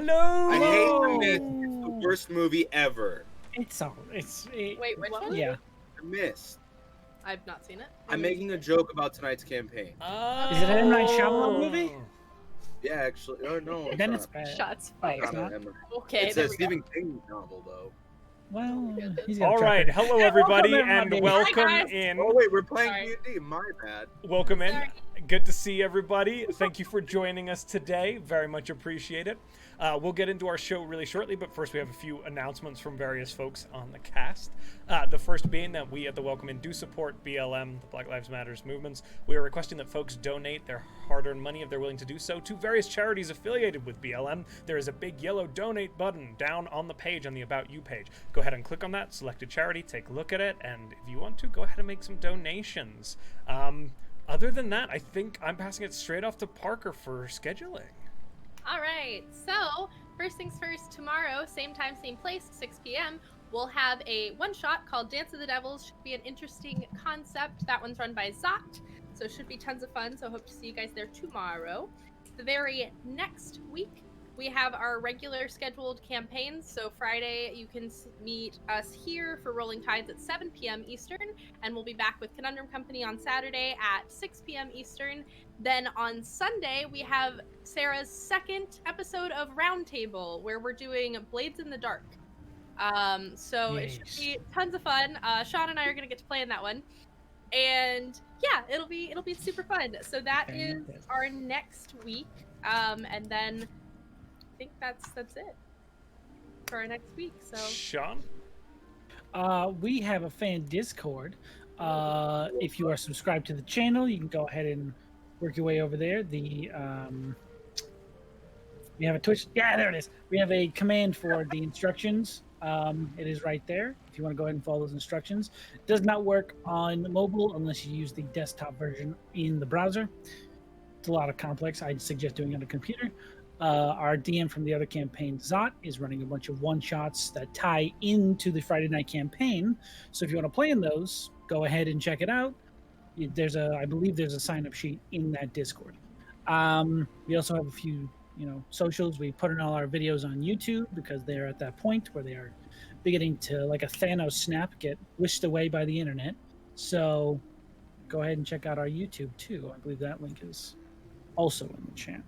Hello. I hate The Mist. It's the worst movie ever. Wait, which one? Yeah. The Mist. I've not seen it. I'm making a joke about tonight's campaign. Is it an M. Night Shyamalan movie? Yeah, actually. Oh, no. Then not. it's bad. Shots Oh, fired. it's not? Okay, It's there a we Stephen King novel, though. Well, he's got a All track right. record. Hello, everybody, Welcome, and everybody. welcome Hi, guys. in. Oh, wait, we're playing Sorry. D&D. My bad. Welcome in. Sorry. Good to see everybody. Thank you for joining us today. Very much appreciate it. We'll get into our show really shortly, but first we have a few announcements from various folks on the cast. The first being that we at the Welcome In do support BLM, the Black Lives Matters movements. We are requesting that folks donate their hard-earned money, if they're willing to do so, to various charities affiliated with BLM. There is a big yellow donate button down on the page, on the About You page. Go ahead and click on that, select a charity, take a look at it, and if you want to, go ahead and make some donations. Other than that, I think I'm passing it straight off to Parker for scheduling. All right. So, first things first, tomorrow, same time, same place, 6 p.m., we'll have a one-shot called Dance of the Devils. Should be an interesting concept. That one's run by Zot, so it should be tons of fun. So, hope to see you guys there tomorrow. The very next week, we have our regular scheduled campaigns. So Friday, you can meet us here for Rolling Tides at 7 p.m. Eastern, and we'll be back with Conundrum Company on Saturday at 6 p.m. Eastern. Then on Sunday, we have Sarah's second episode of Roundtable, where we're doing Blades in the Dark. So it should be tons of fun. Sean and I are gonna get to play in that one, and yeah, it'll be super fun. So that is our next week, and then I think that's it for our next week. So Sean? We have a fan Discord. If you are subscribed to the channel, you can go ahead and work your way over there. We have a Twitch. Yeah, there it is. We have a command for the instructions. It is right there. If you want to go ahead and follow those instructions. It does not work on mobile unless you use the desktop version in the browser. It's a lot of complex. I'd suggest doing it on a computer. Our DM from the other campaign, Zot, is running a bunch of one-shots that tie into the Friday night campaign. So if you want to play in those, go ahead and check it out. I believe there's a sign-up sheet in that Discord. We also have a few, socials. We put in all our videos on YouTube because they're at that point where they are beginning to, like a Thanos snap, get whisked away by the internet. So go ahead and check out our YouTube too. I believe that link is also in the chat.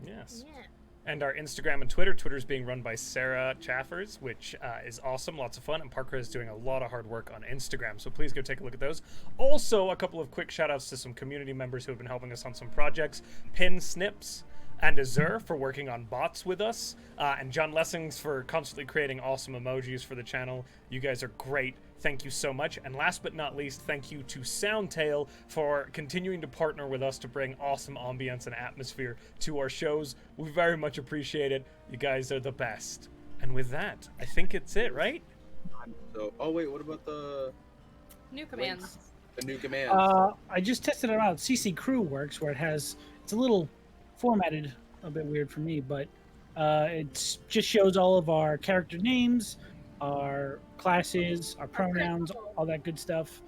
Yes. yeah. And our Instagram and Twitter. Twitter's being run by Sarah Chaffers, which is awesome, lots of fun. And Parker is doing a lot of hard work on Instagram, so please go take a look at those. Also, a couple of quick shout-outs to some community members who have been helping us on some projects. Pin Snips and Azur for working on bots with us, and John Lessings for constantly creating awesome emojis for the channel. You guys are great. Thank you so much. And last but not least, thank you to Soundtail for continuing to partner with us to bring awesome ambience and atmosphere to our shows. We very much appreciate it. You guys are the best. And with that, I think it's it, right? Oh, wait, what about the New commands. links? The new commands. I just tested it out. CC Crew works where it's a little formatted a bit weird for me, but it just shows all of our character names, our classes, our pronouns, all that good stuff.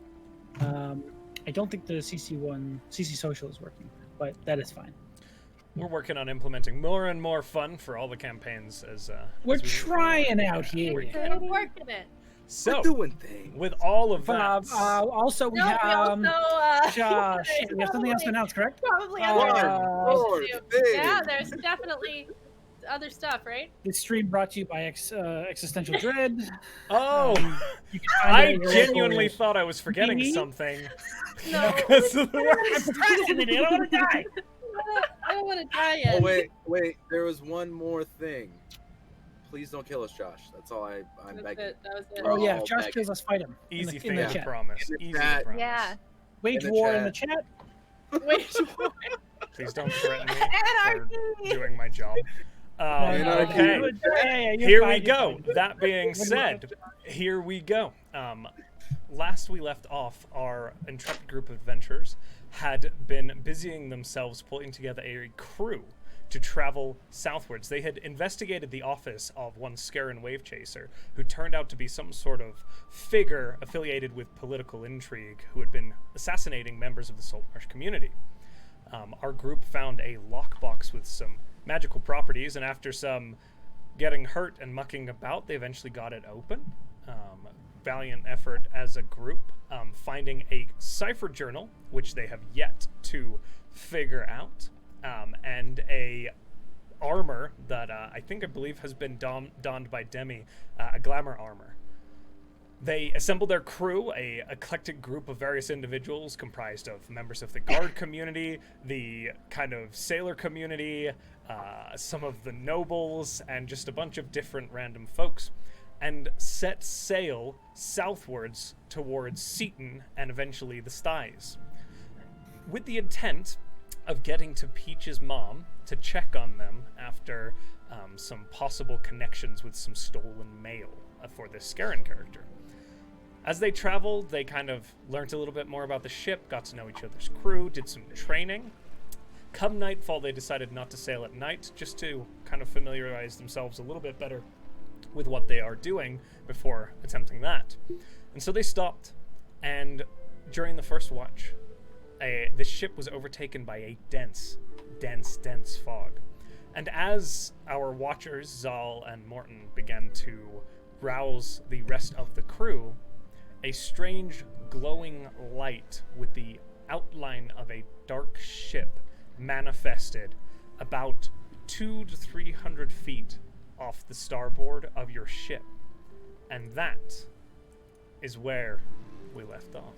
I don't think the CC Social is working, but that is fine. We're working on implementing more and more fun for all the campaigns as We're as we- trying out here. We're working it. So, We're doing things. with all of that, Also, we No, have we also, Josh. We have something else to announce, correct? probably Lord, other Lord, things to do. baby. Yeah, there's definitely other stuff, right? This stream brought to you by Existential Dread. oh, You can find I it at your genuinely local- thought I was forgetting Me? something. No. Because of the I'm words. procrastinating. I don't want to die. I don't want to die yet. Oh, wait, there was one more thing. Please don't kill us, Josh. That's all I'm That's begging. it. That was it. Oh yeah, all if Josh begging. kills us, fight him. Easy in thing the to chat. promise. In the Easy to chat. promise. Yeah. Wage In the war chat. in the chat. Wait. Please don't threaten me Anarchy. for doing my job. Anarchy. Okay. Yeah, you're Here fine, we you're go. fine. That being said, here we go. Last we left off, our intrepid group of adventurers had been busying themselves putting together a crew to travel southwards. They had investigated the office of one Scaran Wave Chaser, who turned out to be some sort of figure affiliated with political intrigue who had been assassinating members of the Saltmarsh community. Our group found a lockbox with some magical properties, and after some getting hurt and mucking about, they eventually got it open. Valiant effort as a group, finding a cipher journal, which they have yet to figure out, and a armor that I believe has been donned by Demi, a glamour armor. They assembled their crew, a eclectic group of various individuals comprised of members of the guard community, the kind of sailor community, some of the nobles, and just a bunch of different random folks, and set sail southwards towards Seaton and eventually the Styes, with the intent of getting to Peach's mom to check on them after some possible connections with some stolen mail for this Scarran character. As they traveled, they kind of learned a little bit more about the ship, got to know each other's crew, did some training. Come nightfall, they decided not to sail at night, just to kind of familiarize themselves a little bit better with what they are doing before attempting that. And so they stopped, and during the first watch, the ship was overtaken by a dense fog. And as our watchers, Zal and Morton, began to rouse the rest of the crew, a strange glowing light with the outline of a dark ship manifested about 200 to 300 feet off the starboard of your ship. And that is where we left off.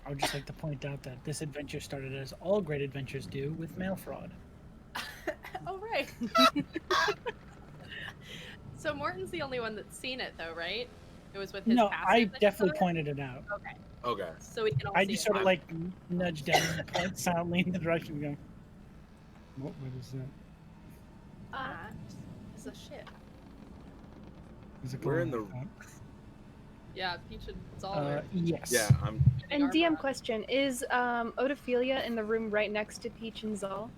I would just like to point out that this adventure started as all great adventures do, with mail fraud. Oh, right. So Morton's the only one that's seen it, though, right? It was with his No, passive I that he definitely saw it? pointed it out. Okay. Okay. So we can all I see just it. sort of nudged down and point silently in the direction going, what is that? That is a ship. Is it We're in going the- like Yeah, Peach and Zal yes. Yeah, I'm. And DM question, is Odophilia in the room right next to Peach and Zal?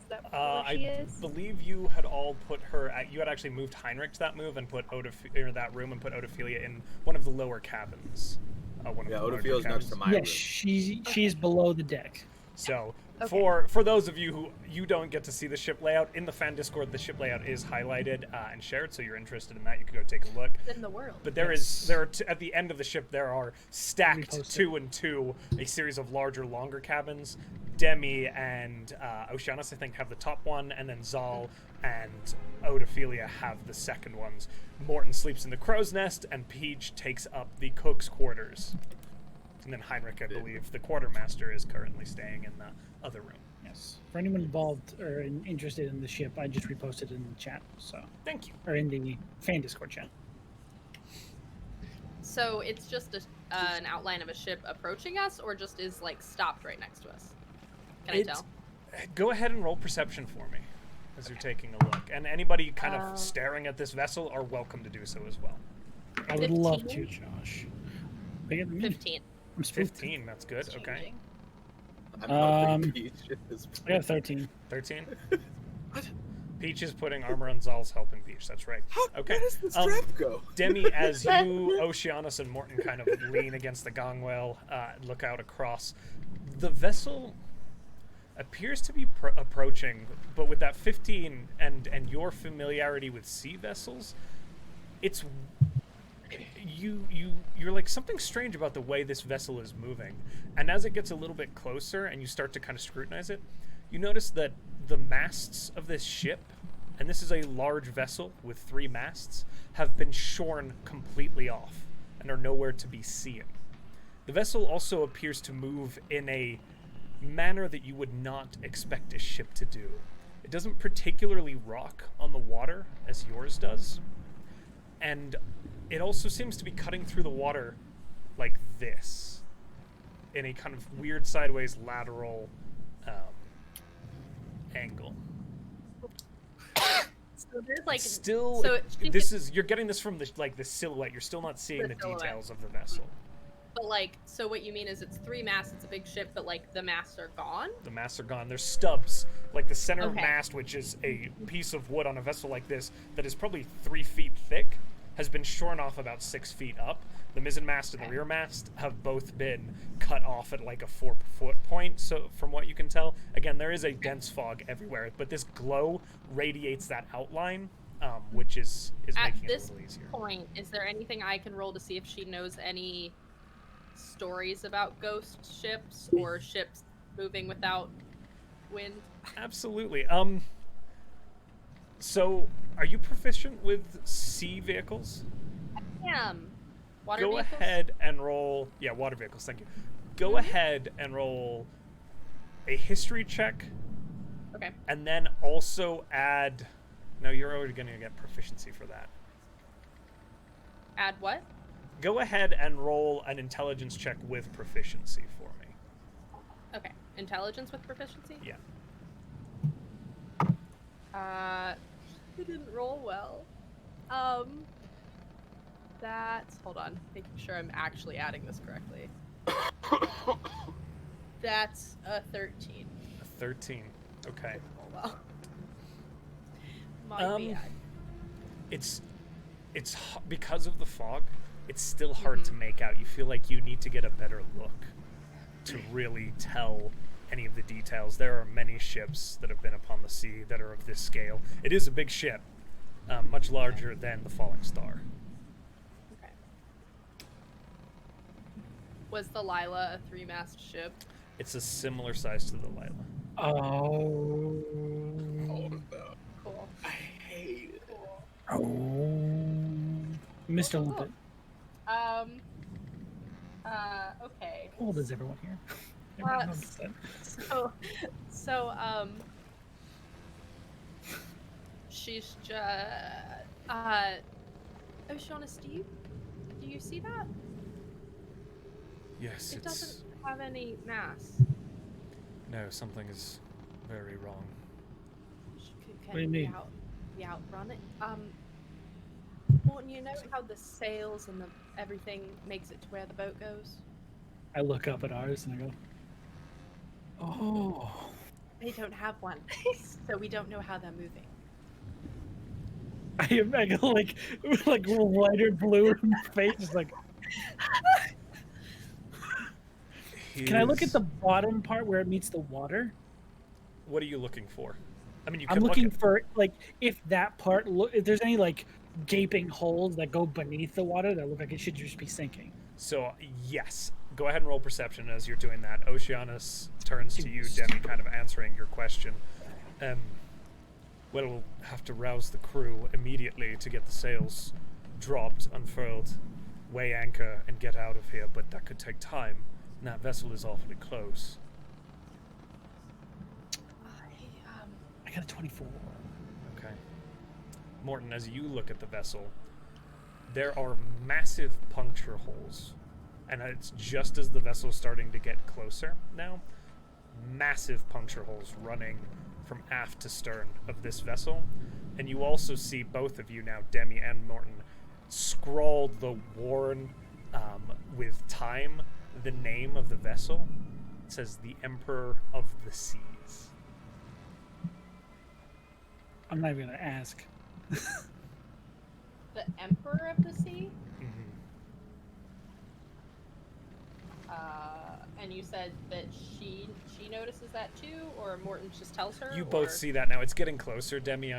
Is that where she I is? believe you had all put her at, you had actually moved Heinrich to that move and put that room and put Odophilia in one of the lower cabins. One of Yeah, the larger Odophilia's next cabins. to my Yes, room. she's below the deck. So Okay. for those of you who you don't get to see the ship layout, in the fan Discord, the ship layout is highlighted and shared, so you're interested in that, you can go take a look. in the world. But Yes. there are at the end of the ship, there are stacked Repost it. 2 and 2, a series of larger, longer cabins. Demi and Oceanus, I think, have the top one, and then Zal and Odophilia have the second ones. Morton sleeps in the crow's nest, and Peach takes up the cook's quarters. And then Heinrich, I believe, the quartermaster, is currently staying in the other room. Yes. For anyone involved or interested in the ship, I just reposted it in the chat, so Thank you. or in the fan Discord chat. So it's just an outline of a ship approaching us, or just is like stopped right next to us? Can I tell? Go ahead and roll perception for me as you're taking a look. And anybody kind of staring at this vessel are welcome to do so as well. I would love 15? to, Josh. Bigger than me. 15. I'm spooked. 15, that's good. It's Okay. changing. I'm helping Um, Peach at this I got point. 13. 13? Peach is putting armor on Zal's helping Peach. That's right. Okay. Where does the Um, strap go? Demi, as you, Oceanus, and Morton kind of lean against the gangway, look out across, the vessel appears to be approaching, but with that 15 and your familiarity with sea vessels, it's you're like, something strange about the way this vessel is moving. And as it gets a little bit closer and you start to kind of scrutinize it, you notice that the masts of this ship, and this is a large vessel with 3 masts, have been shorn completely off and are nowhere to be seen. The vessel also appears to move in a manner that you would not expect a ship to do. It doesn't particularly rock on the water as yours does, and it also seems to be cutting through the water like this, in a kind of weird sideways lateral angle. So there's like Still, so you're getting this from the silhouette. You're still not seeing the The silhouette. details of the vessel. But like, so what you mean is it's 3 masts, it's a big ship, but like the masts are gone? The masts are gone. There's stubs. Like the center Okay. mast, which is a piece of wood on a vessel like this that is probably 3 feet thick, has been shorn off about 6 feet up. The mizzen mast and the rear mast have both been cut off at like a 4-foot point. So from what you can tell, again, there is a dense fog everywhere, but this glow radiates that outline, which is making it a little easier. At this point, is there anything I can roll to see if she knows any stories about ghost ships or ships moving without wind? Absolutely. So, are you proficient with sea vehicles? I am. Water Go vehicles? ahead and roll. Yeah, water vehicles. Thank you. Go ahead and roll a history check, Okay. and then also add. No, you're already going to get proficiency for that. Add what? Go ahead and roll an intelligence check with proficiency for me. Okay. Intelligence with proficiency? Yeah. It didn't roll well. Hold on, making sure I'm actually adding this correctly. That's a 13. A 13. Okay. Oh well. My bad. It's because of the fog. It's still hard to make out. You feel like you need to get a better look to really tell any of the details. There are many ships that have been upon the sea that are of this scale. It is a big ship, much larger than the Falling Star. Okay. Was the Lila a 3-mast ship? It's a similar size to the Lila. Oh. Cool. I hate it. Cool. Oh. Mr. Limpet. Okay. How old is everyone here? Everyone noticed that. She's just, Oceana Steve, do you see that? Yes, It doesn't have any mass. No, something is very wrong. What do you mean? We outrun it. Morton, you know how the sails and everything makes it to where the boat goes? I look up at ours and I go, oh. They don't have one, so we don't know how they're moving. I go like lighter blue in my face, just like. Can I look at the bottom part where it meets the water? What are you looking for? I mean, you I'm can looking look at, for like if that part if there's any like gaping holes that go beneath the water that look like it should just be sinking. So, yes. Go ahead and roll perception as you're doing that. Oceanus turns to you, Demi, kind of answering your question. We'll have to rouse the crew immediately to get the sails dropped, unfurled, weigh anchor, and get out of here, but that could take time, and that vessel is awfully close. I got a 24. Okay. Morton, as you look at the vessel, there are massive puncture holes, and it's just as the vessel is starting to get closer now. Massive puncture holes running from aft to stern of this vessel, and you also see both of you now, Demi and Morton, scrawled the worn with time the name of the vessel. It says the Emperor of the Seas. I'm not even gonna ask. The Emperor of the Sea? And you said that she notices that too, or Morton just tells her? You or... both see that now. It's getting closer, Demi.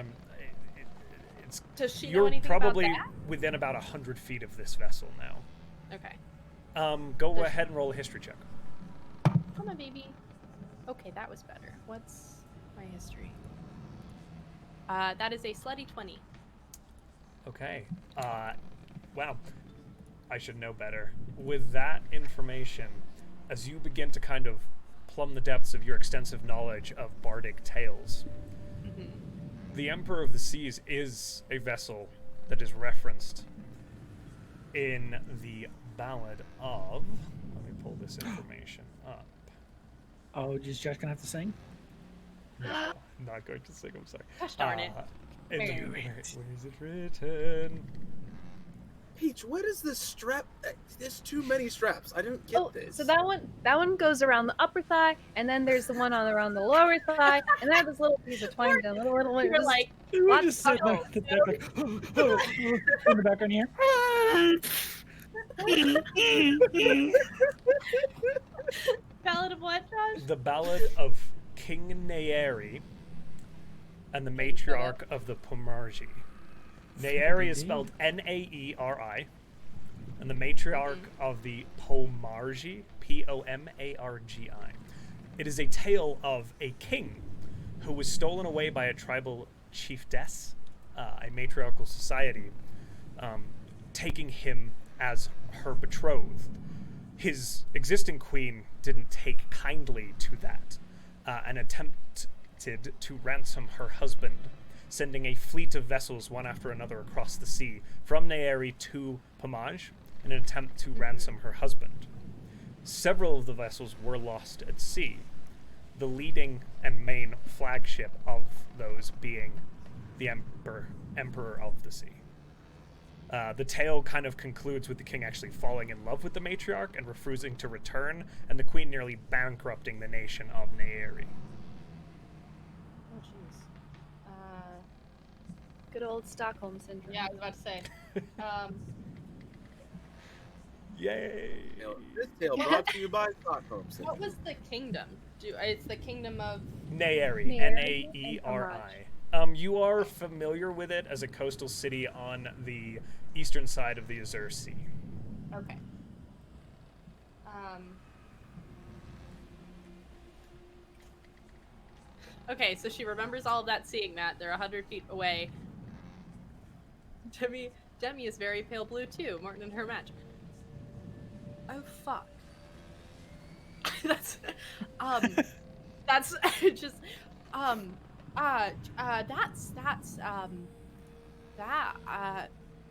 It's Does she know you're anything probably about that? within about 100 feet of this vessel now. Okay. Go Does ahead and roll a history check. Come on, baby. Okay, that was better. What's my history? That is a slutty 20. Okay. Wow. I should know better. With that information, as you begin to kind of plumb the depths of your extensive knowledge of bardic tales, the Emperor of the Seas is a vessel that is referenced in the Ballad of... Let me pull this information up. Oh, is Josh gonna have to sing? No, I'm not going to sing, I'm sorry. Gosh darn it. Where Very is it written? Peach, what is this strap? There's too many straps. I don't get this. So that one goes around the upper thigh, and then there's the one around the lower thigh, and then this little piece of twine down, little one. You're like, We Lots just of sit back at the deck like, in the background here. ballad of what, Josh? The Ballad of King Naeri and the Matriarch of the Pomargi. Naeri is spelled Naeri, and the Matriarch of the Pomargi, Pomargi. It is a tale of a king who was stolen away by a tribal chiefess, a matriarchal society, taking him as her betrothed. His existing queen didn't take kindly to that and attempted to ransom her husband, sending a fleet of vessels one after another across the sea from Naeri to Pomage in an attempt to ransom her husband. Several of the vessels were lost at sea, the leading and main flagship of those being the Emperor of the Sea. The tale kind of concludes with the king actually falling in love with the matriarch and refusing to return, and the queen nearly bankrupting the nation of Naeri. Oh, jeez. Good old Stockholm syndrome. Yeah, I was about to say. Yay! This tale brought to you by Stockholm Syndrome. What was the kingdom? It's the kingdom of. Naeri, Naeri Naeri. You are familiar with it as a coastal city on the eastern side of the Azure Sea. Okay. Okay, so she remembers all of that, seeing that. They're 100 feet away. Demi is very pale blue too, Martin and her match. Oh, fuck. that's just,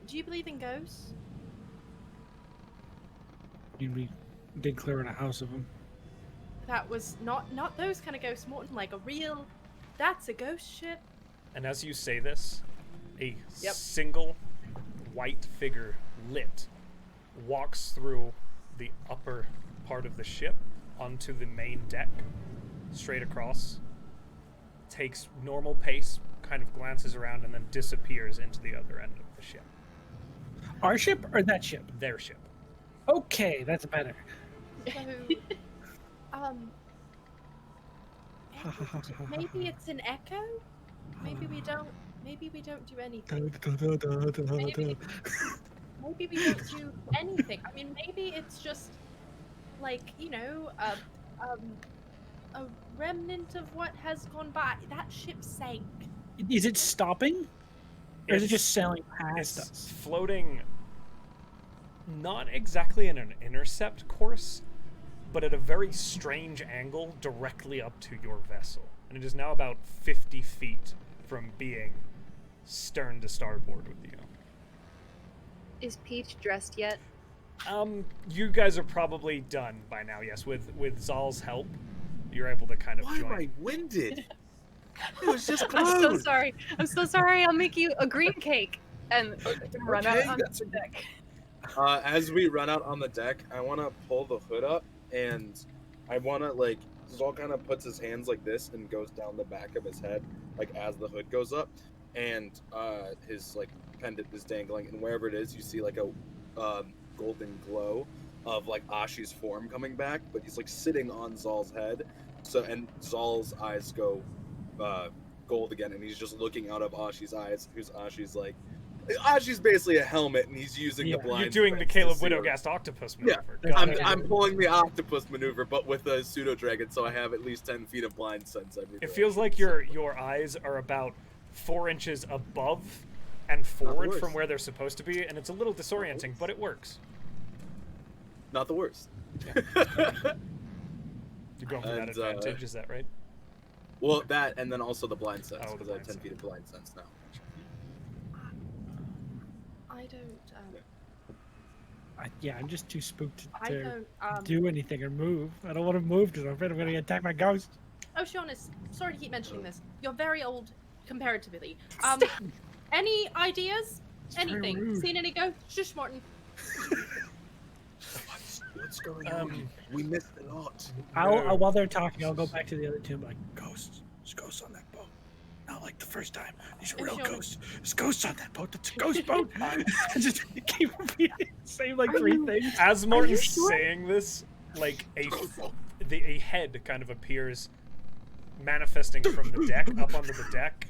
do you believe in ghosts? We did clear out a house of them. That was not those kind of ghosts, Morton, like a real, that's a ghost ship. And as you say this, a Yep. single white figure lit walks through the upper part of the ship onto the main deck, straight across, takes normal pace, kind of glances around, and then disappears into the other end of the ship. Our ship or that ship? Their ship. Okay, that's better. So, maybe it's an echo? Maybe we don't do anything. Maybe we don't do anything. I mean, maybe it's just like, a remnant of what has gone by. That ship sank. Is it stopping? Or is it just sailing It's past us? floating not exactly in an intercept course, but at a very strange angle directly up to your vessel. And it is now about 50 feet from being stern to starboard with you. Is Peach dressed yet? You guys are probably done by now, yes. With Zal's help, you're able to kind of Why join. am I winded? It was just I'm so close. sorry. I'm so sorry. I'll make you a green cake and run out Okay, on that's- the deck. As we run out on the deck, I want to pull the hood up, and I want to, Zal kind of puts his hands like this and goes down the back of his head, as the hood goes up, and his, pendant is dangling, and wherever it is, you see, a golden glow of, Ashi's form coming back, but he's, sitting on Zal's head, and Zal's eyes go gold again, and he's just looking out of Ashi's eyes, who's Ashi's, Ashi's basically a helmet, and he's using the blind. You're doing the sense to Caleb see her. Widowgast octopus Yeah, maneuver. I'm pulling the octopus maneuver, but with a pseudo dragon, so I have at least 10 feet of blind sense everywhere. It feels like your eyes are about 4 inches above and forward worst. from where they're supposed to be, and it's a little disorienting, but it works. Not the worst. You're going for that And, advantage, is that right? Well, that, and then also the blind sense, Oh, the because I have blind 10 feet of blind sense now. I don't, I'm just too spooked I to don't, do anything or move. I don't want to move because I'm afraid I'm going to attack my ghost. Oh, Seamus, sorry to keep mentioning this. You're very old, comparatively. Any ideas? very anything. rude. Seen any ghosts? Shush, Morton. What's going on? We missed a lot. While they're talking, I'll go back to the other two and be like, ghosts. There's ghosts on that boat. Not like the first time. These are real ghosts. There's ghosts on that boat. That's a ghost boat. Just keep repeating the same like three things. As Martin's saying this, like a head kind of appears, manifesting from the deck up onto the deck,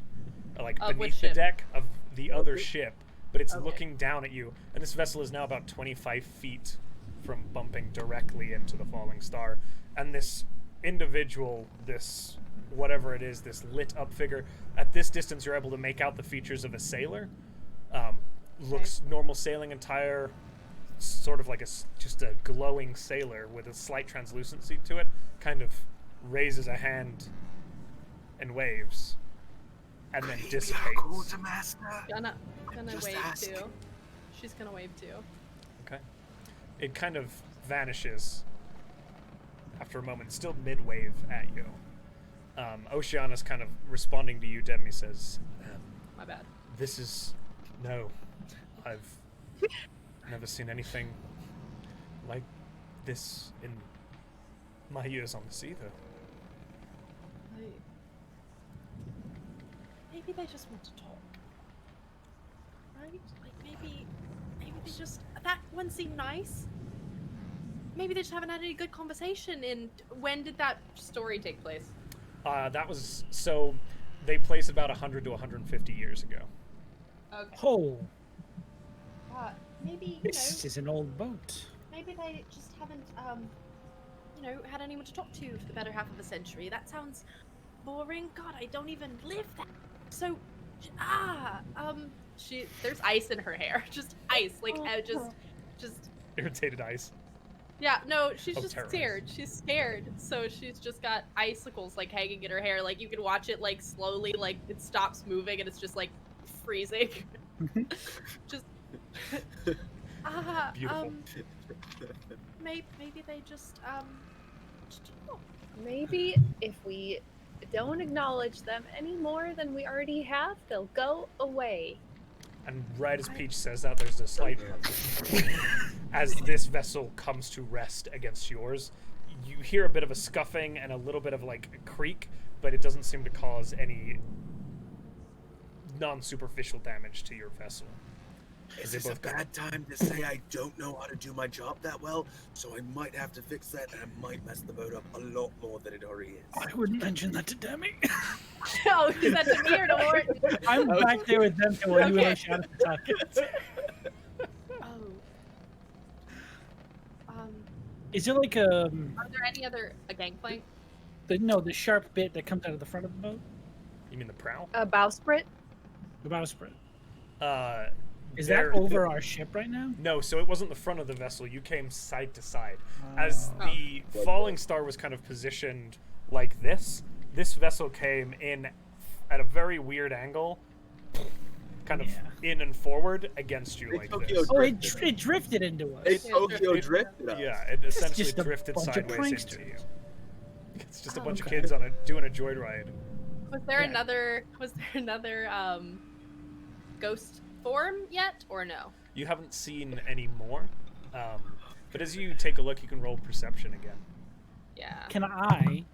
like Of which beneath the ship? deck of the other ship, but it's Okay. looking down at you. And this vessel is now about 25 feet from bumping directly into the falling star. And this individual, this whatever it is, this lit up figure, at this distance you're able to make out the features of a sailor. Looks normal sailing attire, sort of like just a glowing sailor with a slight translucency to it, kind of raises a hand and waves, and then dissipates. Gonna Just wave ask. too. She's gonna wave too. Okay. It kind of vanishes after a moment, still mid-wave at you. Oceana's kind of responding to you. Demi says, My bad. "This is... No. I've never seen anything like this in my years on the sea, though." Maybe they just want to talk. Right? Like maybe they just, that one seemed nice. Maybe they just haven't had any good conversation. And when did that story take place? That was... So, they place about 100 to 150 years ago. Okay. Oh, Maybe, this is an old boat. maybe they just haven't, had anyone to talk to for the better half of a century. That sounds boring. God, I don't even live that. So, there's ice in her hair. Just ice. Like, just, Irritated eyes. yeah, no, she's Oh, just terrorized. scared. She's scared. So she's just got icicles, like, hanging in her hair. Like, you can watch it, like, slowly, like, it stops moving and it's just, like, freezing. Just, Beautiful. maybe they just talk. Maybe if we don't acknowledge them any more than we already have, they'll go away. And right as Peach says that, there's a slight... As this vessel comes to rest against yours, you hear a bit of a scuffing and a little bit of, like, a creak, but it doesn't seem to cause any non-superficial damage to your vessel. Is They this a both go- bad time to say I don't know how to do my job that well? So I might have to fix that, and I might mess the boat up a lot more than it already is. I wouldn't mention that to Demi. No, is that to me or to Morton? I'm back there with them while you and Okay. Oceana are talking. Oh. Is there like a Are there any other gangplank? the sharp bit that comes out of the front of the boat? You mean the prow? A bowsprit? The bowsprit. Is There- that over our ship right now? No, so it wasn't the front of the vessel. You came side to side. As Oh. the falling star was kind of positioned like this vessel came in at a very weird angle, kind of Yeah. in and forward against you It's like Tokyo this. Oh, Drift. it drifted into us. It's Yeah, Tokyo it- drifted us. Yeah, it essentially just a drifted bunch of sideways into pranksters. you. It's just a Oh, bunch of okay. kids doing a joyride. Was there Yeah. another ghost form yet or no? You haven't seen any more, but as you take a look, you can roll perception again. Yeah. Can I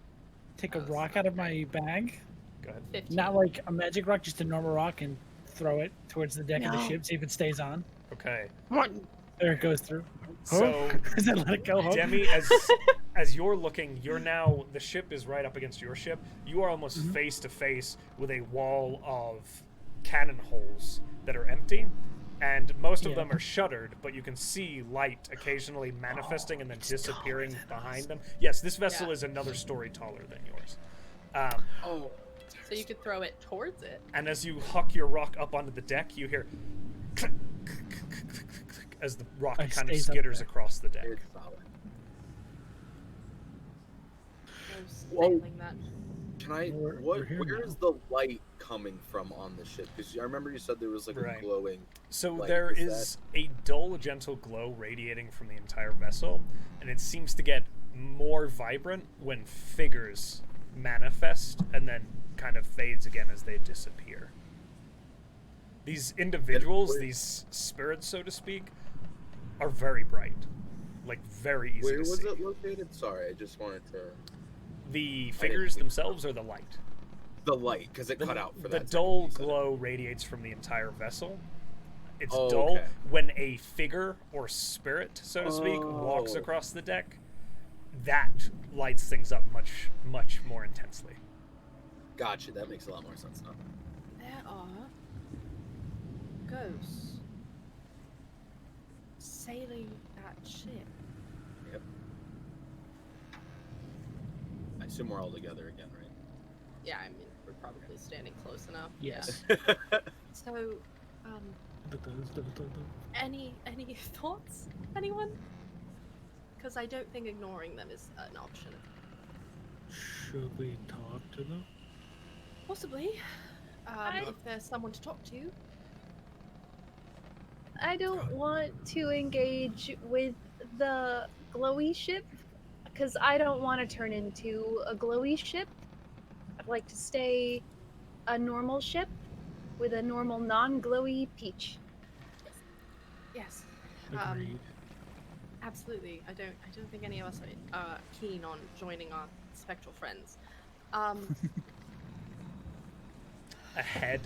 take a rock out of my bag? Go ahead. 15. Not like a magic rock, just a normal rock, and throw it towards the deck of the No. ship, see if it stays on. Okay. There it goes through. So, Does it let it go? Huh? Demi, as you're looking, the ship is right up against your ship. You are almost face to face with a wall of cannon holes that are empty, and most of Yeah. them are shuttered, but you can see light occasionally manifesting and then it's disappearing taller than behind us. them. Yes, this vessel Yeah. is another story taller than yours. Oh, So you could throw it towards it. And as you huck your rock up onto the deck, you hear click, click, click, click, click, click, click, as the rock It kind of stays up skitters there. across the deck. it's solid. I was Whoa. failing that. Can I? We're here Where now. is the light coming from on the ship? Because I remember you said there was like Right. a glowing. So Like, there is is a dull, gentle glow radiating from the entire vessel, and it seems to get more vibrant when figures manifest and then kind of fades again as they disappear. These individuals, where- these spirits, so to speak, are very bright, like very easy Where to was see. it located? Sorry, I just wanted to. The figures see. themselves or the light? The light, because it cut out for The that. dull glow radiates from the entire vessel. It's Oh, dull okay. when a figure or spirit, so to speak, walks Oh. across the deck. That lights things up much, much more intensely. Gotcha. That makes a lot more sense now. There are ghosts sailing that ship. Yep. I assume we're all together again, right? Yeah, I mean, we're probably standing close enough. Yes. Yeah. So, any thoughts, anyone? Because I don't think ignoring them is an option. Should we talk to them? Possibly, if there's someone to talk to. I don't want to engage with the glowy ship because I don't want to turn into a glowy ship. I'd like to stay a normal ship with a normal non-glowy peach. Yes. Agreed. Absolutely. I don't think any of us are keen on joining our spectral friends. A head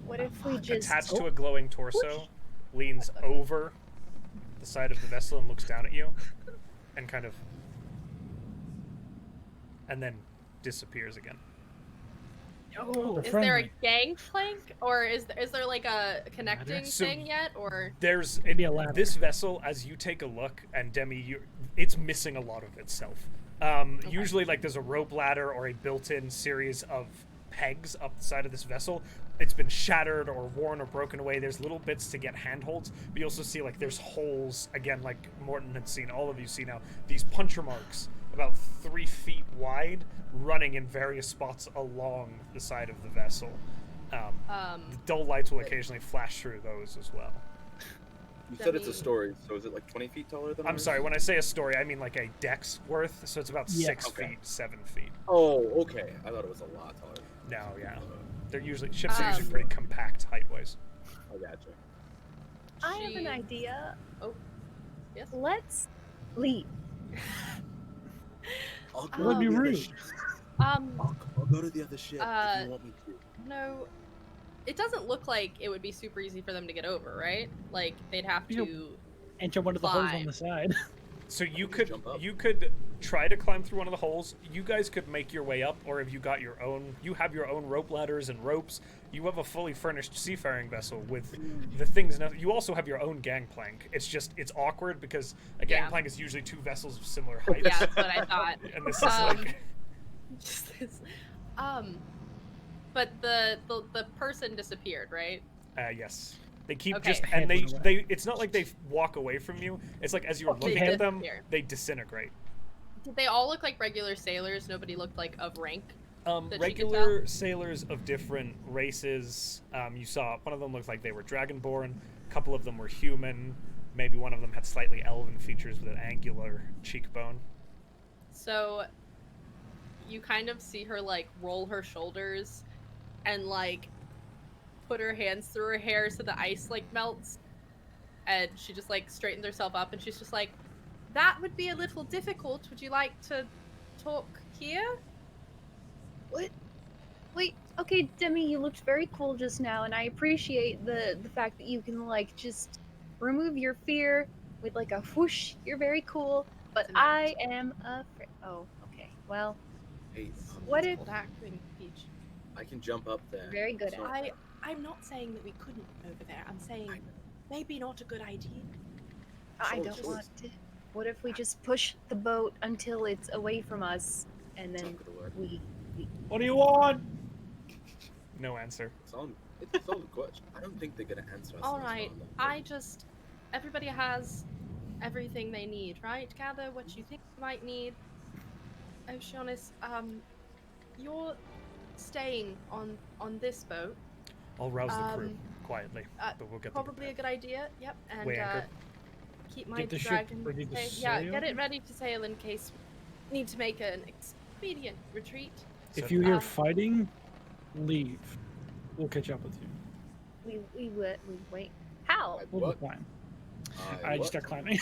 What if we just attached to a glowing torso leans over the side of the vessel and looks down at you, and kind of, and then disappears again. Oh, Is there a gangplank, or is there like a connecting So- thing yet, or? There's Maybe a ladder. this vessel, as you take a look, and Demi, it's missing a lot of itself. Usually, like, there's a rope ladder or a built-in series of pegs up the side of this vessel. It's been shattered or worn or broken away. There's little bits to get handholds, but you also see, like, there's holes, again, like Morton had seen, all of you see now, these puncture marks about 3 feet wide, running in various spots along the side of the vessel. The dull lights will occasionally flash through those as well. You said it's a story, so is it like 20 feet taller than I'm ours? sorry, when I say a story, I mean like a deck's worth, so it's about Yeah. 6 Okay. feet, 7 feet. Oh, okay. I thought it was a lot taller. No, yeah. They're usually, ships are usually pretty Um, compact height-wise. I gotcha. I have an She- idea. Oh, yes. Let's leave. I'll That'd go be to the other rude. ship. Um, I'll go to the other ship if you want me to. no, it doesn't look like it would be super easy for them to get over, right? Like they'd have You to. Enter one of the holes on Fine. the side. So you can jump up. could try to climb through one of the holes. You guys could make your way up, or if you got your own, you have your own rope ladders and ropes. You have a fully furnished seafaring vessel with the things. You also have your own gangplank. It's just it's awkward because a Yeah. gangplank is usually 2 vessels of similar height. Yeah, that's what I thought. And this is like Just this- but the person disappeared, right? yes. They keep Okay. just and Head went away. they it's not like they walk away from you. It's like as you're They looking at them, disappear. they disintegrate. Did they all look like regular sailors? Nobody looked like of rank. That you could Regular sailors of different races. You saw one of them looked like they were dragonborn. A couple of them were human. Maybe one of them had slightly elven features with an angular cheekbone. So you kind of see her like roll her shoulders and like put her hands through her hair so the ice like melts, and she just like straightens herself up and she's just like, that would be a little difficult. Would you like to talk here? What? Wait, okay, Demi, you looked very cool just now, and I appreciate the fact that you can like just remove your fear with like a whoosh. You're very cool, but It's an act. I am afraid. Oh, okay. Well, Hey, what It's if? called acting, Peach. I can jump up there. Very good So- at I'm not saying that we couldn't over there. I'm saying maybe not a good idea. I Solid don't choice. want to. What if we just push the boat until it's away from us, and It's then not gonna work. we? What do you want? No answer. It's a solid question. I don't think they're gonna answer us. All in this right, round. everybody has everything they need, right? Gather what you think you might need. Oceanus, you're staying on this boat. I'll rouse the crew Um, quietly, but we'll get them Probably a prepared. good idea. Yep, and Weigh anchor. keep my Get the ship dragon. ready to Yeah, sail? get it ready to sail in case we need to make an expedient retreat. If So- you hear Um, fighting, leave. We'll catch up with you. We wait. How? We'll What? climb. I I just what? start climbing.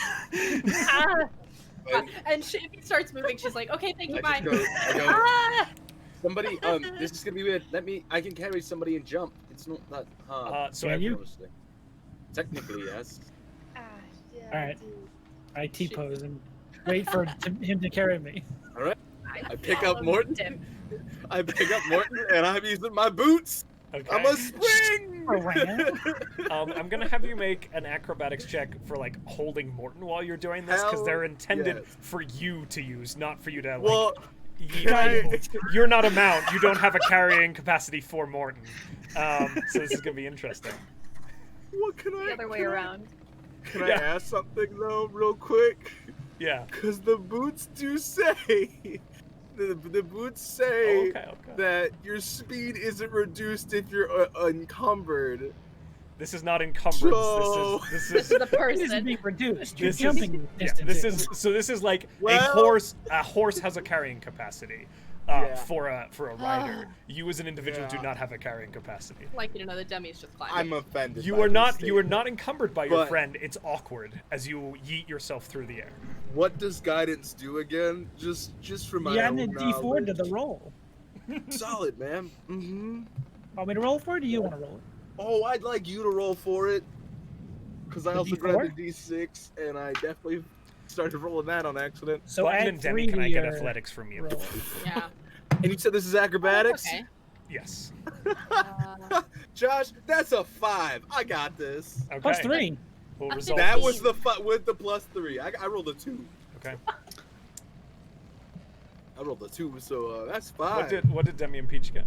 Ah! And if he starts moving, she's like, okay, thank you, I bye. just go, Ah! somebody, this is gonna be weird. I can carry somebody and jump. It's not hard. So Can you? Honestly. Technically, yes. Ah, yeah, All right. dude. I T-pose and wait for him to carry me. I pick follow up Morton. him. I pick up Morton, and I'm using my boots. Okay. I'm a spring. Around. I'm gonna have you make an acrobatics check for like holding Morton while you're doing this, because they're Hell intended yes. for you to use, not for you to like. Well, you, you're not a mount. You don't have a carrying capacity for Morton. So this is gonna be interesting. what can The I? other way can I- around. Can I Yeah. ask something though, real quick? Yeah. Because the boots do say, the boots say Okay. that your speed isn't reduced if you're encumbered. This is not encumbrance. So- This This is is the It is person. being reduced. You're This is- jumping yeah, distances. this is like Well- a horse. A horse has a carrying capacity. Yeah. For a rider, you as an individual do Yeah. not have a carrying capacity. Like you to know the dummy's just climbing. I'm offended. You by are this not statement. encumbered by your But- friend. It's awkward as you yeet yourself through the air. What does guidance do again? Just for my You own added a D4 to the knowledge. roll. Solid, man. Mm-hmm. Want me to roll for it, or do you want to roll it? Oh, I'd like you to roll for it. Because I The also D4? grabbed a D6, and I definitely started rolling that on accident. So Button add and 3 Demi, can to I get your athletics from you? roll. Yeah. And you said this is acrobatics? Okay. Yes. Josh, that's a 5. I got this. Okay. Plus 3. Will I result That is- was the with the +3. I rolled a 2. okay. I rolled a 2, so that's 5. What did Demi and Peach get?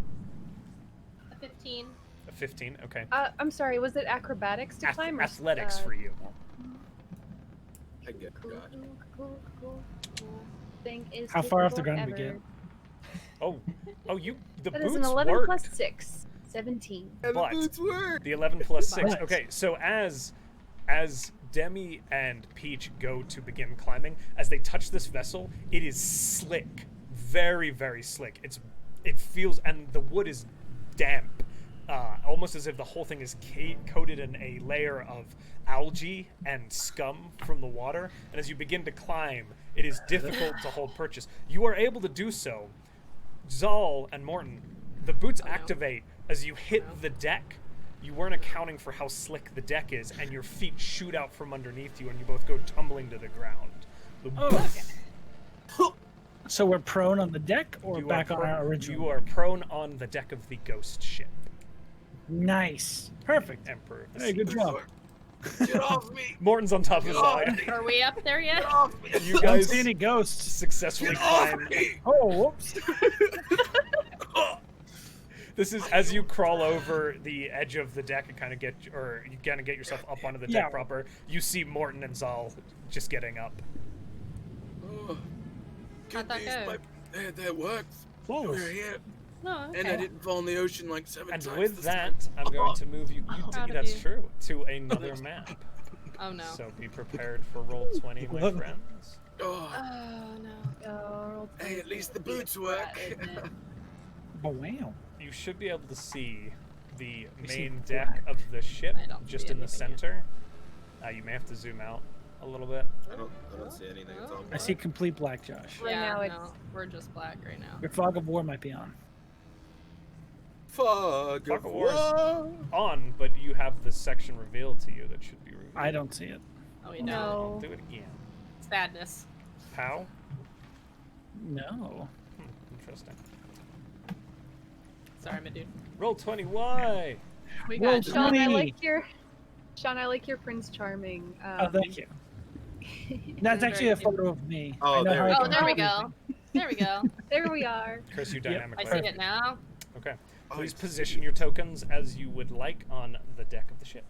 A 15. A 15. Okay. I'm sorry. Was it acrobatics to climb or Athletics for you. I get Cool, Josh. cool. Thing is How far off the capable ground did we ever. get? Oh, you. The That boots is an 11 worked. plus 6. 17. And But- the boots work. The 11 plus 6. But- Okay, so as Demi and Peach go to begin climbing, as they touch this vessel, it is slick, very very slick. It feels, and the wood is damp, almost as if the whole thing is coated in a layer of algae and scum from the water. And as you begin to climb, it is difficult to hold purchase. You are able to do so. Zal and Morton, the boots no. activate as you hit the deck. You weren't accounting for how slick the deck is, and your feet shoot out from underneath you, and you both go tumbling to the ground. The Oh. So we're prone on the deck or you back are on our original? You are prone on the deck of the ghost ship, Nice. Perfect. Emperor. of the Hey, good Seas. job. Get off me! Morton's on top of Oh. Zal. Are we up there yet? Get off me! You Don't guys see any ghosts. successfully Get off climb. me! Oh, whoops. This is as you crawl over the edge of the deck and kind of get yourself up onto the deck Yeah. proper. You see Morton and Zal just getting up. Oh, How'd that go? that worked. Close. We're here. No, okay. And I didn't fall in the ocean like 7 And times. with this that, time. I'm going to move you. Proud of That's you. true. To another map. Oh no. So be prepared for roll 20, my friends. Oh, Oh no. Oh, hey, at least the boots work. Isn't it? Oh, wow. You should be able to see the I see main black. deck of the ship I don't just see in the anything yet. center. You may have to zoom out a little bit. I don't see anything. It's all I see complete black, Josh. Right Yeah, now it's- no, we're just black right now. Your fog of war might be on. Fog Fog of of War's war. on, but you have this section revealed to you that should be revealed. I don't see it. Oh, we don't. No. Do it again. Sadness. How? No. Interesting. Sorry, my dude. Roll 20. Why? We Well, got you. Sean, I 20. like your Prince Charming. Oh, thank you. That's Very actually a cute. photo of me. Oh, I know there how we I go. Oh, can there we hide go. There we go. There we are. Chris, you Yep. dynamic. I see player. it now. Okay. Oh, Please it's- position your tokens as you would like on the deck of the ship.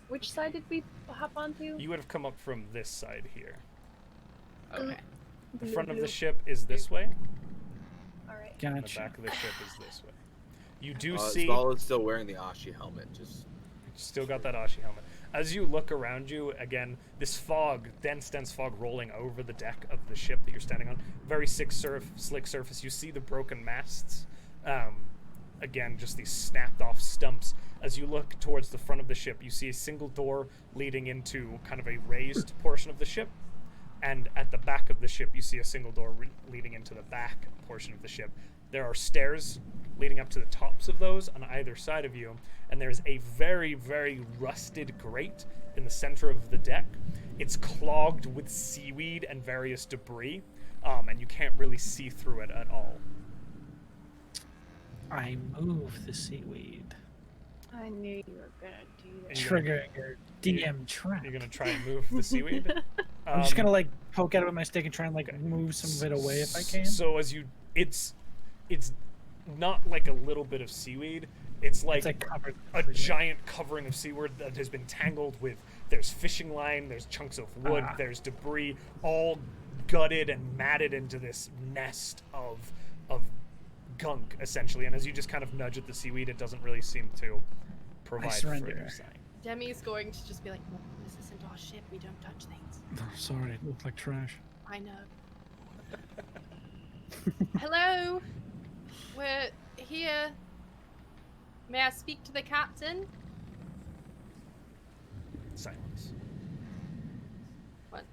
Which side did we hop onto? You would have come up from this side here. Okay. The front of the ship is this way, All right. and the Gotcha. back of the ship is this way. You do Uh, see. Zal is still wearing the Ashi helmet. Just Still got that Ashi helmet. As you look around you, again, this fog, dense fog rolling over the deck of the ship that you're standing on. Very slick surface. You see the broken masts. again, just these snapped off stumps. As you look towards the front of the ship, you see a single door leading into kind of a raised portion of the ship. And at the back of the ship, you see a single door leading into the back portion of the ship. There are stairs leading up to the tops of those on either side of you. And there's a very, very rusted grate in the center of the deck. It's clogged with seaweed and various debris, and you can't really see through it at all. I move the seaweed. I knew you were gonna do that. Triggering your DM trap. You're gonna try and move the seaweed? I'm just gonna like poke at it with my stick and try and like move some of it away if I can. So as you, it's not like a little bit of seaweed. It's like covered a giant covering of seaweed that has been tangled with. There's fishing line, there's chunks of wood, there's debris, all gutted and matted into this nest of gunk, essentially. And as you just kind of nudge at the seaweed, it doesn't really seem to provide further sign. Demi's going to just be like, no, this isn't our ship. We don't touch things. Oh, sorry, it looked like trash. I know. Hello? We're here. May I speak to the captain? Silence. What?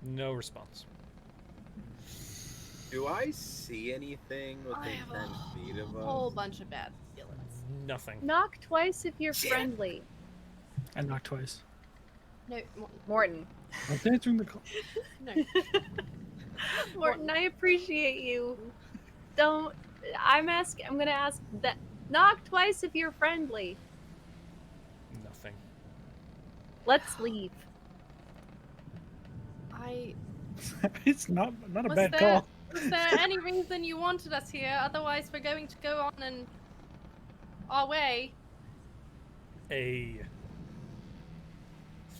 No response. Do I see anything I within have 10 a feet of us? whole bunch of bad feelings. Nothing. Knock twice if you're friendly. I knocked twice. No, Morton. I'm answering the call. no. Morton, I appreciate you. Don't. I'm gonna ask that. Knock twice if you're friendly. Nothing. Let's leave. It's not a Was bad there, call. was there any reason you wanted us here? Otherwise, we're going to go on and our way. A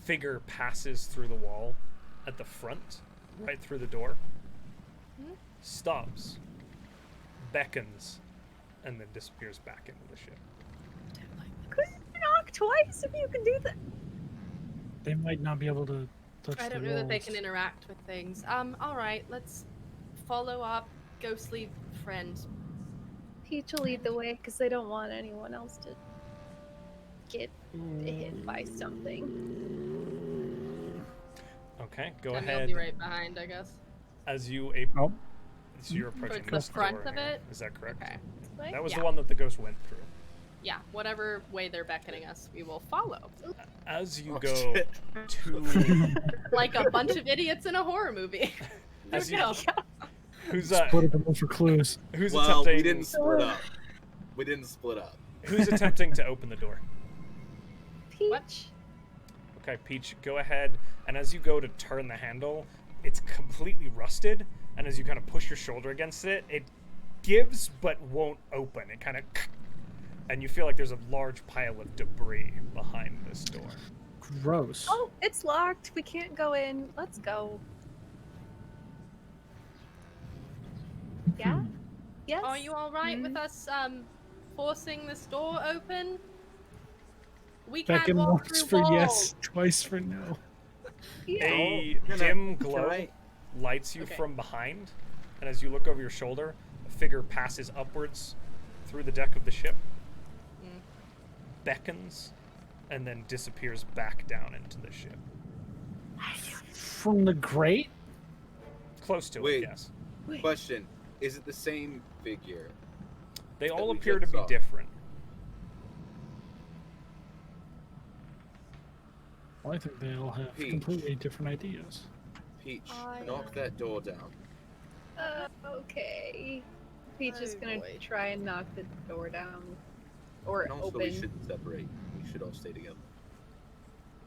figure passes through the wall at the front, right through the door, stops, beckons, and then disappears back into the ship. Couldn't you knock twice if you can do that? They might not be able to touch I don't the know that they walls. can interact with things. All right, let's follow our ghostly friend. Peach will lead the way because they don't want anyone else to get hit by something. Okay, go Demi ahead. will be right behind, I guess. As you Oh. so you're approaching Towards this the front door of here. it? Is that correct? Okay. That was Yeah. the one that the ghost went through. Yeah, whatever way they're beckoning us, we will follow. As you Oh, go shit. to Like a bunch of idiots in a horror movie. as you, No. who's Split up for clues. who's Well, attempting we didn't split up. We didn't split up. who's attempting to open the door? Peach. Okay, Peach, go ahead, and as you go to turn the handle, it's completely rusted, and as you kind of push your shoulder against it, it gives but won't open. It kind of, and you feel like there's a large pile of debris behind this door. Gross. Oh, it's locked. We can't go in. Let's go. Yeah? Yes? Are you alright with us forcing this door open? We can't Beckon walk once through for walls. yes, twice for no. Yeah. A Can I- dim can glow I- lights you Okay. from behind, and as you look over your shoulder, a figure passes upwards through the deck of the ship, beckons, and then disappears back down into the ship. From the grate? Close to Wait. it, yes. Question: is it the same figure? They that all we appear to just be saw? different. Well, I think they all have Peach. completely different ideas. Peach, I- knock that door down. Okay. Peach is Oh, gonna boy. try and knock the door down. Or And also, open. we shouldn't separate. We should all stay together.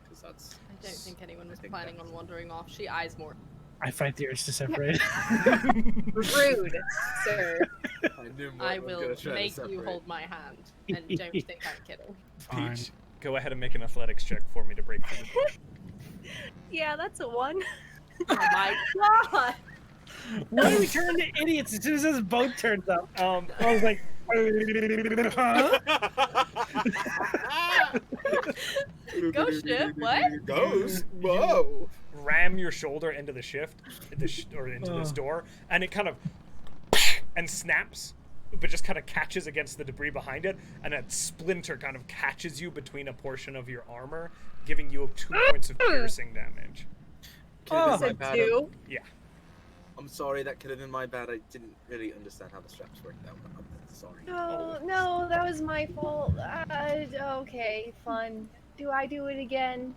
Because that's. I don't think anyone was I think planning that's- on wandering off. She eyes more. I fight the urge to separate. Rude, sir. I knew Morton I was will gonna try to make you separate. hold my hand. And don't think I'm kidding. Fine. Peach, go ahead and make an athletics check for me to break through the door. Yeah, that's a 1. Oh my god! Why do we turn into idiots as soon as this boat turns up? I was like, huh? Ghost ship, what? Ghost? Whoa! Ram your shoulder into the shift, or into this Oh. door, and it kind of and snaps, but just kind of catches against the debris behind it, and a splinter kind of catches you between a portion of your armor, giving you 2 points of piercing damage. Could have been Said my bad. 2. Yeah. I'm sorry, that could have been my bad. I didn't really understand how the straps work that one. I'm sorry. No, that was my fault. Okay, fun. Do I do it again?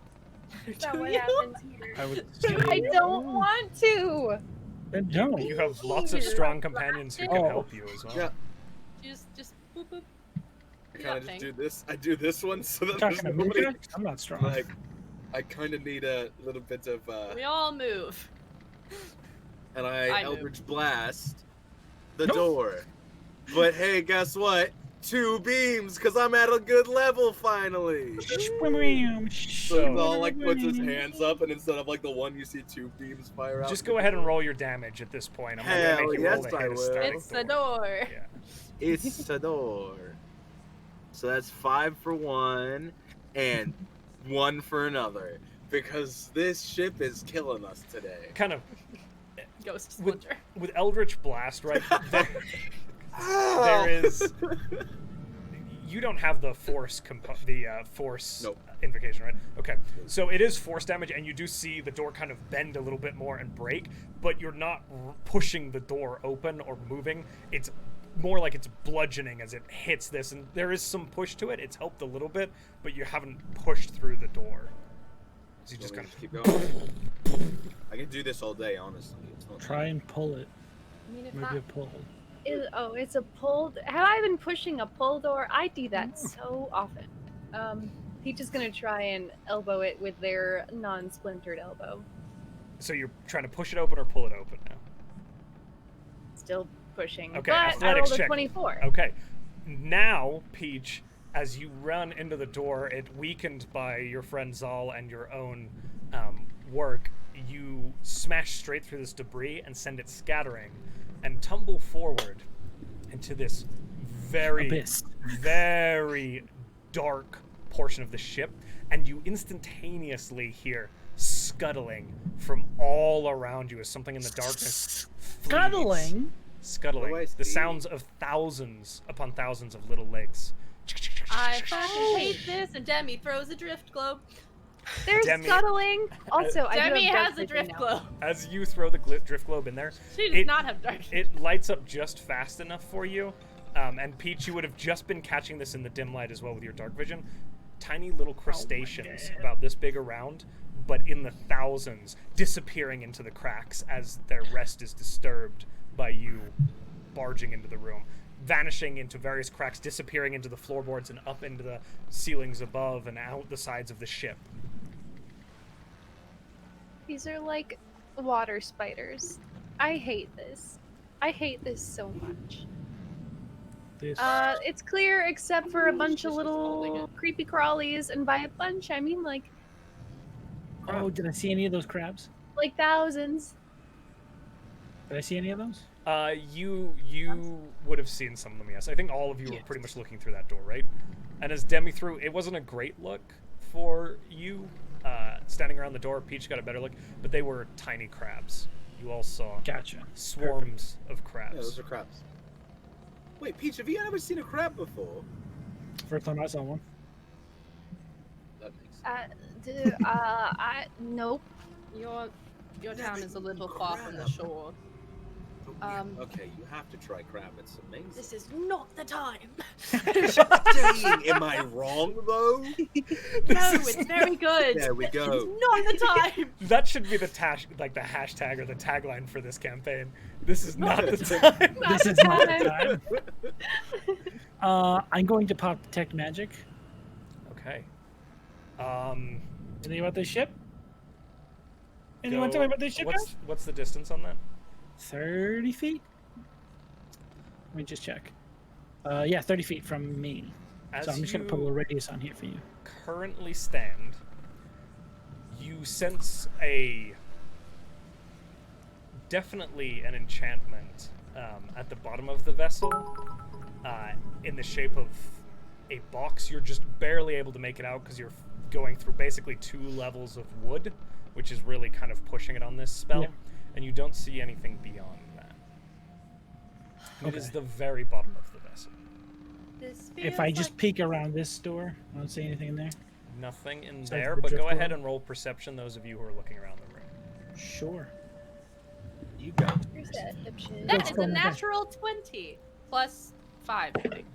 Is that what happens here? I would. I don't want to. Then don't. You have lots of strong companions who can Oh. help you as well. Yeah. Just boop boop. I kind of just do this. I do this one so that Talking there's to nobody. Mika? I'm not strong. Like, I kind of need a little bit of, We all move. and I I move. Eldritch Blast the Nope. door. But hey, guess what? 2 beams, because I'm at a good level finally. So Zal like puts his hands up, and instead of like the one, you see 2 beams fire out. Just go ahead and roll your damage at this point. I'm not Hell gonna make you roll yes, to I hit a will. static It's the door. Yeah. It's a door. So that's 5 for one, and 1 for another. Because this ship is killing us today. Kind of Ghost With- splinter. with Eldritch Blast, right? There is. You don't have the force force Nope. invocation, right? Okay, so it is force damage, and you do see the door kind of bend a little bit more and break, but you're not pushing the door open or moving. It's more like it's bludgeoning as it hits this, and there is some push to it. It's helped a little bit, but you haven't pushed through the door. So you just kind of keep going. I can do this all day, honestly. It's not Try and pull it. I mean, it's Maybe not. a pull. It's a pull. Have I been pushing a pull door? I do that so often. Peach is gonna try and elbow it with their non-splintered elbow. So you're trying to push it open or pull it open now? Still pushing. Okay, but I athletics rolled a check. 24. Okay. Now, Peach, as you run into the door, it weakened by your friend Zal and your own work, you smash straight through this debris and send it scattering and tumble forward into this very, Abyss. very dark portion of the ship, and you instantaneously hear scuttling from all around you as something in the darkness flees. Scuttling. Scuttling. What do I The see? sounds of thousands upon thousands of little legs. I fucking hate this, and Demi throws a drift globe. There's Demi- scuttling. Also, I do Demi have dark has a vision drift now. globe. As you throw the drift globe in there, She does It- not have dark. it lights up just fast enough for you. And Peach, you would have just been catching this in the dim light as well with your dark vision. Tiny little crustaceans about this big around, but in the thousands, disappearing into the cracks as their rest is disturbed by you barging into the room. Vanishing into various cracks, disappearing into the floorboards and up into the ceilings above and out the sides of the ship. These are like water spiders. I hate this. I hate this so much. This. It's clear except for a bunch of She's just holding little it. creepy crawlies, and by a bunch I mean like Oh, did I see any of those crabs? thousands. Did I see any of those? You would have seen some of them, yes. I think all of you were Yes. pretty much looking through that door, right? And as Demi threw, it wasn't a great look for you, standing around the door. Peach got a better look, but they were tiny crabs. You all saw Gotcha. swarms of crabs. Yeah, those are crabs. Wait, Peach, have you ever seen a crab before? First time I saw one. That makes Nope. Your town is a little far from the Crab. shore. Okay, you have to try crab. It's amazing. This is not the time. Dang, am I wrong though? No, it's very good. There we It's go. not the time. That should be the hashtag or the tagline for this campaign. This is not the Not time. This is not the time. I'm going to pop detect magic. Okay. Anything about this ship? Anyone Go- tell me about this ship? guys? What's the distance on that? 30 feet? Let me just check. Yeah, 30 feet from me. As So I'm just going to put a you little radius on here for you. currently stand, you sense definitely an enchantment at the bottom of the vessel, in the shape of a box. You're just barely able to make it out because you're going through basically 2 levels of wood, which is really kind of pushing it on this spell, Yeah. and you don't see anything beyond that. It is Okay. the very bottom of the vessel. This If I feels just like- peek around this door, I don't see anything in there. Nothing in Besides there, the but go driftwood? ahead and roll perception, those of you who are looking around the room. Sure. You got Where's that dipshit? That What's is a going on? natural 20 plus 5, I think.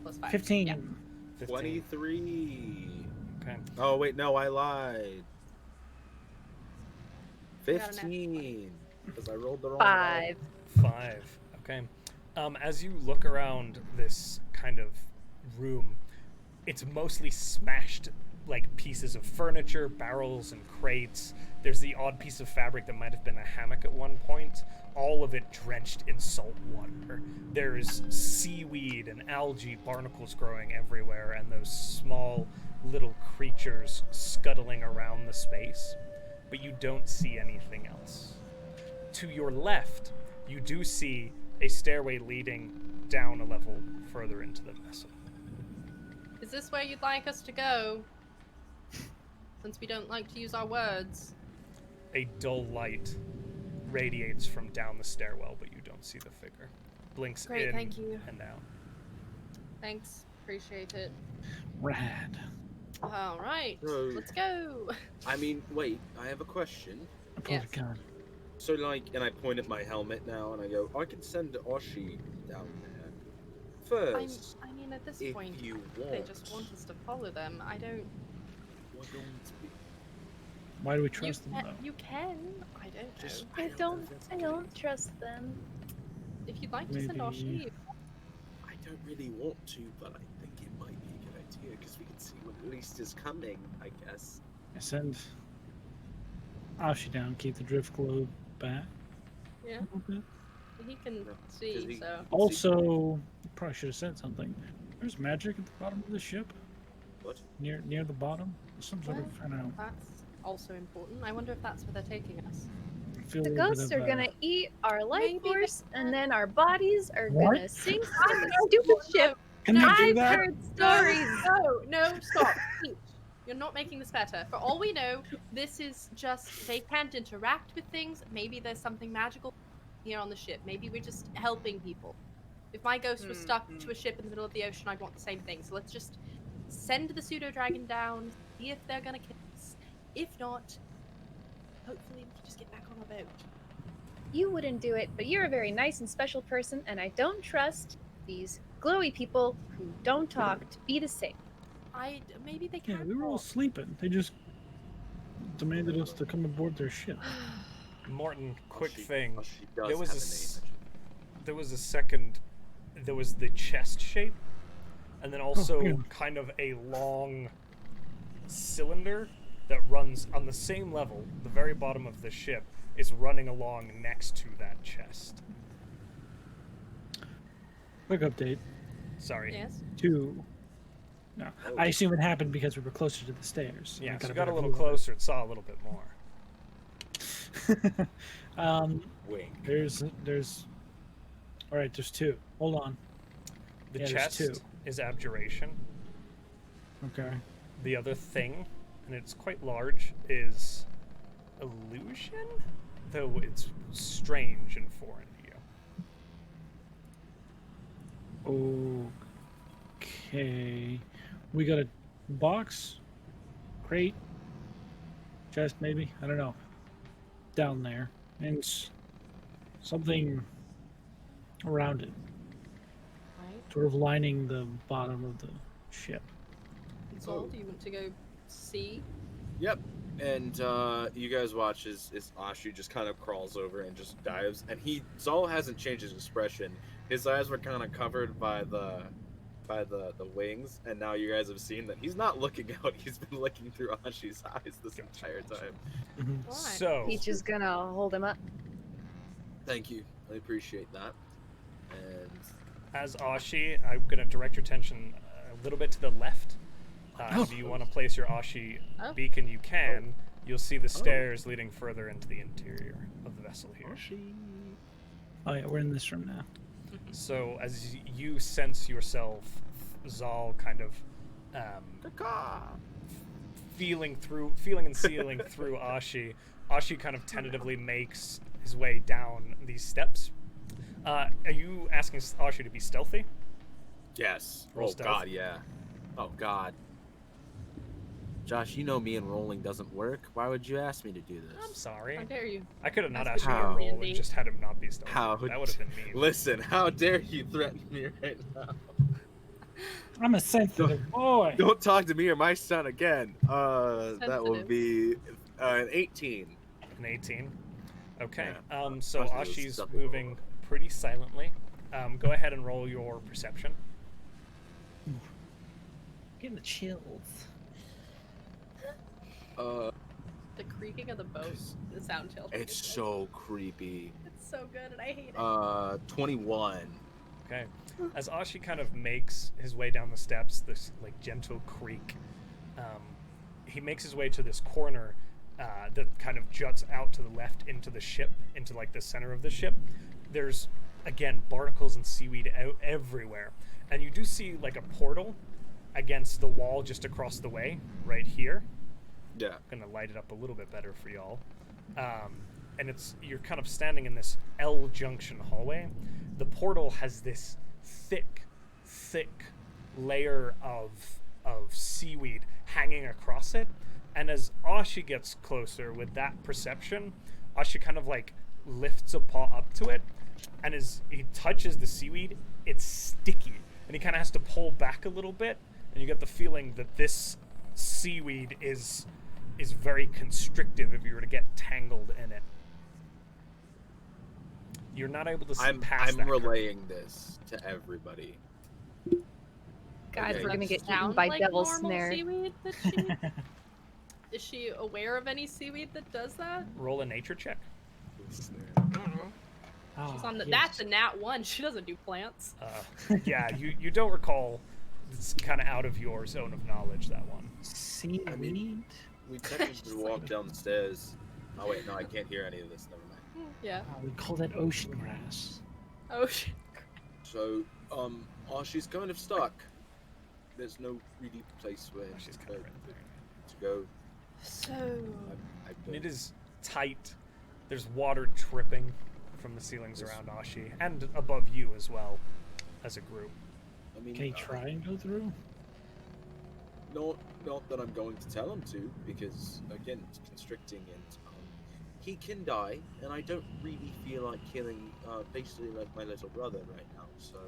Plus 5. 15. Yeah. 15. 23. Okay. Oh wait, no, I lied. I got a natural 15. Because I rolled the wrong 5. 5. Okay. As you look around this kind of room, it's mostly smashed, like pieces of furniture, barrels and crates. There's the odd piece of fabric that might have been a hammock at one point. All of it drenched in salt water. There's seaweed and algae, barnacles growing everywhere, and those small little creatures scuttling around the space. But you don't see anything else. To your left, you do see a stairway leading down a level further into the vessel. Is this where you'd like us to go? Since we don't like to use our words. A dull light radiates from down the stairwell, but you don't see the figure. Blinks Great, in thank you. and out. Thanks. Appreciate it. Rad. All right. Oh. Let's go. I mean, wait, I have a question. I pulled Yes. a gun. So, like, and I point at my helmet now and I go, I can send Oshi down there. First, I mean, at this if point, you they want. just want us to follow them. I don't. Why don't we? Why do we trust them, you, though? you can. I don't know. Just- I know don't. if that's I good. don't trust them. If you'd like to send Maybe- Oshi, I don't really want to, but I think it might be a good idea because we can see what at least is coming, I guess. I send Ashi down, keep the drift globe back. yeah, a little bit. he can No, see. 'cause he- So Also, probably should have said something. There's magic at the bottom of the ship. What? Near the bottom. Some sort of, I don't know. that's also important. I wonder if that's where they're taking us. I feel The a little bit ghosts of, are gonna eat our life maybe they force, and then our bodies are What? gonna sink to the stupid ship. Can you do I've that? heard stories. No, stop. Peach. You're not making this better. For all we know, this is just they can't interact with things. Maybe there's something magical here on the ship. Maybe we're just helping people. If my ghost was stuck to a ship in the middle of the ocean, I'd want the same thing. So let's just send the pseudo dragon down, see if they're gonna kill us. If not, hopefully we can just get back on our boat. You wouldn't do it, but you're a very nice and special person, and I don't trust these glowy people who don't talk to be the same. Maybe they Yeah, can't. we were all talk. sleeping. They just demanded us to come aboard their ship. Morton, quick Oshi- thing. Oshi does There was have a a s- name. There was a second. There was the chest shape, and then also yeah. kind of a long cylinder that runs on the same level. The very bottom of the ship is running along next to that chest. Quick update. Sorry. Yes. 2. No, Oh. I assume it happened because we were closer to the stairs. Yeah, We so you a got a better little view of it. closer. It saw a little bit more. Wink. There's all right, there's 2. Hold on. The Yeah, there's chest 2. is abjuration. Okay. The other thing, and it's quite large, is illusion, though it's strange and foreign to you. Okay. We got a box, crate, chest maybe, I don't know. Down there. And something around it, Right. sort of lining the bottom of the ship. So, do you want to go see? Yep. And you guys watch as Ashi just kind of crawls over and just dives, and Zal hasn't changed his expression. His eyes were kind of covered by the wings, and now you guys have seen that he's not looking out. He's been looking through Ashi's eyes this entire time. Mhm. Alright. So, Peach is gonna hold him up. Thank you. I appreciate that. And as Ashi, I'm going to direct your attention a little bit to the left. Oh. If you want to place your Ashi Oh. beacon, you can. You'll see the stairs leading further into the interior of the vessel here. Ashi. Oh yeah, we're in this room now. So, as you sense yourself, Zal kind of feeling and sealing through Ashi, Ashi kind of tentatively makes his way down these steps. Are you asking Ashi to be stealthy? Yes. Roll Oh stealth. God, yeah. Oh God. Josh, you know me and rolling doesn't work. Why would you ask me to do I'm this? sorry. How dare you? I could have not That's asked you to how- roll Randy. and just had him not be stealthy. How? That would have been mean. Listen, how dare you threaten me right now? I'm a sensitive boy. Don't talk to me or my son again. That will Sensitive. be an 18. An 18. Okay. Yeah. So Trust me, it's Ashi's stealthy. moving pretty silently. Go ahead and roll your perception. Getting the chills. The creaking of the boat, the sound chill. It's so creepy. It's so good, and I hate it. 21. Okay. As Ashi kind of makes his way down the steps, this like gentle creak, he makes his way to this corner that kind of juts out to the left into the ship, into like the center of the ship. There's again barnacles and seaweed out everywhere, and you do see like a portal against the wall just across the way, right here. Yeah. I'm gonna light it up a little bit better for y'all. And you're kind of standing in this L junction hallway. The portal has this thick layer of seaweed hanging across it. And as Ashi gets closer with that perception, Ashi kind of like lifts a paw up to it, and as he touches the seaweed, it's sticky, and he kind of has to pull back a little bit, and you get the feeling that this seaweed is very constrictive if you were to get tangled in it. You're not able to see past I'm that relaying this to everybody. Guys, Okay. we're gonna get eaten Sound by like devil normal snare. seaweed that she... Is she aware of any seaweed that does that? Roll a nature check. Oh, She's on the, yes. That's a nat 1. She doesn't do plants. Yeah, you don't recall. It's kind of out of your zone of knowledge, that one. Seaweed. I mean, We technically just walked down the stairs. Oh wait, no, I can't hear any of this. Never mind. Yeah. We call that ocean grass. Oh shit. So, she's kind of stuck. There's no really place where She's kind to, of right there. to go. So. And it is tight. There's water dripping from the ceilings around Ashi and above you as well, as a group. I mean, Can he try and go through? not that I'm going to tell him to, because again, it's constricting, and he can die, and I don't really feel like killing, basically like my little brother right now. So,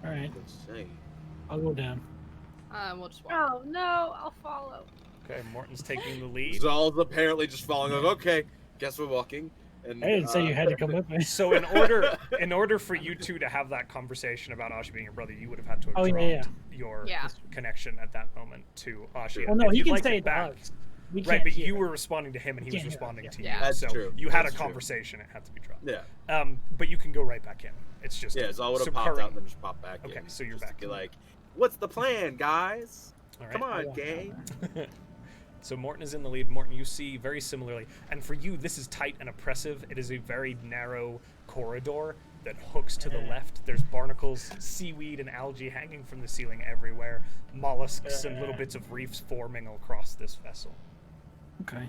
All right, let's say. I'll go down. We'll just walk. Oh no, I'll follow. Okay, Morton's taking the lead. Zal's apparently just following. Like, okay, guess we're walking. And I didn't say you had to come with me. So in order for you two to have that conversation about Ashi being your brother, you would have had to have Oh, dropped yeah. your Yeah. connection at that moment to Ashi. Well, no, If he you'd can like say it it back. back. We Right, can't but hear you it. were responding to him and he was Can't hear it, responding yeah. to you. Yeah. That's so true. you had That's a true. conversation, it had to be dropped. Yeah, But you can go right back in. It's just yeah. Zal would have so popped out current- and then just popped back in. Okay, so you're just back to be in. like, what's the plan, guys? All right. Come I on, walk gang. down there. So Morton is in the lead. Morton, you see very similarly, and for you, this is tight and oppressive. It is a very narrow corridor that hooks to the left. There's barnacles, seaweed, and algae hanging from the ceiling everywhere. Mollusks and little bits of reefs forming across this vessel. Okay.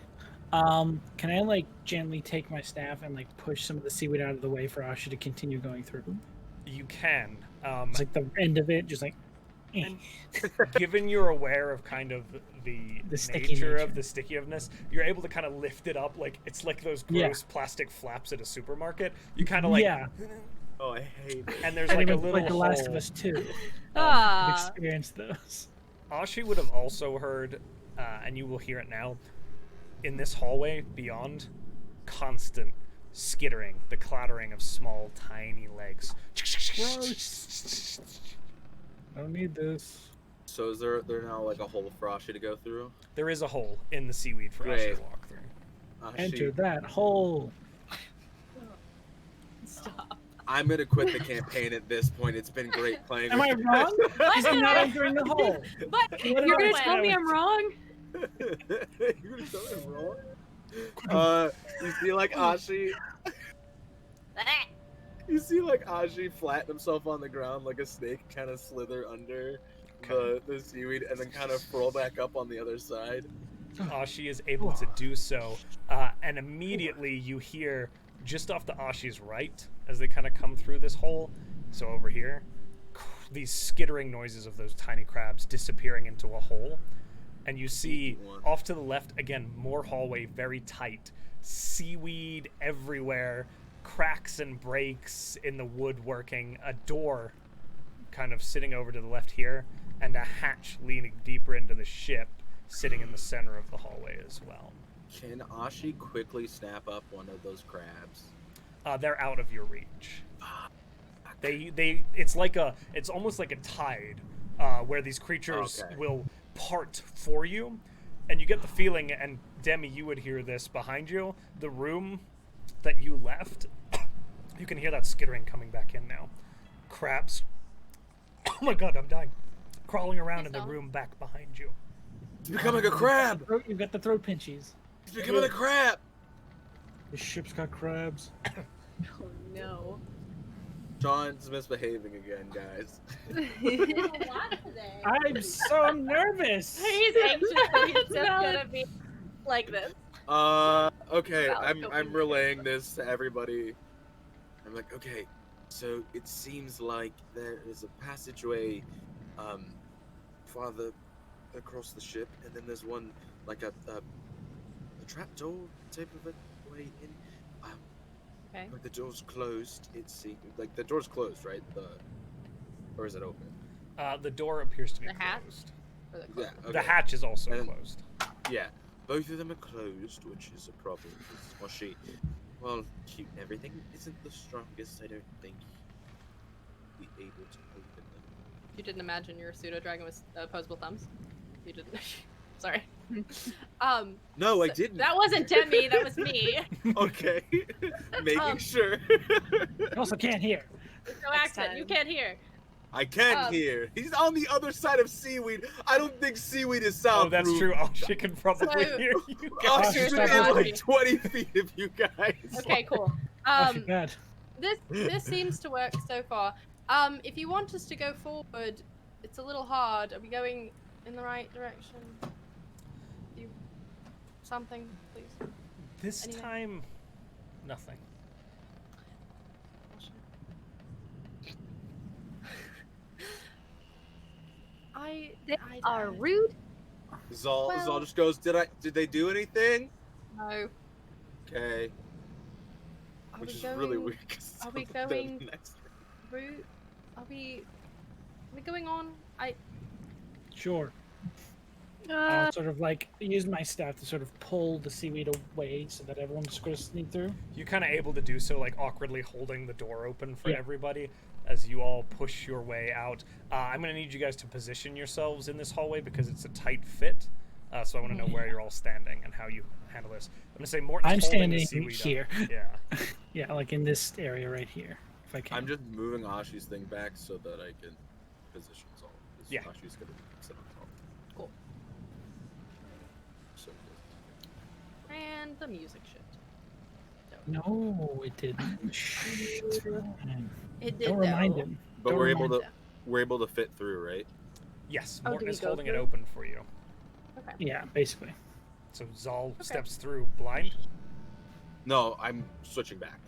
Can I like gently take my staff and like push some of the seaweed out of the way for Ashi to continue going through? You can. It's like the end of it, just like. And given you're aware of kind of the sticky nature nature. of the stickiness, you're able to kind of lift it up like it's like those Yeah. gross plastic flaps at a supermarket. You kind of like, Yeah. Oh, I hate it. and there's And like a even little like The Last of hole. Us 2. I've Ah. experienced those. Ashi would have also heard, and you will hear it now, in this hallway beyond, constant skittering, the clattering of small, tiny legs. I don't need this. So is there now like a hole for Ashi to go through? There is a hole in the seaweed for Ashi Great. to walk through. Enter that hole. Stop. I'm gonna quit the campaign at this point. It's been great playing. Am I with wrong? Is he not entering the hole? What? What You're about gonna that? tell me I'm wrong? You're gonna tell me I'm wrong? You see like Ashi. You see like Ashi flatten himself on the ground like a snake, kind of slither under the seaweed, and then kind of furl back up on the other side. Ashi is able to do so, and immediately you hear just off the Ashi's right, as they kind of come through this hole, so over here, these skittering noises of those tiny crabs disappearing into a hole. And you see off to the left, again, more hallway, very tight, seaweed everywhere, cracks and breaks in the woodworking, a door kind of sitting over to the left here, and a hatch leaning deeper into the ship sitting in the center of the hallway as well. Can Ashi quickly snap up one of those crabs? They're out of your reach. It's almost like a tide, where these creatures will part for you, and you get the feeling, and Demi, you would hear this behind you, the room that you left, you can hear that skittering coming back in now. Crabs, oh my god, I'm dying, crawling around in the room back behind you. It's becoming a crab! You've got the throat pinchies. It's becoming a crab! The ship's got crabs. Oh no. John's misbehaving again, guys. A lot today. I'm so nervous. He's anxious that he's just gonna be like this. Okay, Valid. I'm relaying this to everybody. I'm like, okay, so it seems like there is a passageway, farther across the ship, and then there's one, like a trapdoor type of a way in. Okay. Like the door's closed, it seems. Like the door's closed, right? Or is it open? The door appears to be The hatch? closed. Or the Yeah. Okay. The hatch is also And- closed. Yeah, both of them are closed, which is a problem. Or she, well, cute. Everything isn't the strongest. I don't think be able to open them. You didn't imagine your pseudo dragon with opposable thumbs? You didn't. Sorry. No, I so- didn't. That wasn't Demi. That was me. Okay, making sure. You also can't hear. There's no Next accent. You time. can't hear. I can hear. He's on the other side of seaweed. I don't think seaweed is soundproof. Oh, that's true. Oh, she can probably So- hear you Oh, guys. she's Gosh, within sorry. like 20 feet of you guys. Okay, cool. Oh, she's bad. This seems to work so far. If you want us to go forward, it's a little hard. Are we going in the right direction? You something, please. This Anything? time, nothing. They I are don't rude. Zal Well- just goes, did they do anything? know. Okay. Are Which we is going really weird. 'Cause are we the going- next- route? Are we going on? Sure. I'll Uh, sort of like use my staff to sort of pull the seaweed away so that everyone's going to sneak through. You're kind of able to do so, like awkwardly holding the door open for Yeah. everybody as you all push your way out. I'm going to need you guys to position yourselves in this hallway because it's a tight fit. So I want to know where you're all standing and how you handle this. I'm going to say Morton's I'm holding the standing seaweed up. here. Yeah. Yeah, like in this area right here, if I can. I'm just moving Ashi's thing back so that I can position Zal. 'Cause Yeah. Ashi's gonna sit on top. Cool. So And the music shift. No, it didn't. Shh, it's fine. It did. Don't remind though. him. But Don't we're remind able to him. we're able to fit through, right? Yes, Oh, Morton do we is go holding it through? open for you. Okay. Yeah, basically. So Zal Okay. steps through blind. No, I'm switching back.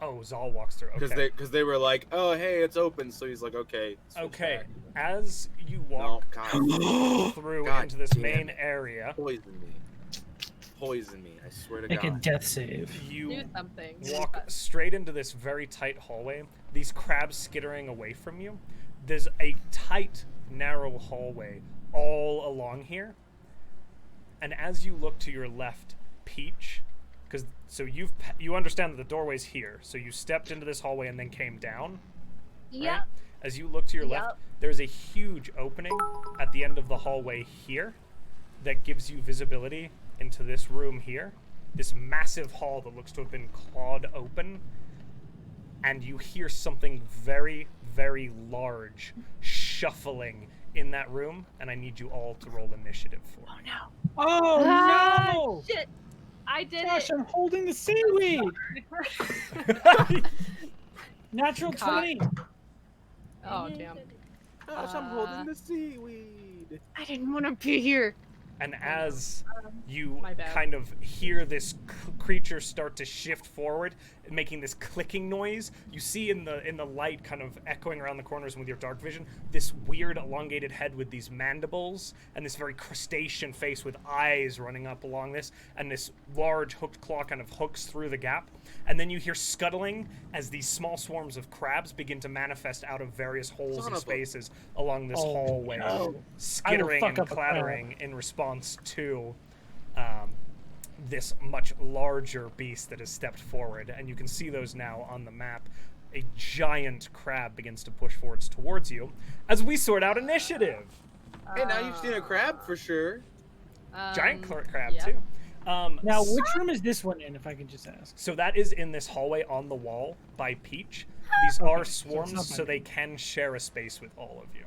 Oh, Zal walks through. Okay. Because they were like, oh hey, it's open. So he's like, okay. switch Okay. back. As you No, walk God, through God into this damn main it. area, poison me. Poison me. I swear to Make a God. death save. you Do something. walk straight into this very tight hallway. These crabs skittering away from you. There's a tight, narrow hallway all along here. And as you look to your left, Peach, because you understand that the doorway's here. So you stepped into this hallway and then came down. yep. Right? As you look to your left, there's a huge opening at the end of the hallway here that gives you visibility into this room here. This massive hall that looks to have been clawed open. And you hear something very, very large shuffling in that room. And I need you all to roll initiative for me. Oh Ah, no! Shit. I did Gosh, it. I'm holding the seaweed. Natural Cock. 20. Oh damn. Gosh, I'm holding the seaweed. I didn't want to be here. And as you My bad. kind of hear this creature start to shift forward, making this clicking noise, you see in the light, kind of echoing around the corners with your dark vision, this weird elongated head with these mandibles and this very crustacean face with eyes running up along this, and this large hooked claw kind of hooks through the gap. And then you hear scuttling as these small swarms of crabs begin to manifest out of various holes Son and of a- spaces along this Oh, hallway, no. skittering fuck and up a crab. clattering in response to this much larger beast that has stepped forward. And you can see those now on the map. A giant crab begins to push forwards towards you as we sort out initiative. Hey, now you've seen a crab for sure. Giant crab, yeah. too. Now, which room is this one in, if I could just ask? So that is in this hallway on the wall by Peach. These are Okay, so it's swarms, not so by they can share a space with all of you.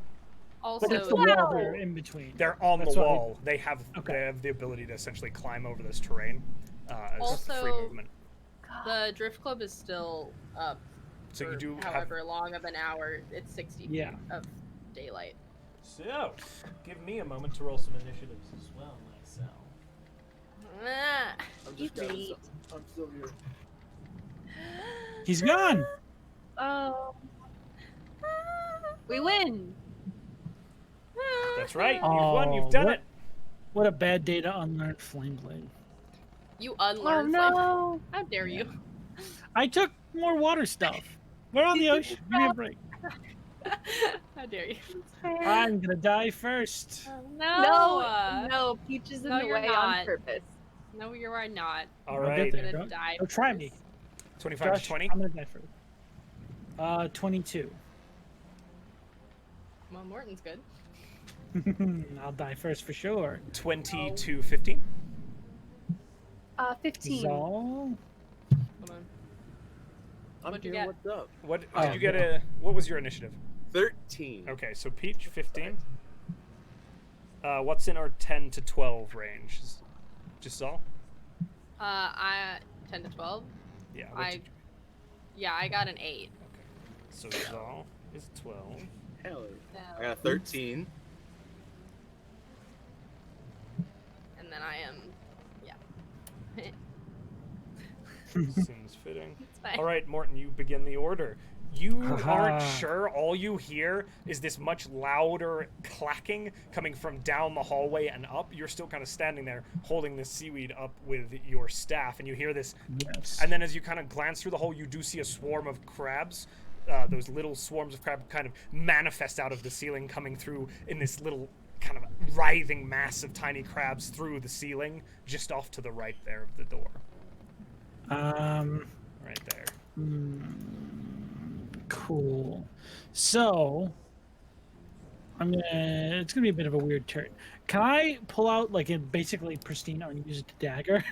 Also, But it's the wall they're in between. They're on That's the what I- wall. They have the ability to essentially climb over this terrain as free Also- movement. the Drift Club is still up. So you for do have. however long of an hour. It's 60 Yeah. feet of daylight. So, give me a moment to roll some initiatives as well myself. Ah. I'm You just grabbing great. some. I'm still here. He's gone. Oh. We win. That's right. You've Oh, won. You've done what- it. What a bad day to unlearn Flame Blade. You Oh unlearn. no. How dare you? I took more water stuff. We're on the ocean. Give me a break. How dare you? I'm gonna die first. No. No, Peach is in No, the you're way not. on purpose. No, you are not. All I'll right. get there. You're gonna Don't- die. don't try me. 25 Josh, to 20. I'm gonna die first. 22. Well, Morton's good. I'll die first for sure. 20 to 15. 15. Hold Zal. on. I'm What'd you here. get? What's up? What Oh, did you get? yeah. What was your initiative? 13. Okay, so Peach 15. What's in our 10 to 12 range? Just all? I 10 to 12. Yeah. I got an 8. Okay. So Zal is 12. Hell No. yeah. I got 13. And then I am, yeah. Seems fitting. It's fine. All right, Morton, you begin the order. You aren't Haha. sure. All you hear is this much louder clacking coming from down the hallway and up. You're still kind of standing there holding this seaweed up with your staff, and you hear this. Yes. And then as you kind of glance through the hole, you do see a swarm of crabs. Those little swarms of crab kind of manifest out of the ceiling, coming through in this little kind of writhing mass of tiny crabs through the ceiling, just off to the right there of the door. Right there. Cool. So, it's gonna be a bit of a weird turn. Can I pull out like a basically pristine unused dagger,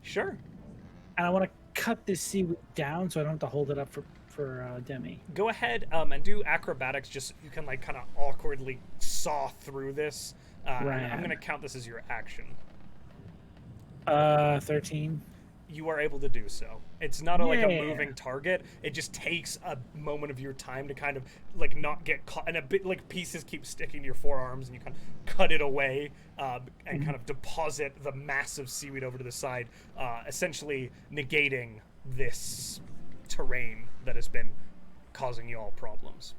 Sure. and I want to cut this seaweed down so I don't have to hold it up for Demi. Go ahead and do acrobatics. Just you can like kind of awkwardly saw through this. And I'm Rad. gonna count this as your action. 13. You are able to do so. It's not like a Yeah. moving target. It just takes a moment of your time to kind of like not get caught, and a bit like pieces keep sticking to your forearms, and you kind of cut it away and kind of deposit the massive seaweed over to the side, essentially negating this terrain that has been causing you all problems.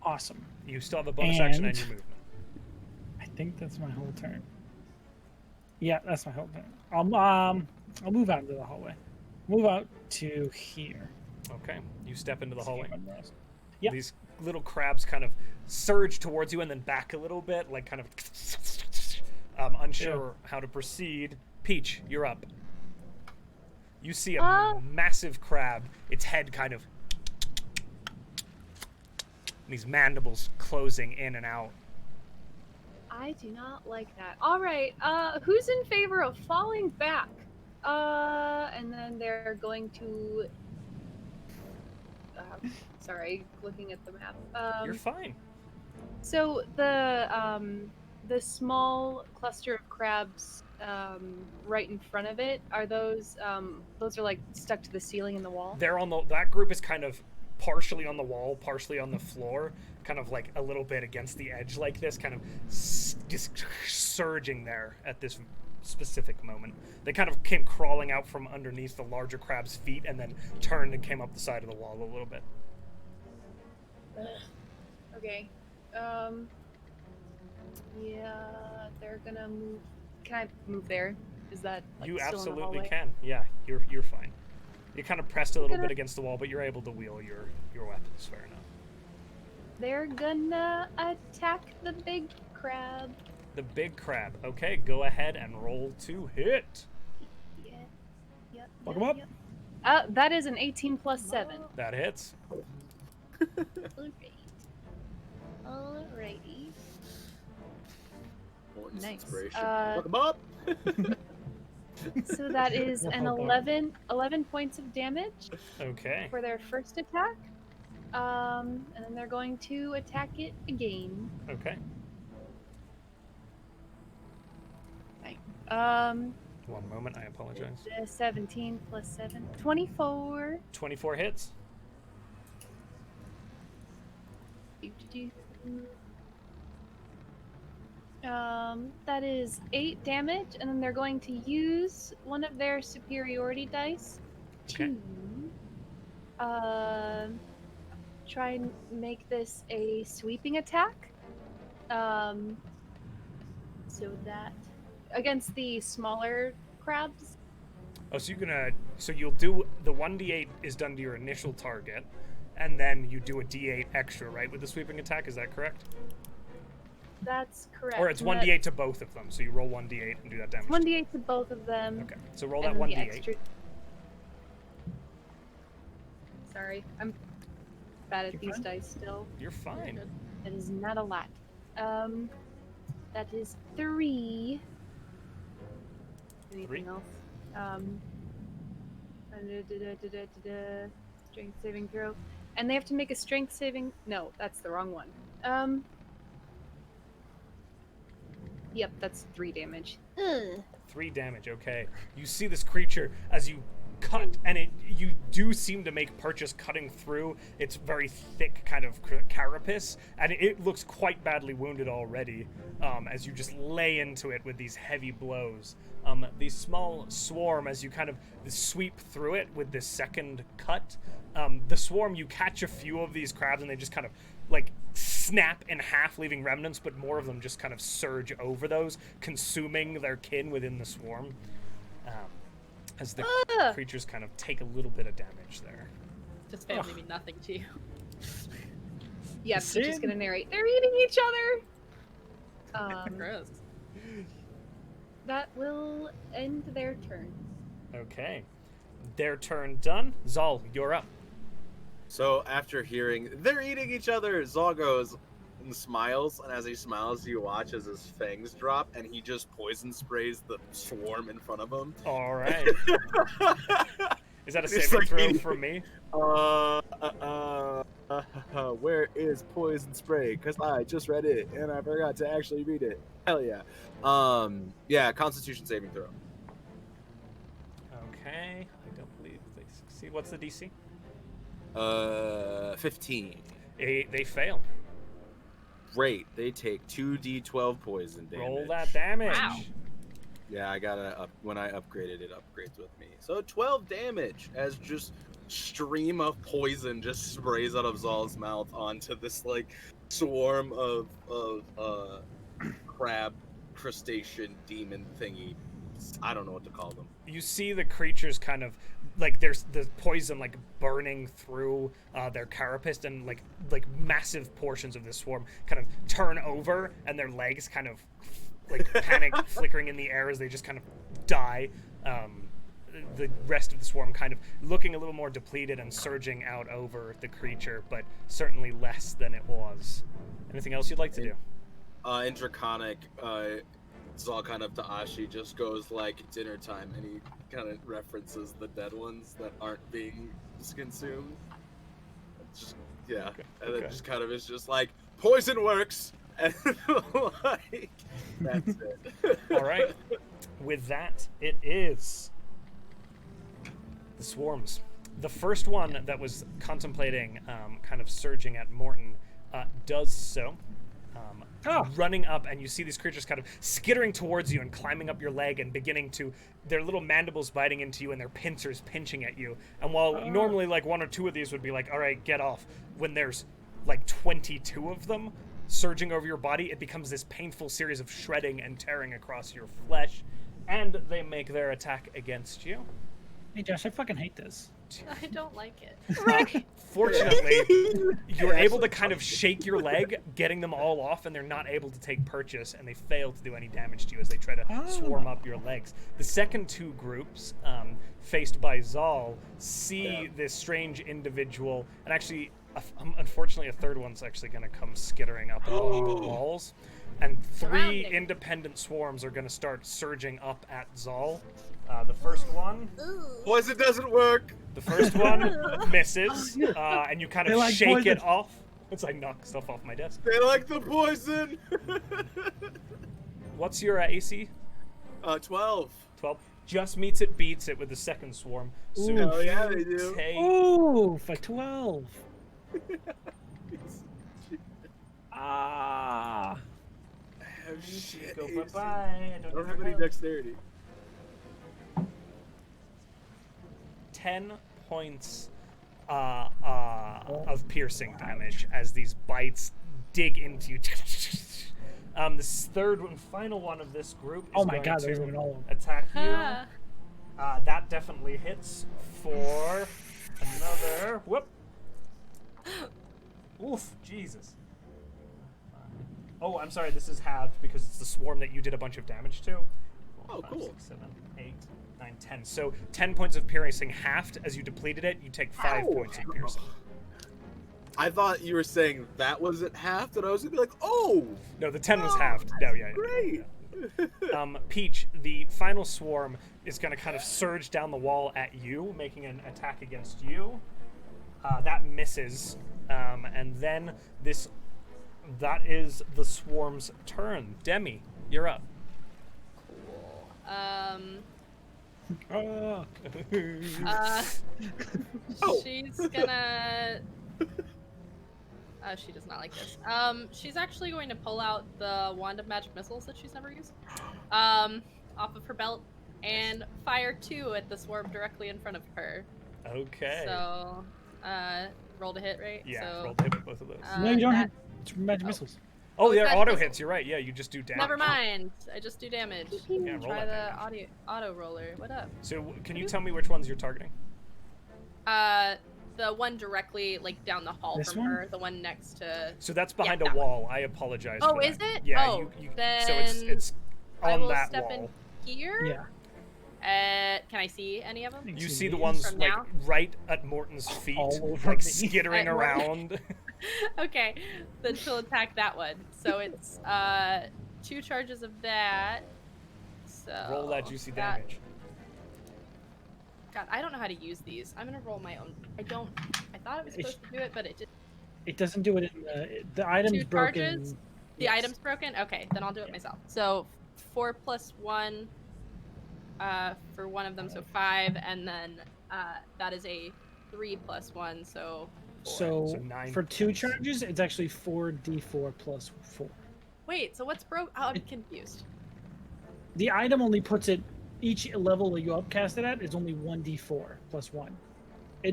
Awesome. You still have a bonus action and And- your movement. I think that's my whole turn. Yeah, that's my whole turn. I'll move out into the hallway. Move out to here. Okay, you step into the hallway. Yep. These little crabs kind of surge towards you and then back a little bit, like kind of unsure how to proceed. Peach, you're up. You see a massive crab, its head kind of, and these mandibles closing in and out. I do not like that. All right. Who's in favor of falling back? And then they're going to. Sorry, looking at the map. You're fine. So the small cluster of crabs right in front of it, are those are like stuck to the ceiling in the wall? They're on that group is kind of partially on the wall, partially on the floor, kind of like a little bit against the edge like this, kind of just surging there at this specific moment. They kind of came crawling out from underneath the larger crab's feet and then turned and came up the side of the wall a little bit. Okay. Yeah, they're gonna move. Can I move there? Is that like, You still in the absolutely hallway? can. Yeah, you're fine. You kind of pressed a little Gonna- bit against the wall, but you're able to wheel your weapons. Fair enough. They're gonna attack the big crab. The big crab. Okay, go ahead and roll to hit. Yeah. Yep. Fuck 'em up. That is an 18 plus 7. That hits. Alrighty. Morton's Nice. inspiration. Uh, Fuck 'em up. So that is an Well, 11 points of damage Okay. for their first attack. And then they're going to attack it again. Okay. One moment, I apologize. 17 plus 7. 24. 24 hits. That is 8 damage, and then they're going to use one of their superiority dice Okay. to try and make this a sweeping attack. So that against the smaller crabs. Oh, so you'll do the 1d8 is done to your initial target, and then you do a d8 extra, right, with the sweeping attack. Is that correct? That's correct. Or it's And 1d8 to both of them, so you roll 1d8 and do that damage. 1d8 to both of them. Okay, so roll and that then the 1d8. extra- Sorry, I'm bad at You're these fine. dice still. You're fine. That is not a lot. That is 3. Anything else? Strength saving throw. And they have to make a strength saving. No, that's the wrong one. Yep, that's 3 damage. 3 damage, okay. You see this creature as you cut, and you do seem to make purchase cutting through its very thick kind of carapace, and it looks quite badly wounded already as you just lay into it with these heavy blows. The small swarm, as you kind of sweep through it with this second cut, the swarm, you catch a few of these crabs and they just kind of like snap in half, leaving remnants, but more of them just kind of surge over those, consuming their kin within the swarm. As the creatures kind of take a little bit of damage there. Does family mean nothing to you? Yep, I'm Sin. just gonna narrate. They're eating each other! Gross. That will end their turn. Okay. Their turn done. Zal, you're up. So after hearing they're eating each other, Zal goes and smiles, and as he smiles, you watch as his fangs drop, and he just poison sprays the swarm in front of him. All right. Is that a It's saving like throw eating- for me? Where is poison spray? Because I just read it and I forgot to actually read it. Hell yeah. Yeah, Constitution saving throw. Okay. I don't believe they succeed. What's the DC? 15. They fail. Great. They take 2d12 poison damage. Roll that damage. Wow. Yeah, I gotta when I upgraded it, upgrades with me. So 12 damage as just stream of poison just sprays out of Zal's mouth onto this like swarm of crab crustacean demon thingy. I don't know what to call them. You see the creatures kind of like there's the poison like burning through their carapace, and like massive portions of this swarm kind of turn over, and their legs kind of like panic flickering in the air as they just kind of die. The rest of the swarm kind of looking a little more depleted and surging out over the creature, but certainly less than it was. Anything else you'd like to do? In Draconic, Zal kind of to Ashi just goes like dinner time, and he kind of references the dead ones that aren't being consumed. Just yeah, and okay. it just kind of is just like poison works, and like that's it. All right. With that, it is the swarms. The first one that was contemplating kind of surging at Morton does so. Running up, and you see these creatures kind of skittering towards you and climbing up your leg and beginning to, their little mandibles biting into you and their pincers pinching at you. And while normally like 1 or 2 of these would be like, all right, get off, when there's like 22 of them surging over your body, it becomes this painful series of shredding and tearing across your flesh, and they make their attack against you. Hey Josh, I fucking hate this. I don't like it. Fortunately, you're able to kind of shake your leg, getting them all off, and they're not able to take purchase, and they fail to do any damage to you as they try to swarm up your legs. The second 2 groups, faced by Zal, see this strange individual, and actually, unfortunately, a third one's actually going to come skittering up along the walls, and 3 Surrounding. independent swarms are going to start surging up at Zal. The first one... Poison doesn't work. The first one misses, and you kind of like shake poison. it off. It's like knock stuff off my desk. They like the poison. What's your AC? 12. 12. Just meets it, beats it with the second swarm. So Ooh. Oh yeah, they do. take Ooh, for 12. Ah. Oh, shit. go AC. bye-bye. I don't have any dexterity. 10 points of piercing damage as these bites dig into you. This third and final one of this group is Oh my going god, to there's even all of them. attack you. Ah. That definitely hits for another. Whoop. Oof, Jesus. Oh, I'm sorry, this is halved because it's the swarm that you did a bunch of damage to. 4, Oh, 5, cool. 6, 7, 8, 9, 10. So 10 points of piercing halved as you depleted it. You take 5 Ow. points of piercing. I thought you were saying that wasn't half, and I was gonna be like, oh, No, the 10 was Oh, halved. No, yeah. great. Peach, the final swarm is going to kind of surge down the wall at you, making an attack against you. That misses. And then that is the swarm's turn. Demi, you're up. Cool. Oh. Oh. She's gonna. She does not like this. She's actually going to pull out the wand of magic missiles that she's never used, off of her belt, and fire 2 at the swarm directly in front of her. Okay. So, roll to hit, right? Yeah, So, roll to hit with both of those. No, you don't that- have. It's magic missiles. Oh, it's they're magic auto missile. hits. You're right. Yeah, you just do damage. Never mind. I just do damage. Yeah, roll Try that the damage. auto roller. What up? So can you tell me which ones you're targeting? The one directly like down the hall This from one? her, the one next to. So that's behind that a one. wall. I apologize. Oh, for is that. it? Yeah. Oh, so then it's I on will that step wall. in here. Yeah. Can I see any of them? You see the these ones From like now? right at Morton's feet, All over like me. skittering At Morton. around. Okay, then she'll attack that one. So it's 2 charges of that. So Roll that juicy that- damage. God, I don't know how to use these. I'm gonna roll my own. I thought it was supposed to do it, but it did. It doesn't do it in the item's 2 broken. charges? The Yes. item's broken? Okay, then I'll do it myself. So 4 plus 1 for one of them, so 5, and then that is a 3 plus 1, so 4. So, So 9 for 2 points. charges, it's actually 4d4 plus 4. Wait, so what's broke? Oh, I'm confused. The item only puts it each level that you upcast it at is only 1d4 plus 1.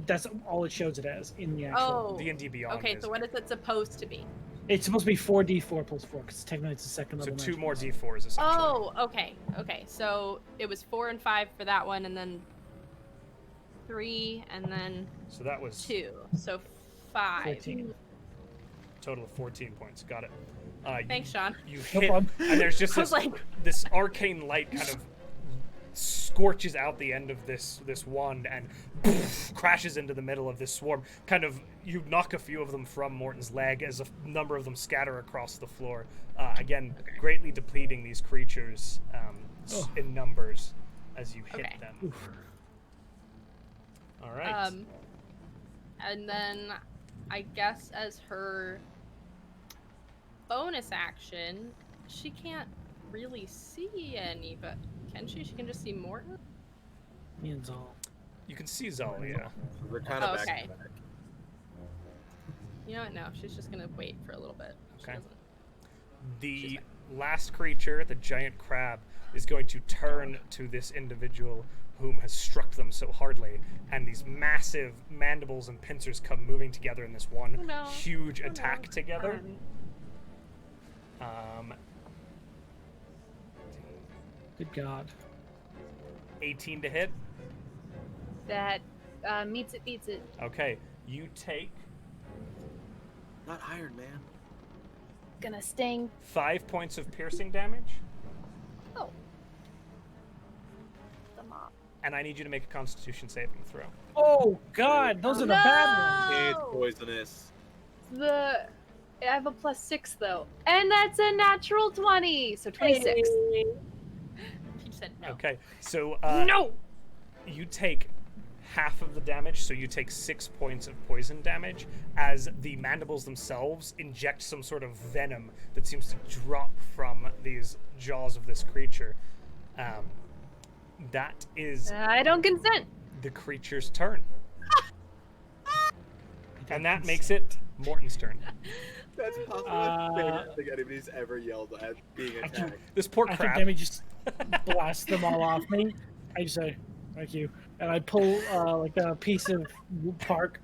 That's all it shows it as in the actual. Oh, D&D Beyond. okay, is so what is it supposed to be? It's supposed to be 4d4 plus 4 because technically it's a second So level. 2 magic more missile. D4s essentially. Oh, okay, okay. So it was 4 and 5 for that one, and then 3, and then So that was 2. So 5. 14. total of 14 points. Got it. Thanks, Sean. You No hit, problem. and there's just I was this, like- this arcane light kind of scorches out the end of this wand and crashes into the middle of this swarm. Kind of, you knock a few of them from Morton's leg as a number of them scatter across the floor. Again, greatly depleting these creatures in numbers as you hit Okay. them. Oof. All right. And then I guess as her bonus action, she can't really see any, but can she? She can just see Morton? Me and Zal. You can see Zalia. We're kind of Oh, back okay. to back. You know what? No, she's just gonna wait for a little bit. She Okay. doesn't- The last creature, the giant crab, is going to turn to this individual whom has struck them so hardly, and these massive mandibles and pincers come moving together in this one Oh, no. huge Oh, no. attack together. Um, 18 to hit. That meets it, beats it. Okay, you take Not Iron Man. Gonna sting. 5 points of piercing damage, Oh. The mop. and I need you to make a Constitution saving throw. Oh God, those are the bad ones. It's poisonous. I have a +6 though, and that's a natural 20, so 26. She said no. Okay, so No. you take half of the damage, so you take 6 points of poison damage as the mandibles themselves inject some sort of venom that seems to drop from these jaws of this creature. That is I don't consent. the creature's turn. And that makes it Morton's turn. That's possibly my favorite thing anybody's ever yelled at being attacked. This poor I think crab. Demi just blasts them all off me. I just say, "Thank you," and I pull like a piece of bark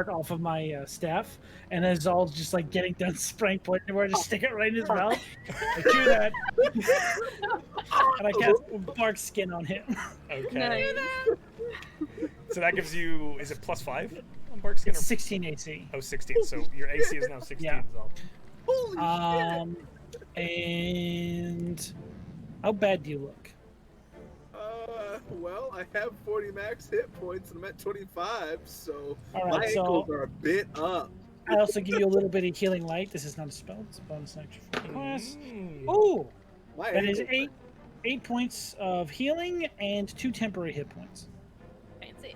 off of my staff, and as all just like getting done spraying poison everywhere, I just stick it right in his mouth. I chew that, and I cast bark skin on him. Okay. So that gives you, is it +5 on bark skin? It's 16 AC. Oh, 16. So your AC is now 16 Yeah. as well. Holy And how bad do you look? Well, I have 40 max hit points and I'm at 25, so All my right, so ankles are a bit up. I also give you a little bit of healing light. This is not a spell; it's a bonus action for class. Mm. Oh, My that is ankles 8 points of healing and 2 temporary hit points Fancy.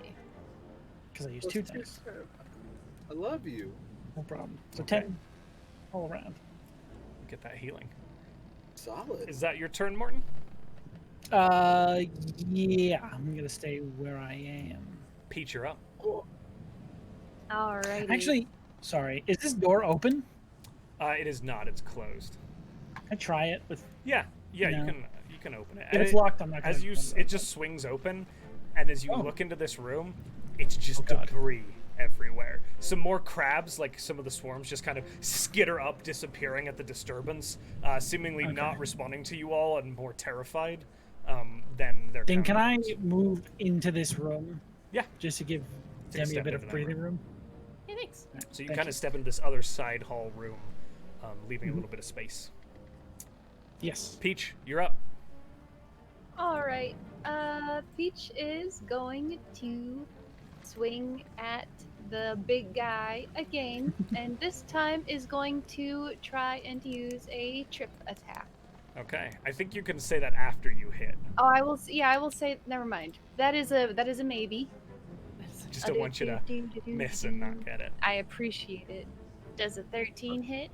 because I used are 2 plus dice. 10. I love you. No problem. So Okay. 10 all around. Get that healing. Solid. Is that your turn, Morton? Yeah, I'm gonna stay where I am. Peach, you're up. Alrighty. Actually, sorry, is this door open? It is not. It's closed. I try it with. Yeah, No. you can open it. If And it's locked, I'm not gonna. as you, it just swings open, and as you Oh. look into this room, it's just Oh, God. debris everywhere. Some more crabs, like some of the swarms, just kind of skitter up, disappearing at the disturbance, seemingly Okay. not responding to you all, and more terrified than their. Then can I counterparts. move into this room? Yeah. Just to give Take a Demi a step bit into of that room. breathing room. Hey, thanks. So you Thank kind you. of step into this other side hall room, leaving a little bit of space. Yes. Peach, you're up. Alright. Peach is going to swing at the big guy again, and this time is going to try and use a trip attack. Okay, I think you can say that after you hit. Oh, I will. Yeah, I will say. Never mind. That is a maybe. Just don't want you to miss and not get it. I appreciate it. Does a 13 hit?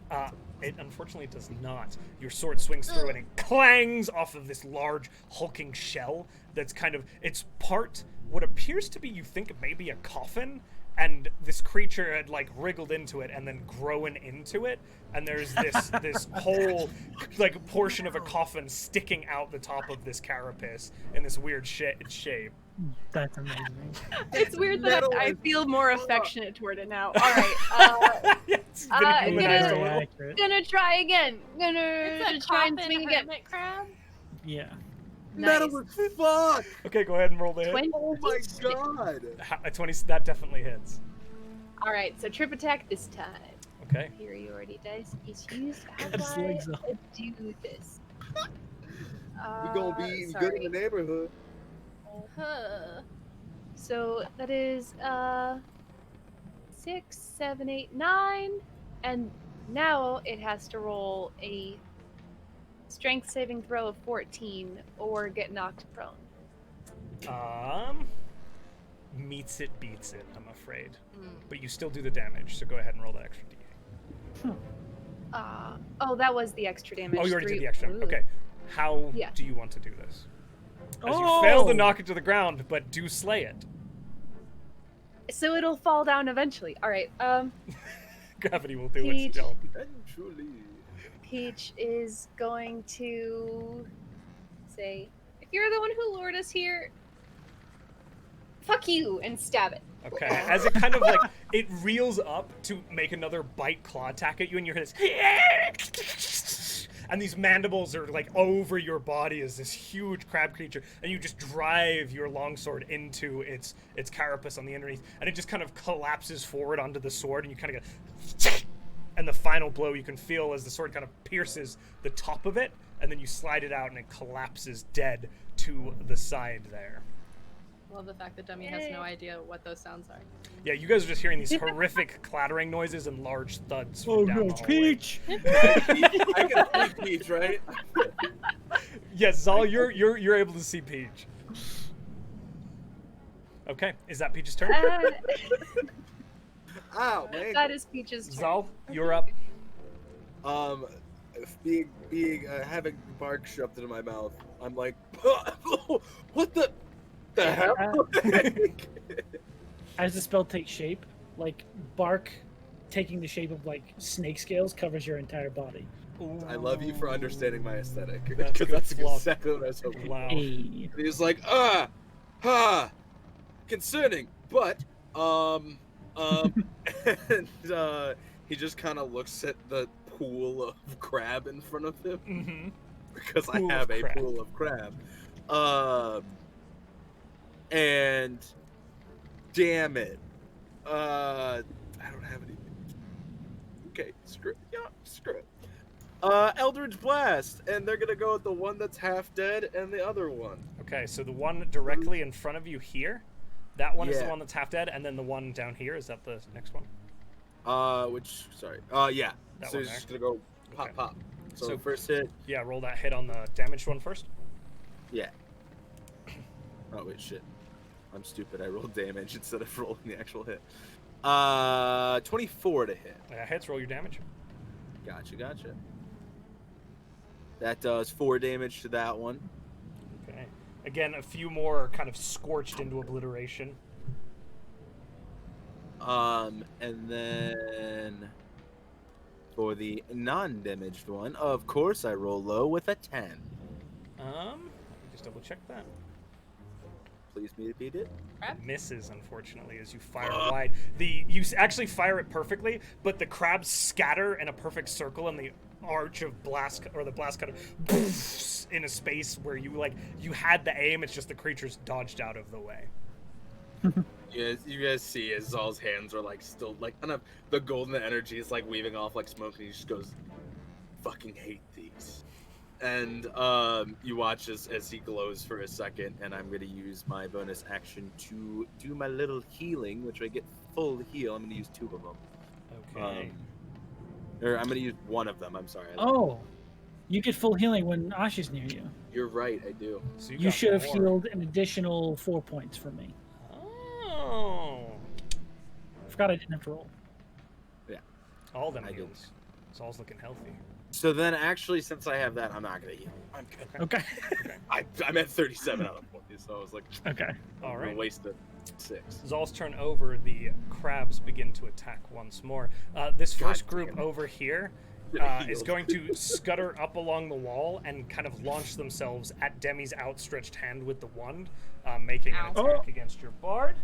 It unfortunately does not. Your sword swings through and it clangs off of this large hulking shell that's kind of, it's part what appears to be, you think, maybe a coffin, and this creature had like wriggled into it and then grown into it, and there's this whole like portion of a coffin sticking out the top of this carapace in this weird shape. That's amazing. It's weird that metal I is- feel more affectionate toward it now. All right. It's been Uh, humanized a Very little. accurate. Gonna try again. Gonna It's a try and coffin swing again. hermit crab. Yeah. Metal as fuck! Okay, go ahead and roll the hit. 20. Oh my god! A 20, that definitely hits. All right, so trip attack this time. Okay. Superiority dice is used. How Got his do legs I up. do this? We're gonna be eating good in the neighborhood. Huh. So that is 6, 7, 8, 9, and now it has to roll a strength saving throw of 14 or get knocked prone. Meets it, beats it, I'm afraid. Mm. But you still do the damage, so go ahead and roll that extra d8. Oh, that was the extra damage. Oh, you already did 3. the extra. Ooh. Okay. How Yeah. do you want to do this? As Oh! you fail to knock it to the ground, but do slay it. So it'll fall down eventually. All right. Gravity will do its Peach. job. Eventually. Peach is going to say, "If you're the one who lured us here, fuck you," and stab it. Okay, as it kind of like, it reels up to make another bite claw attack at you, and your head is, and these mandibles are like over your body as this huge crab creature, and you just drive your longsword into its carapace on the underneath, and it just kind of collapses forward onto the sword, and you kind of go, and the final blow you can feel as the sword kind of pierces the top of it, and then you slide it out, and it collapses dead to the side there. Love the fact that Dummy has no idea what those sounds are. Yeah, you guys are just hearing these horrific clattering noises and large thuds from Oh down no, the hallway. Peach! I can see Peach, right? Yes, Zal, you're able to see Peach. Okay, is that Peach's turn? Ow, man. That is Peach's turn. Zal, you're up. Having bark shoved into my mouth, I'm like, what the hell? As the spell takes shape, like bark taking the shape of like snake scales covers your entire body. I love you for understanding my aesthetic, That's because good that's fluff. exactly what I was hoping. Wow. Hey. He's like, concerning, but, and, he just kind of looks at the pool of crab in front of him, Mm-hmm. because Pool I have of a crab. pool of crab. And, damn it. I don't have any. Okay, screw it. Yeah, screw it. Eldritch Blast, and they're gonna go with the one that's half dead and the other one. Okay, so the one directly in front of you here, that one is the Yeah. one that's half dead, and then the one down here, is that the next one? Yeah. That So one he's there? just gonna go pop, Okay. pop. So, So- first hit, Yeah, roll that hit on the damaged one first. yeah. Oh wait, shit. I'm stupid. I rolled damage instead of rolling the actual hit. 24 to hit. That hits, roll your damage. Gotcha. That does 4 damage to that one. Okay. Again, a few more kind of scorched into obliteration. And then for the non-damaged one, of course, I roll low with a 10. Let me just double check that. Please me to beat it. Misses, unfortunately, as you fire wide. You actually fire it perfectly, but the crabs scatter in a perfect circle, and the arch of blast, or the blast kind of boofs in a space where you had the aim. It's just the creatures dodged out of the way. You guys see as Zal's hands are like still like kind of the golden energy is like weaving off like smoke, and he just goes, "Fucking hate these." And you watch as he glows for a second, and I'm gonna use my bonus action to do my little healing, which I get full heal. I'm gonna use 2 of them. Okay. Or I'm gonna use 1 of them. I'm sorry. Oh, you get full healing when Ash is near you. You're right. I do. So You got should have more. healed an additional 4 points for me. Oh. I forgot I didn't have to roll. All them I did. heals. Zal's looking healthy. So then, actually, since I have that, I'm not gonna heal. I'm good. Okay. I'm at 37 out of 40, so I was like, Okay. All I'm right. gonna waste a 6. Zal's turn over, the crabs begin to attack once more. This first God group damn it. over here Gonna is heal. going to scutter up along the wall and kind of launch themselves at Demi's outstretched hand with the wand, making an Ow. attack against your bard.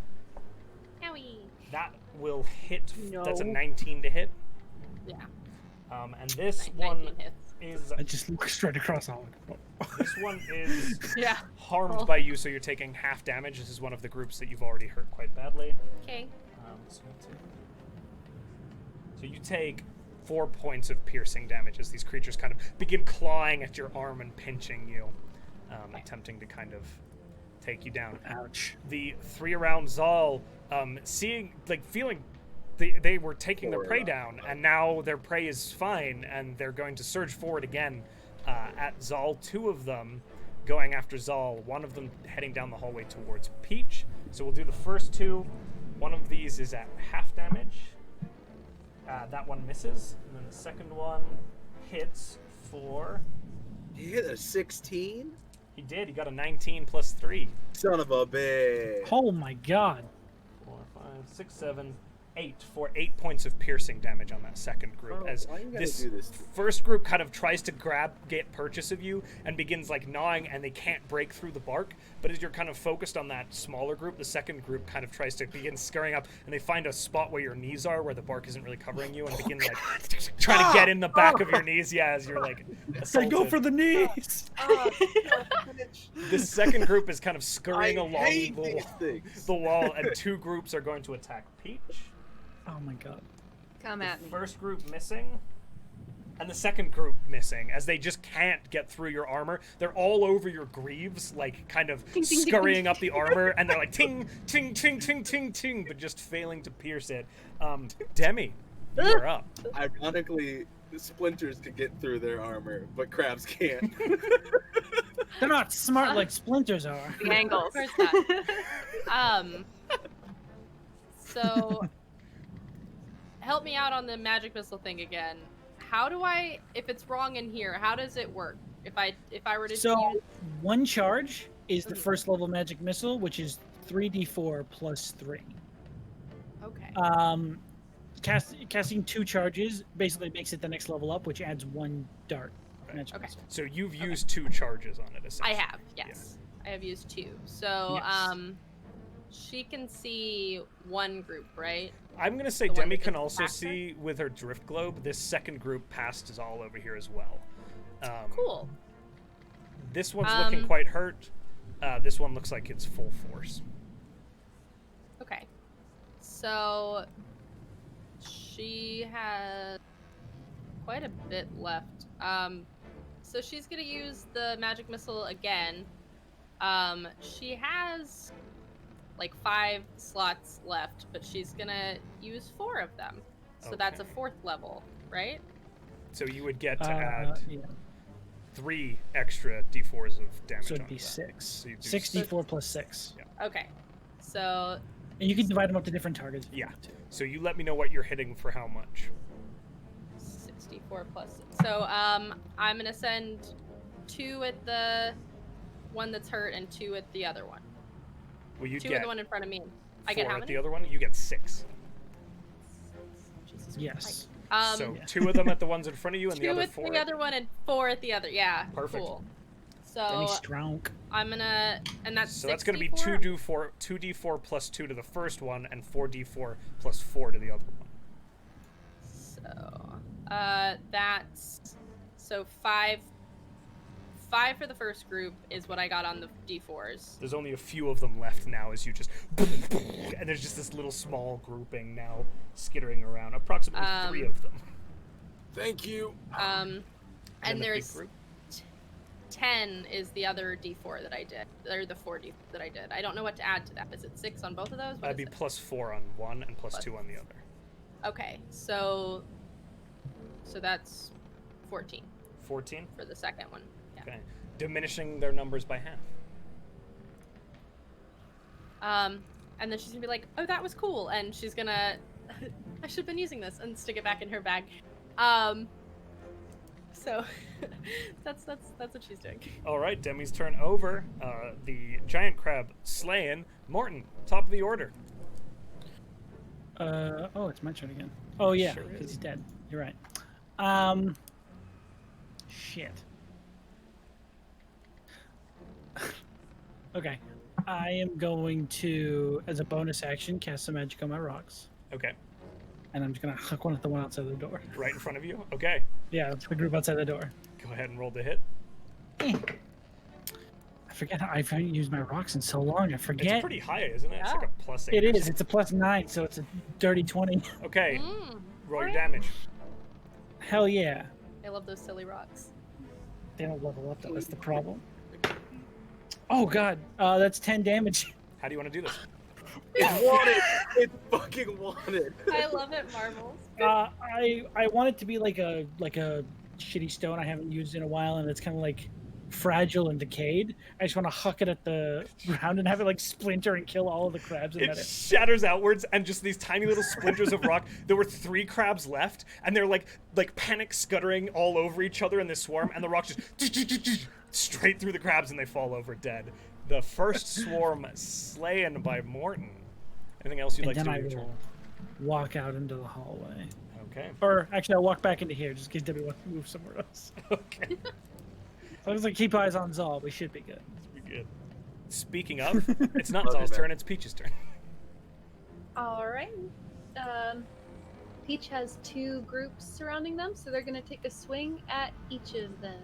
Owie. That will hit. That's a No. 19 to hit. Yeah. And this 19 one hits. is I just look straight across all. this one is Yeah. harmed Cool. by you, so you're taking half damage. This is one of the groups that you've already hurt quite badly. Okay. So you take 4 points of piercing damage as these creatures kind of begin clawing at your arm and pinching you, attempting to kind of take you down. Ouch. The 3 around Zal, feeling they were taking their prey down, and now their prey is fine, and they're going to surge forward again at Zal. 2 of them going after Zal, one of them heading down the hallway towards Peach. So we'll do the first 2. One of these is at half damage. That one misses, and then the second one hits for... He hit a 16? He did, he got a 19 plus 3. Son of a bitch. Oh my god. 4, 5, 6, 7, 8 for 8 points of piercing damage on that second group. Oh, as why you gotta this do this? first group kind of tries to get purchase of you and begins like gnawing, and they can't break through the bark. But as you're kind of focused on that smaller group, the second group kind of tries to begin scurrying up, and they find a spot where your knees are, where the bark isn't really covering you, and begin like trying to get in the back of your knees. Yeah, as you're like assaulted. Go for the knees. This second group is kind of scurrying I along hate these things. the wall, and 2 groups are going to attack Peach. Oh my god. Come at me. First group missing, and the second group missing, as they just can't get through your armor. They're all over your greaves, like kind of scurrying up the armor, and they're like ting, ting, ting, ting, ting, ting, but just failing to pierce it. Demi, you are up. Ironically, splinters can get through their armor, but crabs can't. They're not smart like splinters are. The angles. Of course not. So, help me out on the magic missile thing again. How do I, if it's wrong in here, how does it work? If I were to So use, one charge is the Mhm. first level magic missile, which is 3d4 plus 3. okay, Casting 2 charges basically makes it the next level up, which adds 1 dart. Magic Okay. missile. So you've used 2 charges on it, I essentially. have, yes, I have used 2. So, Yes. she can see one group, right? I'm gonna say The one Demi that can gets also faster? see with her drift globe. This second group past is all over here as well. Cool. This one's looking Um, quite hurt. This one looks like it's full force. Okay. So she has quite a bit left. So she's gonna use the magic missile again. She has like 5 slots left, but she's gonna use 4 of them. So that's a Okay. 4th level, right? So you would get to add Yeah. 3 extra d4s of damage. So it'd onto be that. 6. So you do 6d4 plus 6. Okay. So And you can divide them up to different targets. if you Yeah. want to. So you let me know what you're hitting for how much. 64 plus. So I'm gonna send 2 at the one that's hurt and 2 at the other one. Well, you 2 get at the one in front of me. I 4 get how at many? the other one. You get 6. Jesus Yes. Christ. So Yeah. 2 of them at the ones in front of you, and 2 the other at 4. the other one and 4 at the other. Yeah. Perfect. Cool. Demi So Strong. I'm gonna, and that's So that's going to be 64? 2d4 plus 2 to the first one, and 4d4 plus 4 to the other one. So that's so 5 for the first group is what I got on the d4s. There's only a few of them left now, as you just and there's just this little small grouping now skittering around. Approximately 3 of them. Thank you. And the big there's group. 10 is the other d4 that I did, or the 4d that I did. I don't know what to add to that. Is it 6 on both of those? What That'd be is it? plus 4 on one and plus Plus 2 on the other. Okay, so that's 14 14. for the second one. Yeah. Okay. Diminishing their numbers by half. And then she's gonna be like, "Oh, that was cool," and she's gonna, I should have been using this, and stick it back in her bag. So that's what she's doing. All right, Demi's turn over. The giant crab slaying Morton, top of the order. Oh, it's my turn again. Oh yeah, Sure because is. he's dead. You're right. Shit. Okay, I am going to, as a bonus action, cast some magic on my rocks, Okay, and I'm just gonna huck one at the one outside the door. right in front of you. Okay, Yeah, it's the group outside the door. go ahead and roll the hit. I forget. I haven't used my rocks in so long. I forget. It's pretty high, isn't it? It's like a plus 8. It is. It's a +9, so it's a dirty 20. Okay, Mm, roll your damage. Hell yeah. I love those silly rocks. They don't level up though. That's the problem. Oh god, that's 10 damage. How do you want to do this? It's wanted. It's fucking wanted. I love it, Marbles. I want it to be like a shitty stone I haven't used in a while, and it's kind of like fragile and decayed. I just want to huck it at the ground and have it like splinter and kill all of the crabs and It that it. shatters outwards, and just these tiny little splinters of rock. There were 3 crabs left, and they're like panic scuttering all over each other in this swarm, and the rocks just straight through the crabs, and they fall over dead. The first swarm slain by Morton. Anything else you'd And like to then do I with your turn? will walk out into the hallway. Okay. Or actually, I'll walk back into here just in case Debbie wants to move somewhere else. Okay. As long as I keep eyes on Zal, we should be good. Pretty good. Speaking of, it's not Love you, Zal's man. turn, it's Peach's turn. All right. Peach has 2 groups surrounding them, so they're gonna take a swing at each of them.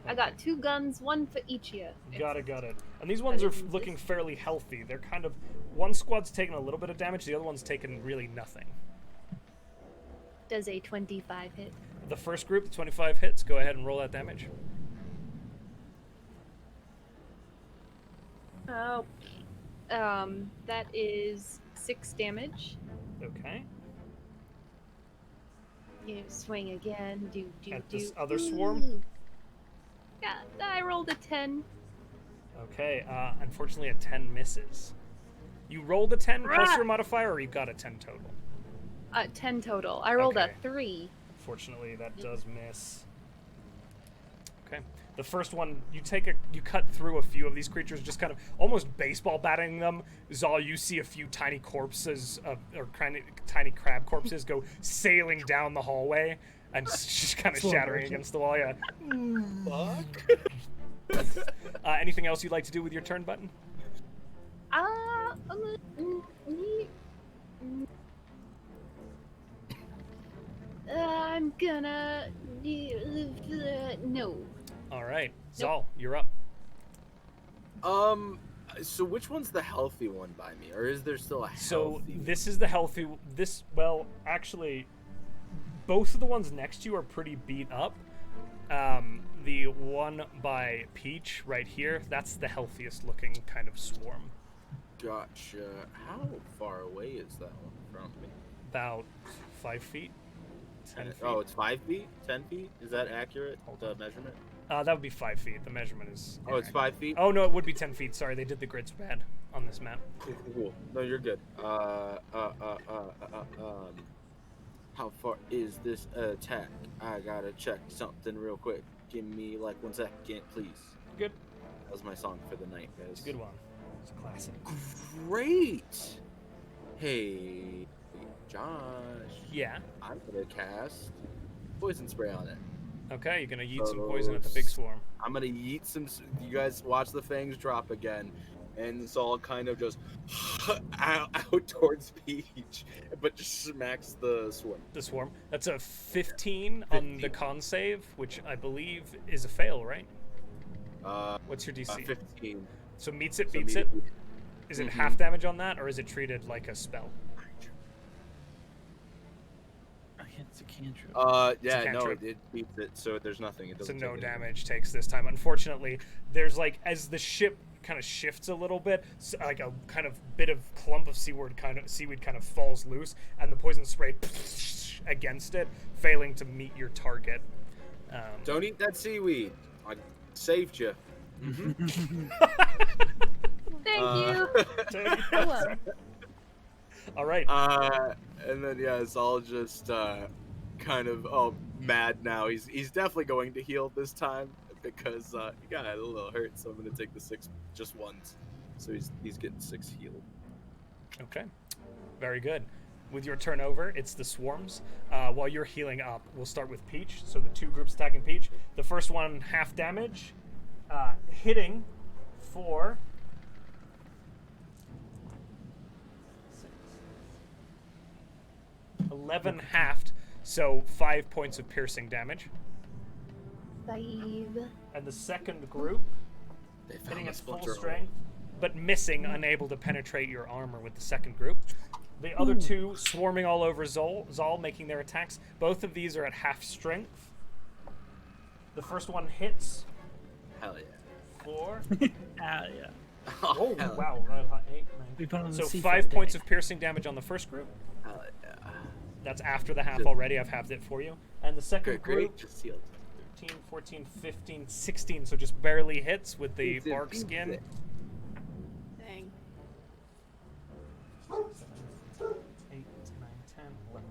I got 2 guns, 1 for each of you. Got it. And these ones are is looking fairly healthy. They're kind of... One squad's taking a little bit of damage, the other one's taking really nothing. Does a 25 hit? The first group, the 25 hits, go ahead and roll that damage. Oh, that is 6 damage. Okay. You swing again. At this other swarm? Ooh. Yeah, I rolled a 10. Okay, unfortunately a 10 misses. You rolled a 10 plus Rah! your modifier, or you got a 10 total? 10 total. I rolled Okay. a 3. Fortunately, that does miss. Okay. The first one, you cut through a few of these creatures, just kind of almost baseball batting them. Zal, you see a few tiny corpses, or tiny crab corpses go sailing down the hallway and just kind of Slow shattering motion. against the wall. Yeah. Fuck. Anything else you'd like to do with your turn button? I'm gonna no. All right, Zal, you're up. So which one's the healthy one by me, or is there still a healthy? So this is the healthy. Well, actually, both of the ones next to you are pretty beat up. The one by Peach right here, that's the healthiest looking kind of swarm. Gotcha. How far away is that one from me? About 5 feet. 10 feet. Oh, it's 5 feet? 10 feet? Is that accurate, the measurement? That would be 5 feet. The measurement is. Oh, it's 5 feet? Oh no, it would be 10 feet. Sorry, they did the grids bad on this map. Cool. No, you're good. How far is this attack? I gotta check something real quick. Give me like 1 second, please. Good. That was my song for the night, guys. It's a good one. It's a classic. Great. Hey, Josh. Yeah. I'm gonna cast poison spray on it. Okay, you're gonna yeet some poison at the big swarm. I'm gonna yeet some. You guys watch the fangs drop again, and it's all kind of just out towards Peach, but just smacks the swarm. The swarm. That's a 15 on the con save, which I believe is a fail, right? What's your DC? 15. So meets it, So beats meet it. it. Is it Mhm. half damage on that, or is it treated like a spell? It's a cantrip. Yeah, no, cantrip. it beats it, so there's nothing. It So doesn't no take any damage takes this time. Unfortunately, there's like, as the ship kind of shifts a little bit, like a kind of bit of clump of seaweed kind of falls loose, and the poison spray against it, failing to meet your target. Don't eat that seaweed. I saved you. Thank you. Hello. All right. And then yeah, it's all just kind of mad now. He's definitely going to heal this time because he got a little hurt. So I'm gonna take the 6 just once. So he's getting 6 healed. Okay. Very good. With your turnover, it's the swarms. While you're healing up, we'll start with Peach. So the 2 groups attacking Peach. The first one, half damage, hitting for 11 halved, so 5 points of piercing damage. 5. And the second group, They found hitting the its full splinter hole. strength, but missing, unable to penetrate your armor with the second group. The other 2 swarming all over Zal, making their attacks. Both of these are at half strength. The first one hits Hell yeah. for... Yeah. Oh, hell wow. Right, 8, 9. We put on the So seafood 5 points day. of piercing damage on the first group. Hell yeah. That's after the half Good. already. I've halved it for you. And the second Great, group, just healed. 13, 14, 15, 16. So just barely hits with the Beats it, bark beats skin. it. Dang. 8, 9, 10, 11,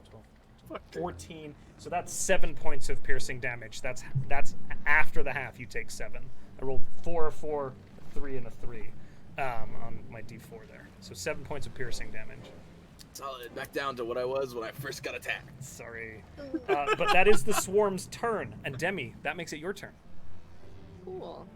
12, 14. So that's 7 points of piercing damage. That's after the half. You take 7. I rolled 4, 4, 3, and a 3. on my D4 there. So 7 points of piercing damage. Solid. Back down to what I was when I first got attacked. Sorry. But that is the swarm's turn. And Demi, that makes it your turn. Cool.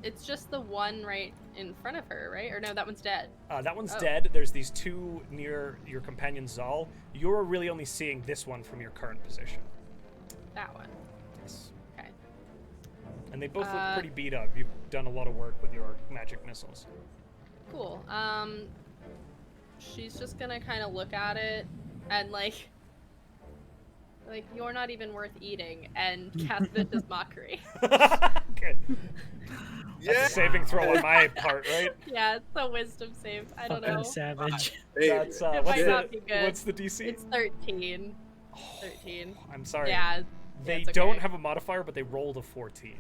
It's just the one right in front of her, right? Or no, that one's dead. That one's Oh. dead. There's these two near your companion Zal. You're really only seeing this one from your current position. That one. Yes. Okay. And they both look pretty beat up. You've done a lot of work with your magic missiles. Cool. She's just gonna kind of look at it and like you're not even worth eating, and cast Vicious Mockery. Okay. Yeah. That's a saving throw on my part, right? Yeah, it's a wisdom save. I don't Fucking know. savage. That's, It what's might not be good. What's the DC? It's 13. 13. I'm sorry. Yeah. They it's don't okay. have a modifier, but they rolled a 14.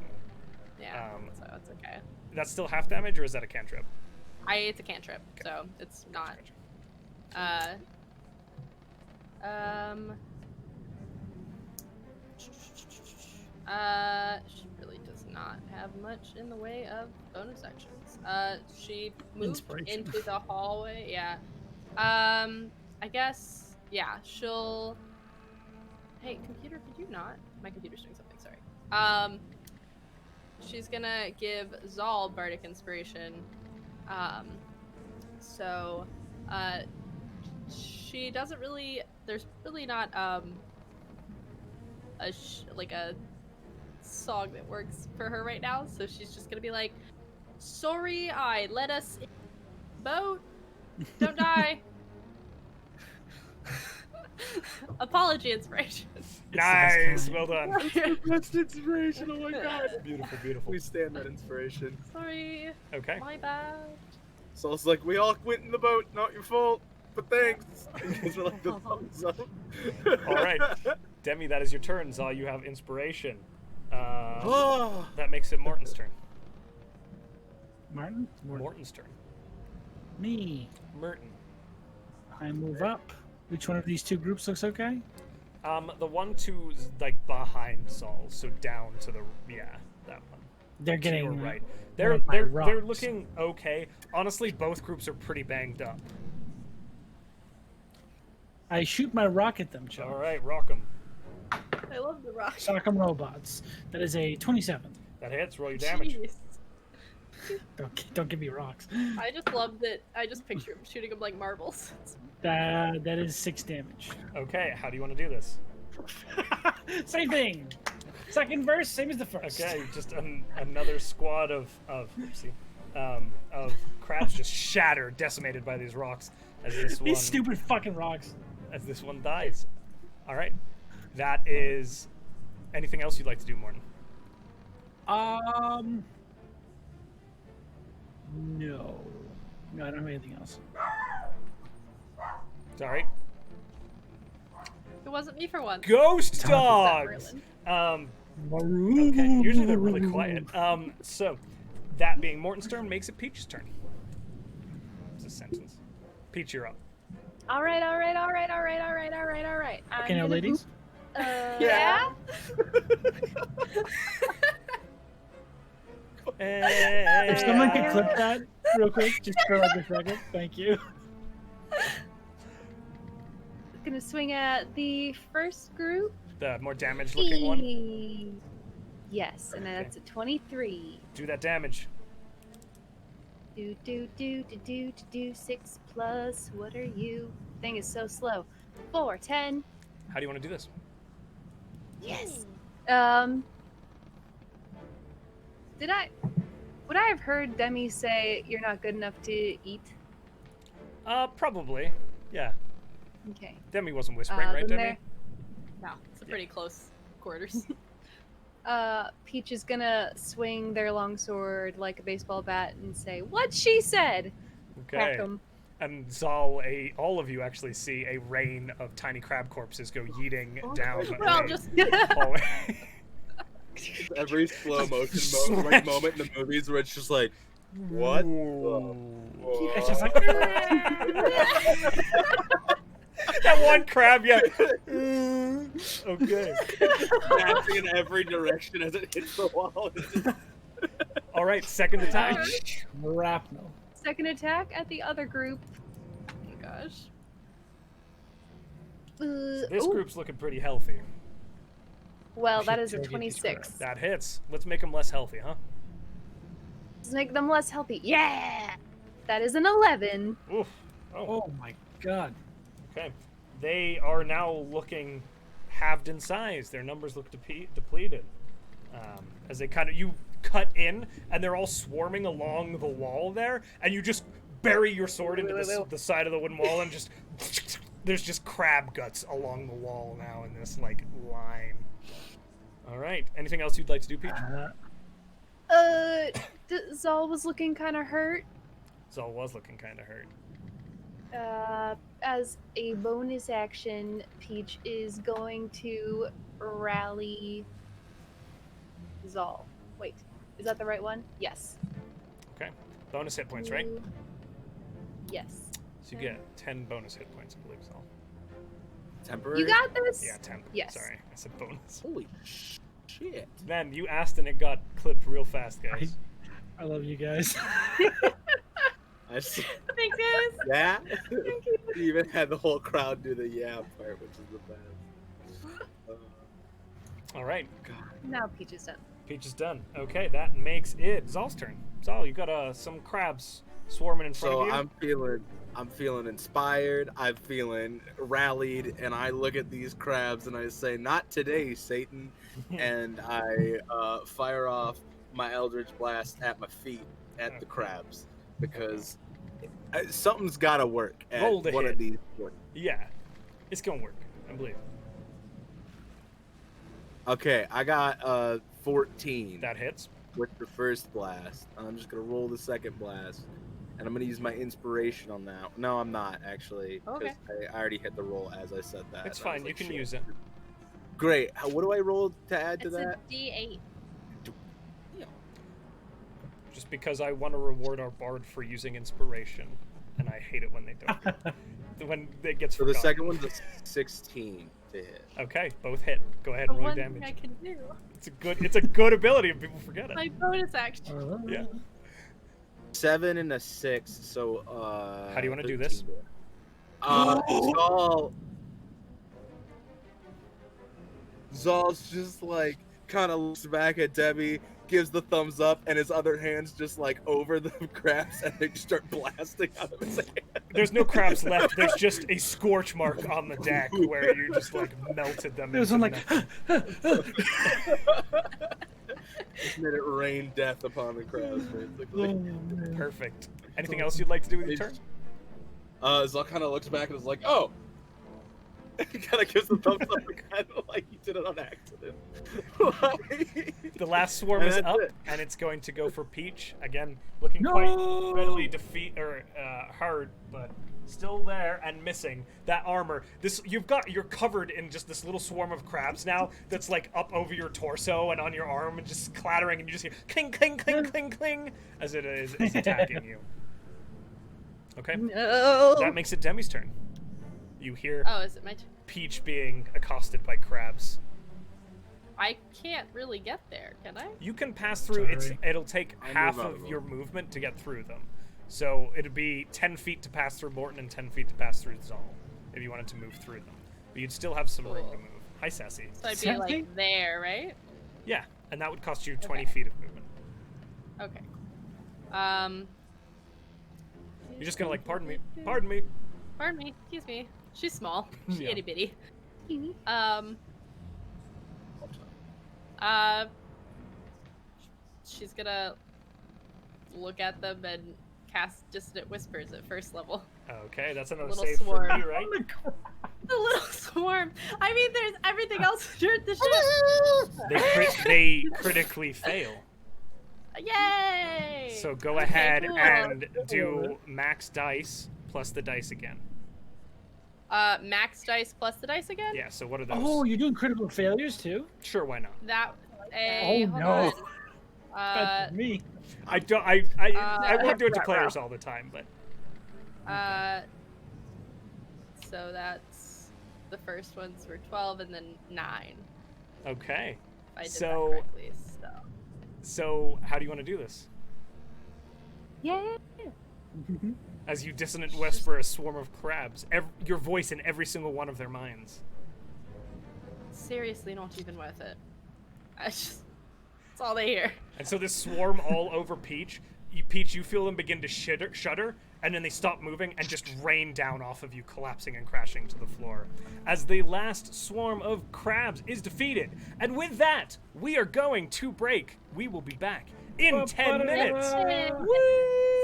Yeah. So it's okay. That's still half damage, or is that a cantrip? It's a cantrip, so it's not. She really does not have much in the way of bonus actions. She moved Inspiration. into the hallway. Yeah. I guess. Yeah. She'll. Hey, computer, could you not? My computer's doing something. Sorry. She's gonna give Zal bardic inspiration. So, she doesn't really. There's really not like a song that works for her right now. So she's just gonna be like, "Sorry, I let us in the boat. Don't die." Apology inspiration. Nice, well done. Best inspiration. Oh my god. Beautiful, beautiful. We stand that inspiration. Sorry, Okay. my bad. So it's like, we all went in the boat, not your fault, but thanks. Because we're like the thumbs up. All right, Demi, that is your turn. Zal, you have inspiration. Oh, That makes it Morton's turn. Martin? Morton's turn. Me. Merton. I move up. Which one of these two groups looks okay? The one to like behind Zal, so down to the that one. They're To getting your right. one by They're rocks. looking okay. Honestly, both groups are pretty banged up. I shoot my rock at them, Joe. All right, rock 'em. I love the rock. Sock 'em robots. That is a 27. That hits. Roll your damage. Jeez. Don't give me rocks. I just love that. I just picture him shooting them like marbles. That is 6 damage. Okay, how do you want to do this? Same thing. Second verse, same as the first. Okay, just another squad of crabs just shattered, decimated by these rocks as this one These stupid fucking rocks. as this one dies. All right, that is. Anything else you'd like to do, Morton? No. No, I don't have anything else. It's all right. It wasn't me for once. Ghost Top dogs. Merlin. Okay. Usually they're really quiet. So that being Morton's turn makes it Peach's turn. It's a sentence. Peach, you're up. All right. Okay, now, ladies. Yeah. If someone could clip that real quick, just for like a second. Thank you. Gonna swing at the first group. The more damaged looking one. Yes, and that's a 23. Do that damage. Do 6 plus. What are you? Thing is so slow. 4, 10. How do you want to do this? Yes. Would I have heard Demi say you're not good enough to eat? Probably. Yeah. Okay. Demi wasn't whispering, right, then Demi? No, it's a pretty close quarters. Peach is gonna swing their longsword like a baseball bat and say, "What she said." Crack Okay. 'em. And Zal, all of you actually see a rain of tiny crab corpses go yeeting down Well, a just hallway. every slow motion moment in the movies where it's just like, what? Whoa. It's just like, That one crab, yeah. Okay. Snapping in every direction as it hits the wall. All right, second attack. Shrapnel. Second attack at the other group. Oh my gosh. So this Ooh, group's looking pretty healthy. well, We that should is a target these 26. That hits. Let's make them less healthy, huh? Let's make them less healthy. Yeah! That is an 11. Oof. Oh, Oh my god. okay. They are now looking halved in size. Their numbers look depleted. As they kind of, you cut in, and they're all swarming along the wall there, and you just bury your sword into the side of the wooden wall, and just there's just crab guts along the wall now in this like line. All right. Anything else you'd like to do, Peach? Zal was looking kind of hurt. Zal was looking kind of hurt. As a bonus action, Peach is going to rally Zal. Wait, is that the right one? Yes. Okay. Bonus hit points, right? Yes. So you get 10 bonus hit points, I believe, Zal. Temporary. You got this? Yeah, 10. Yes. Sorry, I said bonus. Holy shit. Then you asked and it got clipped real fast, guys. I love you guys. I see Thanks, guys. that. You even had the whole crowd do the yeah part, which is the best. All right. Now Peach is done. Peach is done. Okay, that makes it Zal's turn. Zal, you got some crabs swarming in front So of you. I'm feeling inspired. I'm feeling rallied, and I look at these crabs and I say, "Not today, Satan!" and I fire off my Eldritch Blast at my feet at the crabs because something's got to work at Roll to one hit. of these points. Yeah, it's gonna work. I believe. Okay, I got 14 That hits. with the first blast. I'm just gonna roll the second blast, and I'm gonna use my inspiration on that. No, I'm not actually. 'Cause Okay. I already hit the roll as I said that. It's and I was fine. like, You can shit. use it. Great. What do I roll to add to It's that? a D8. Just because I want to reward our bard for using inspiration, and I hate it when they don't. When it gets So the forgotten. second one's a 16 to hit. Okay, both hit. Go ahead The and roll one your thing I damage. can do. It's a good ability, and people forget it. My bonus action. Yeah. 7 and a 6. So How do you wanna do this? 13. Zal's just like kind of looks back at Debbie, gives the thumbs up, and his other hand's just like over the crabs, and they start blasting out of his hand. There's no crabs left. There's just a scorch mark on the deck where you just like melted them. There's into one like, nothing. Just made it rain death upon the crabs, basically. Perfect. Anything else you'd like to do with your turn? Zal kind of looks back and is like, "Oh." He kind of gives the thumbs up, kind of like he did it on accident. The last swarm And is that's up, it. and it's going to go for Peach again, looking quite readily hard, but still there and missing that armor. You're covered in just this little swarm of crabs now that's like up over your torso and on your arm and just clattering, and you just hear cling, cling, cling, cling, cling as it is attacking you. Okay, No. that makes it Demi's turn. You hear Oh, is it my turn? Peach being accosted by crabs. I can't really get there, can I? You can pass through. Sorry. It'll take I half move out of of your them. movement to get through them. So it'd be 10 feet to pass through Morton and 10 feet to pass through Zal if you wanted to move through them. But you'd still have some room to Cool. move. Hi, Sassy. So I'd be Something? like there, right? Yeah, and that would cost you 20 Okay. feet of movement. Okay. You're just gonna like, pardon me, pardon me. Pardon me. Excuse me. She's small. She's Yeah. itty bitty. Teeny. She's gonna look at them and cast Dissonant Whispers at first level. Okay, that's another Little save for swarm. me, right? The little swarm. I mean, there's everything else during the ship. They critically fail. Yay! So go Okay, ahead cool. and do max dice plus the dice again. Max dice plus the dice again. Yeah, so what are those? oh, you're doing critical failures too? Sure, why not? That. Oh, Hold no. on. That's me. I don't. I won't do it to Right, players all the time, but So that's the first ones were 12 and then 9. okay. If I did So- that correctly. So So, how do you want to do this? Yeah. As you dissonant whisper a swarm of crabs, your voice in every single one of their minds. Seriously, not even worth it. That's all they hear. And so this swarm all over Peach. Peach, you feel them begin to shudder, and then they stop moving and just rain down off of you, collapsing and crashing to the floor. As the last swarm of crabs is defeated. And with that, we are going to break. We will be back in 10 minutes. Woo!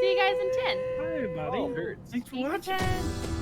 See you guys in 10. Hi, everybody. Oh, Thanks for See you in watching. 10.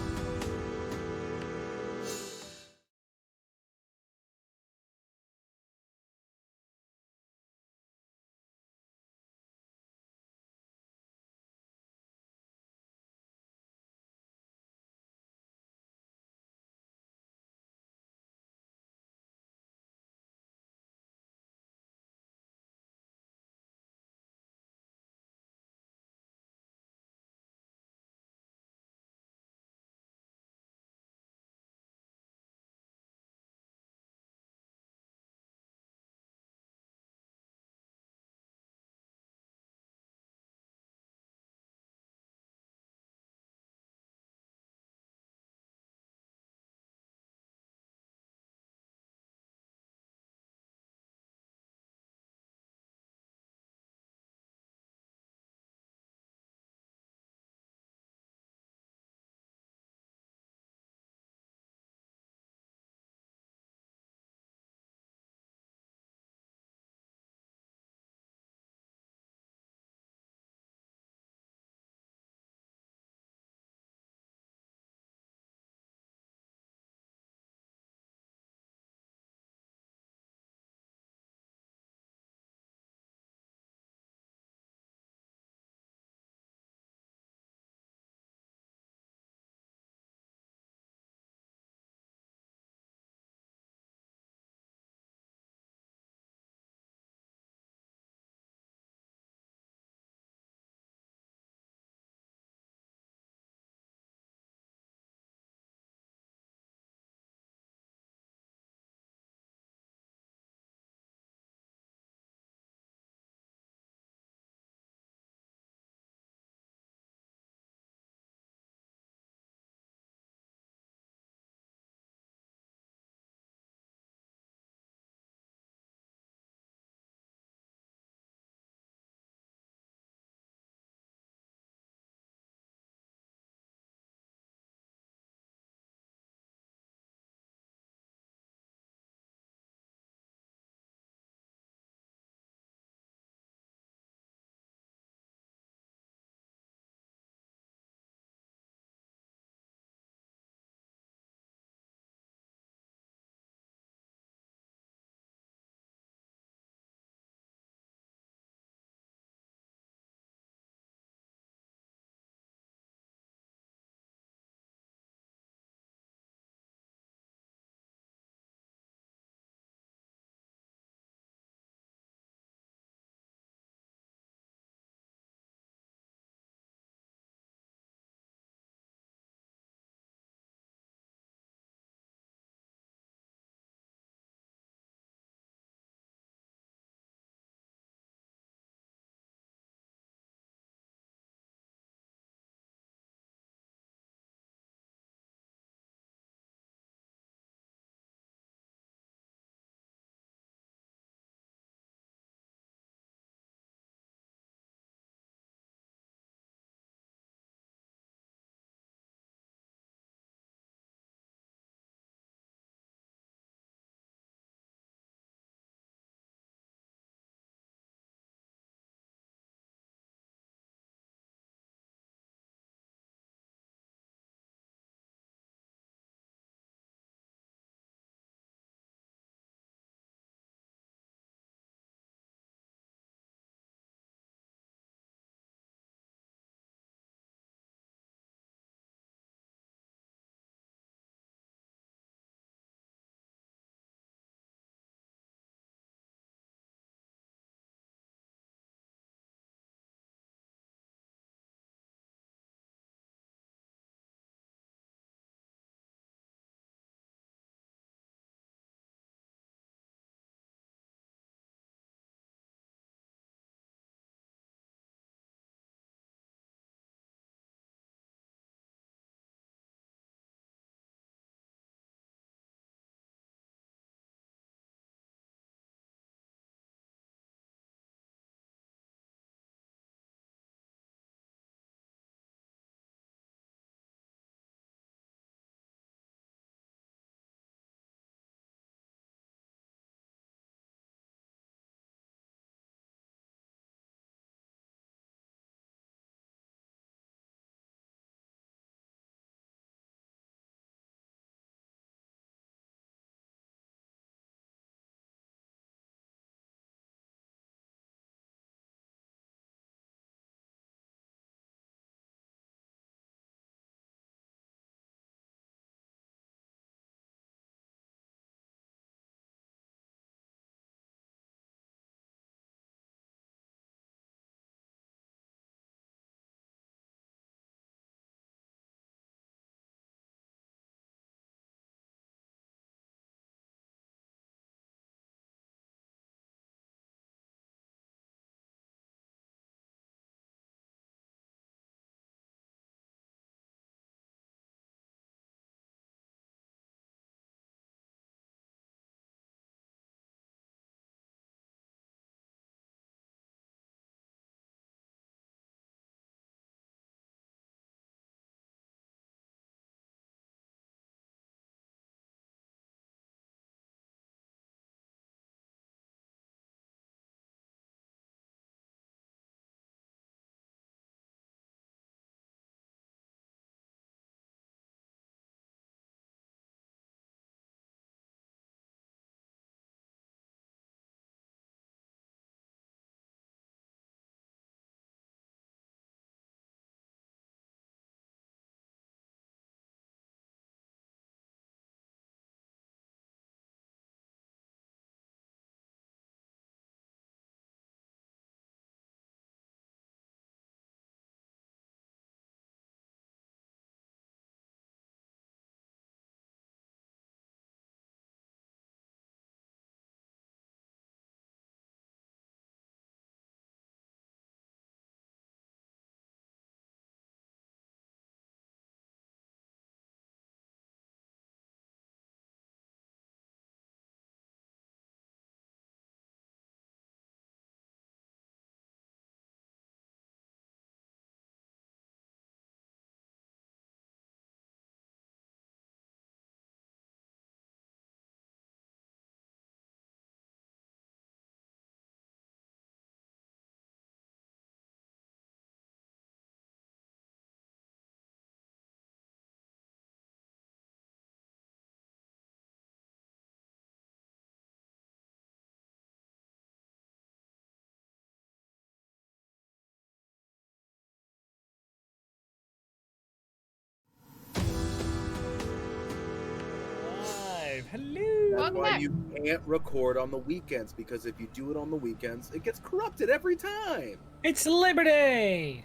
Hello. That's Welcome why back. you can't record on the weekends, because if you do it on the weekends, it gets corrupted every time. It's Liberty!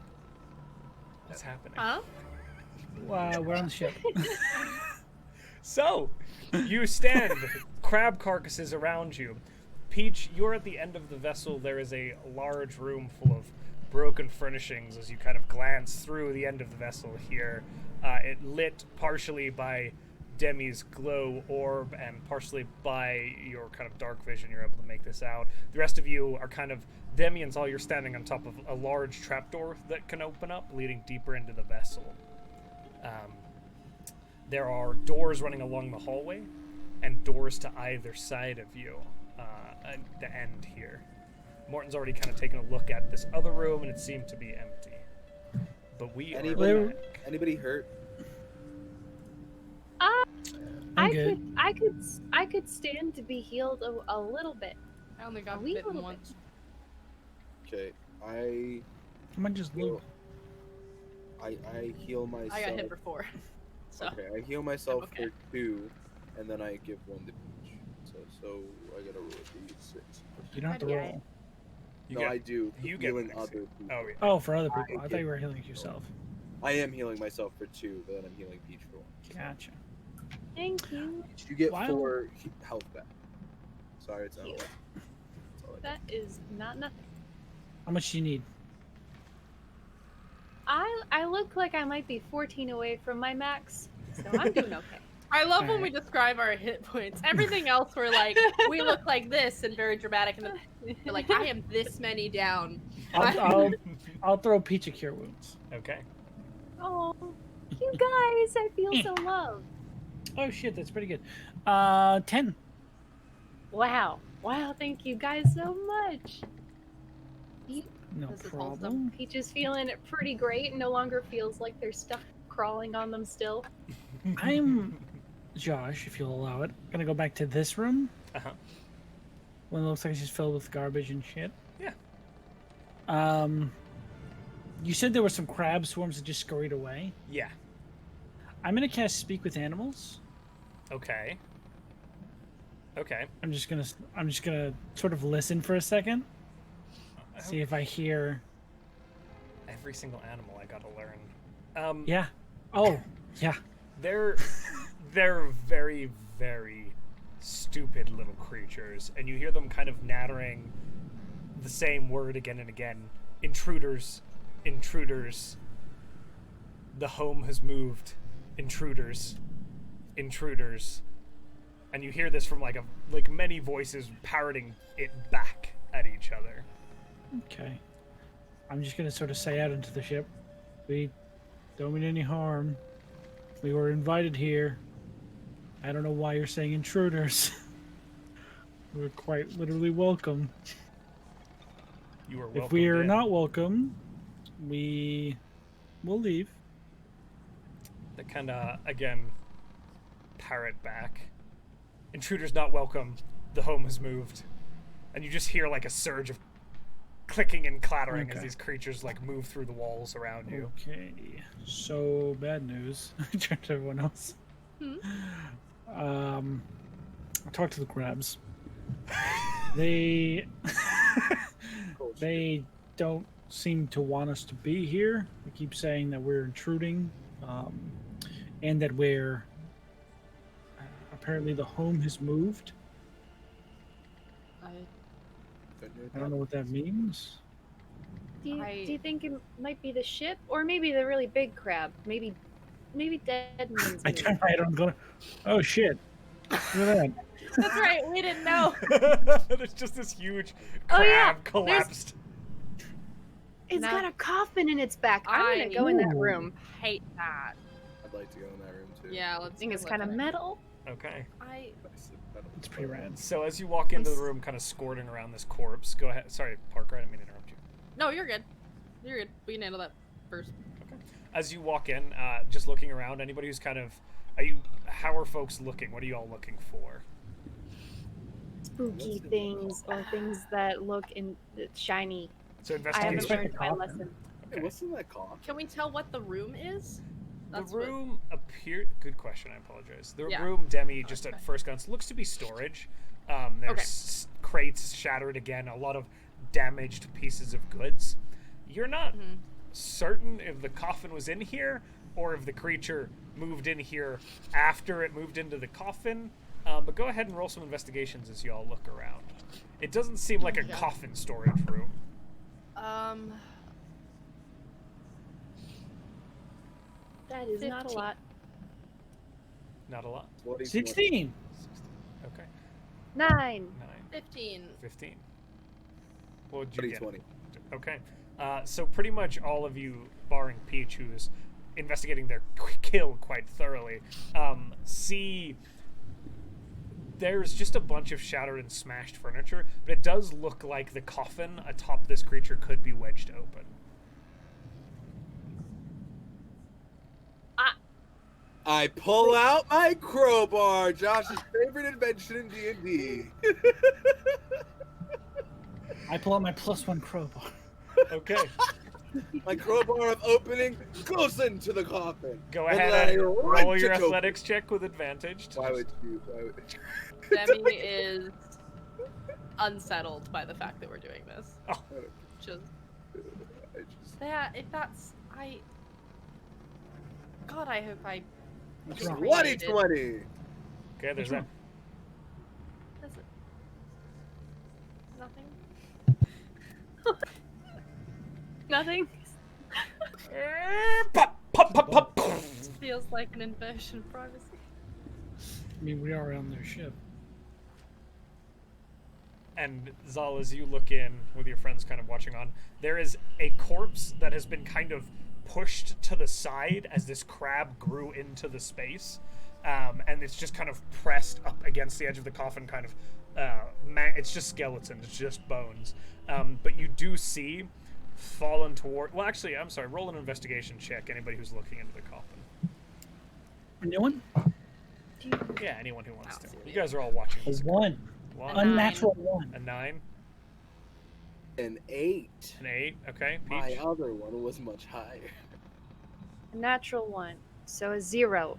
What's happening? Huh? We're on the ship. So, you stand, crab carcasses around you. Peach, you're at the end of the vessel. There is a large room full of broken furnishings as you kind of glance through the end of the vessel here. It lit partially by Demi's glow orb and partially by your kind of dark vision. You're able to make this out. The rest of you are kind of Demi and Zal. You're standing on top of a large trapdoor that can open up, leading deeper into the vessel. There are doors running along the hallway and doors to either side of you at the end here. Morton's already kind of taken a look at this other room and it seemed to be empty. But we are back. Anybody hurt? I good. could stand to be healed a little bit. I only A got wee bitten little once. Okay, I Come on, just loot. heal myself. I got hit for 4. So Okay, I heal myself okay. for 2, and then I give 1 to Peach. So I gotta roll d6. You don't have to Yeah. roll. You No, get- I do. you get healing the other next- people. Oh, yeah. Oh, for other I people. I thought get- you were healing yourself. I am healing myself for 2, but then I'm healing Peach for 1. Gotcha. Thank you. You get Wow. 4 health back. Sorry, it's not a Cute. lot. That's all I got. That is not nothing. How much do you need? I look like I might be 14 away from my max, so I'm doing okay. I love when we describe our hit points. Everything else, we're like, we look like this and very dramatic, and then you're like, I am this many down. I'll throw Peach a cure wounds. Okay. Oh, you guys, I feel so loved. Oh shit, that's pretty good. 10. Wow. Wow, thank you guys so much. No This is problem. Peach is feeling pretty great and no longer feels like there's stuff crawling on them still. I'm Josh, if you'll allow it. Gonna go back to this room. Uh-huh. One that looks like it's just filled with garbage and shit. Yeah. You said there were some crab swarms that just scurried away. Yeah. I'm gonna cast Speak with Animals. Okay. Okay. I'm just gonna sort of listen for a second. See if I hear. Every single animal I gotta learn. Yeah. Oh, yeah. They're very, very stupid little creatures, and you hear them kind of nattering the same word again and again. Intruders, intruders. The home has moved. Intruders, intruders. And you hear this from like many voices parroting it back at each other. Okay. I'm just gonna sort of say out into the ship. We don't mean any harm. We were invited here. I don't know why you're saying intruders. We're quite literally welcome. You are welcome. If we are not welcome, we will leave. They kind of again parrot back. Intruders not welcome. The home has moved, and you just hear like a surge of clicking and clattering as Okay. these creatures like move through the walls around you. Okay. So bad news. Turn to everyone else. I'll talk to the crabs. They they don't seem to want us to be here. They keep saying that we're intruding, and that we're apparently the home has moved. I don't know what that means. Do you think it might be the ship, or maybe the really big crab? Maybe Deadman's. I turn my head on, going, "Oh shit! Look at that!" That's right, we didn't know. There's just this huge Oh, crab yeah, collapsed. It's No. got a coffin in its back. I'm gonna go in that room. Hate that. I'd like to go in that room too. Yeah, I let's. think it's go kind of with it. metal. Okay. I It's pretty rad. So as you walk into the room, kind of squirting around this corpse, go ahead. Sorry, Parker, I didn't mean to interrupt you. No, you're good. You're good. We can handle that first. As you walk in, just looking around, anybody who's kind of, how are folks looking? What are you all looking for? Spooky things or things that look shiny. So I haven't investigation. learned my lesson. Hey, what's in that cough? Can we tell what the room is? That's the what- room appeared. Good question. I apologize. The Yeah. room, Demi, just Okay. at first glance, looks to be storage. There's crates shattered again. A lot of damaged pieces of goods. You're not Mhm. certain if the coffin was in here or if the creature moved in here after it moved into the coffin. But go ahead and roll some investigations as you all look around. It doesn't seem like a Okay. coffin storage room. That is not a 15. lot. Not a lot. 20, 16. 16. Okay. 9. 9, 15. 15. What would you 20, get? 20. Okay. So pretty much all of you, barring Peach, who's investigating their kill quite thoroughly, see there's just a bunch of shattered and smashed furniture, but it does look like the coffin atop this creature could be wedged open. I pull out my crowbar, Josh's favorite invention in D&D. I pull out my +1 crowbar. Okay. My crowbar of opening goes into the coffin. Go And ahead then I and roll wrench your it open. athletics check with advantage. Why would you? Demi is unsettled by the fact that we're doing this. Oh. Just I just, that if that's God, I hope I. What's Just wrong? what? 2020. Okay, there's that. Does it? Nothing. Nothing. Pop, pop, pop, pop. This feels like an invasion of privacy. I mean, we are on their ship. And Zal, as you look in with your friends kind of watching on, there is a corpse that has been kind of pushed to the side as this crab grew into the space. And it's just kind of pressed up against the edge of the coffin, kind of, it's just skeleton, it's just bones. But you do see fallen toward, well, actually, I'm sorry, roll an investigation check, anybody who's looking into the coffin. A new one? Yeah, anyone who wants to. I'll see You it. guys are all watching A this. 1. One, A nine. Unnatural 1. a 9, An 8. an 8, okay, My Peach. other one was much higher. A natural 1. So a 0.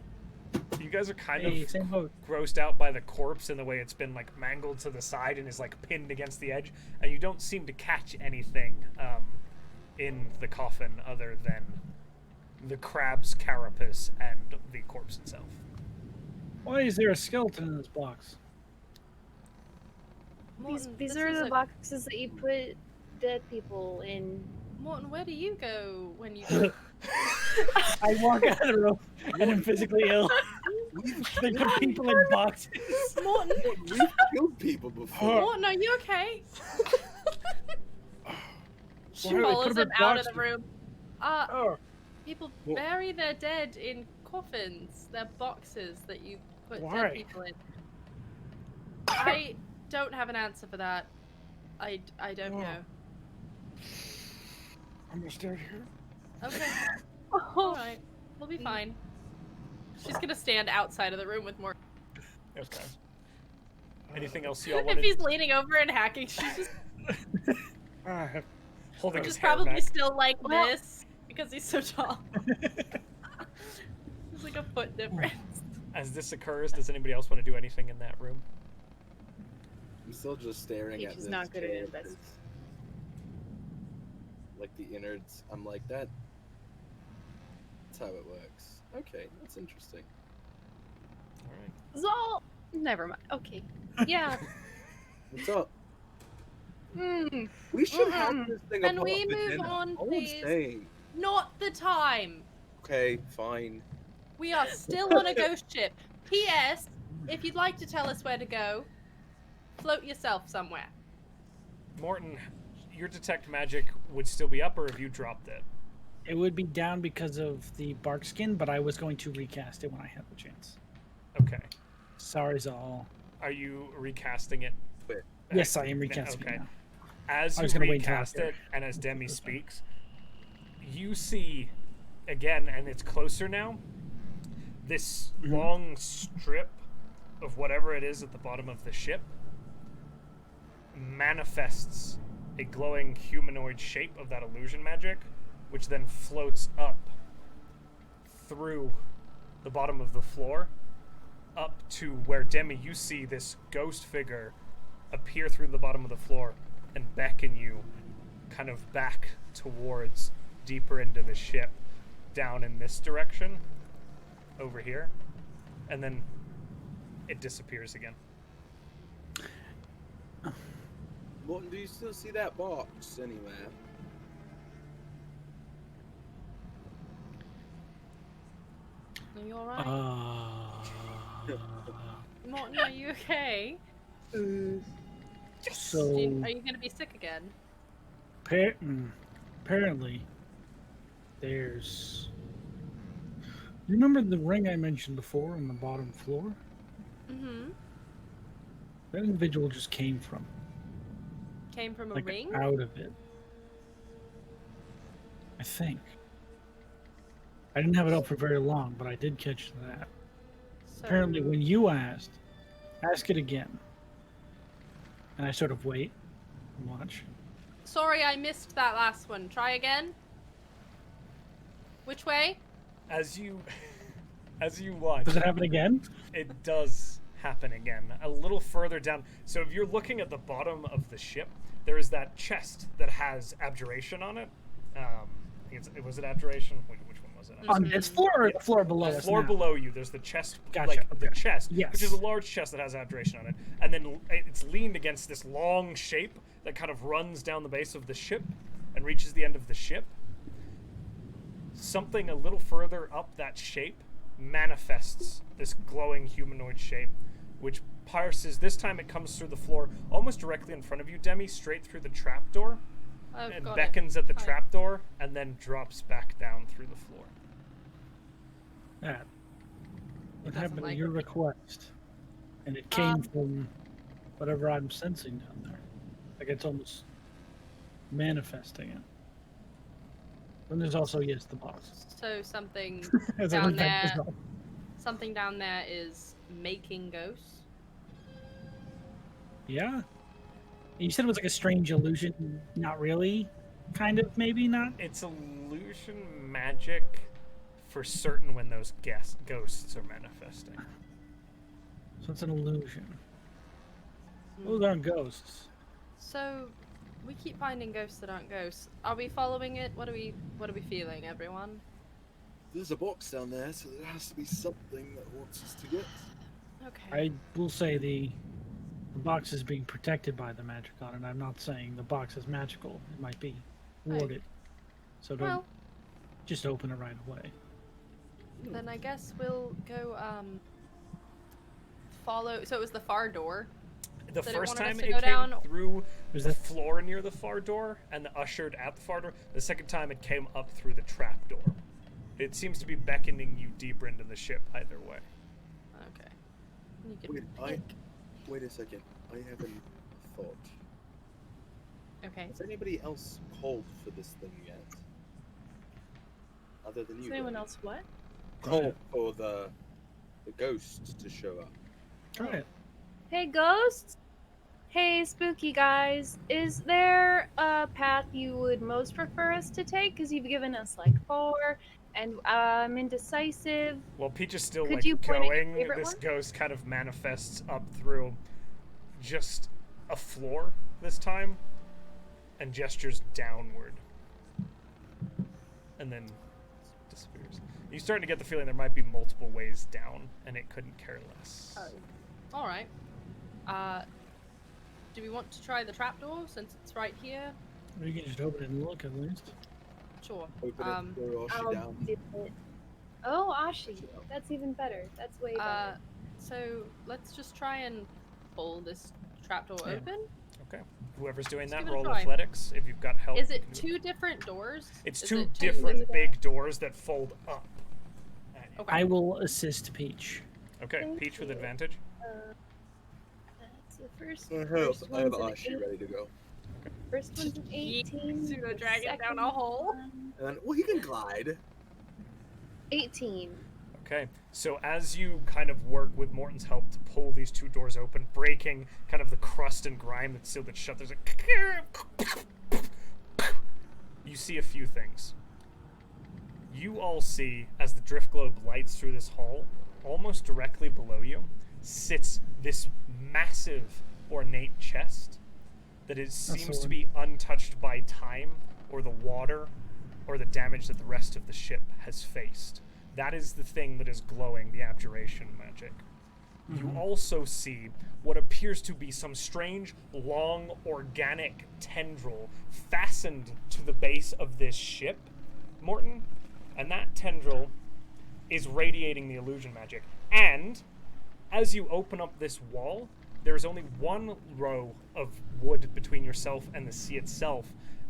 You guys are kind Hey, of same boat. grossed out by the corpse and the way it's been like mangled to the side and is like pinned against the edge, and you don't seem to catch anything in the coffin other than the crab's carapace and the corpse itself. Why is there a skeleton in this box? Morton, These this are is the a- boxes that you put dead people in. Morton, where do you go when you? I walk out of the room and I'm physically ill. They put people in boxes. Morton, We've killed people before. Morton, are you okay? She Why do they follows put them him in out of the boxes? room. Oh, People Well- bury their dead in coffins. They're boxes that you put Why? dead people in. I don't have an answer for that. I don't Oh. know. I'm gonna stay here. Okay, Oh, alright. We'll be fine. She's gonna stand outside of the room with more. Okay. Anything else y'all If wanted? he's leaning over and hacking, she's just, Ah, Holding his just hair probably back. still like Well- this because he's so tall. There's like a foot difference. As this occurs, does anybody else want to do anything in that room? I'm still just staring Peach at is this. not good at chair it, but- 'cause, like the innards, I'm like that. That's how it works. Okay, that's interesting. All right. Zol! Never mind. Okay. Yeah. What's up? Mm. We should have this thing Can above we the move dinner. on, All I'm please? saying. Not the time. Okay, fine. We are still on a ghost ship. P.S. If you'd like to tell us where to go, float yourself somewhere. Morton, your detect magic would still be up, or have you dropped it? it would be down because of the bark skin, but I was going to recast it when I had the chance. Okay. Sorry, Zal. Are you recasting it? Yes, I am recasting Okay. it now. As I you was gonna wait until recast after. it, and as Demi speaks, you see again, and it's closer now. This Mhm. long strip of whatever it is at the bottom of the ship manifests a glowing humanoid shape of that illusion magic, which then floats up through the bottom of the floor up to where, Demi, you see this ghost figure appear through the bottom of the floor and beckon you kind of back towards deeper into the ship down in this direction over here, and then it disappears again. Morton, do you still see that box anywhere? Are you alright? Morton, are you okay? So Are you gonna be sick again? apparently, there's. You remember the ring I mentioned before on the bottom floor? Mm-hmm. That individual just came from Came from a like ring? out of it. I think. I didn't have it up for very long, but I did catch that. So, Apparently, when you ask it again. And I sort of wait and watch. Sorry, I missed that last one. Try again. Which way? As you watch, Does it happen again? it does happen again. A little further down. So if you're looking at the bottom of the ship, there is that chest that has abjuration on it. I think was it abjuration? Which one was it? On its floor or the floor below The us floor now? below you, there's the chest, Gotcha, like the okay. chest, Yes. which is a large chest that has abjuration on it, and then it's leaned against this long shape that kind of runs down the base of the ship and reaches the end of the ship. Something a little further up that shape manifests this glowing humanoid shape, which parses. This time it comes through the floor, almost directly in front of you, Demi, straight through the trapdoor, I've and got beckons at the Hi. trapdoor, and then drops back down through the floor. That. What doesn't happened like to your it. request? And it came from whatever I'm sensing down there. Like it's almost manifesting it. Then there's also, yes, the box. So something As I down look back there, as well. something down there is making ghosts. Yeah. You said it was like a strange illusion. Not really. Kind of, maybe not. It's illusion magic for certain when those ghosts are manifesting. So it's an illusion. Hmm. Those aren't ghosts. So we keep finding ghosts that aren't ghosts. Are we following it? What are we feeling, everyone? There's a box down there, so there has to be something that wants us to get. Okay. I will say the box is being protected by the magic on it. I'm not saying the box is magical. It might be Right. warded. So don't Well, just open it right away. then I guess we'll go follow. So it was the far door. The That it first wanted us time to it go came down? through Was the that floor near the far door and ushered at the far door. The second time it came up through the trap door. It seems to be beckoning you deeper into the ship either way. Okay. You can Wait, pick. Wait a second. I have a thought. Okay. Has anybody else called for this thing yet? Other than Is you? anyone Ray? else what? Called for the ghost to show up. Try it. Hey, ghosts! Hey, spooky guys. Is there a path you would most prefer us to take? Because you've given us like 4, and I'm indecisive. While Peach is still Could like you point at your going, favorite this one? ghost kind of manifests up through just a floor this time and gestures downward. And then disappears. You're starting to get the feeling there might be multiple ways down, and it couldn't care less. All right. Do we want to try the trapdoor since it's right here? Or you can just open it and look at least. Sure. Open it, throw Oshi I'll down. do it. Oh, Ashi. That's even better. That's way better. So let's just try and pull this trapdoor Yeah. open. Okay. Whoever's doing Just that, give it a roll try. athletics. If you've got help. Is you it can do 2 different doors? It's Is two it different that? big doors that fold up. at you. Okay. I will assist Peach. Okay, Thank Peach with you. advantage. That's the first. I have First one's an Ashi 8. ready to go. First one's an 18. Pseudo the dragon down second a hole. one- And then, well, he can glide. 18. Okay, so as you kind of work with Morton's help to pull these 2 doors open, breaking kind of the crust and grime that sealed it shut, there's a... You see a few things. you all see as the drift globe lights through this hall, almost directly below you, sits this massive, ornate chest that seems to be untouched by time or the water or the damage that the rest of the ship has faced. That is the thing that is glowing the abjuration magic. You also see what appears to be some strange, long, organic tendril fastened to the base of this ship, Morton, and that tendril is radiating the illusion magic. And as you open up this wall, there is only one row of wood between yourself and the sea itself,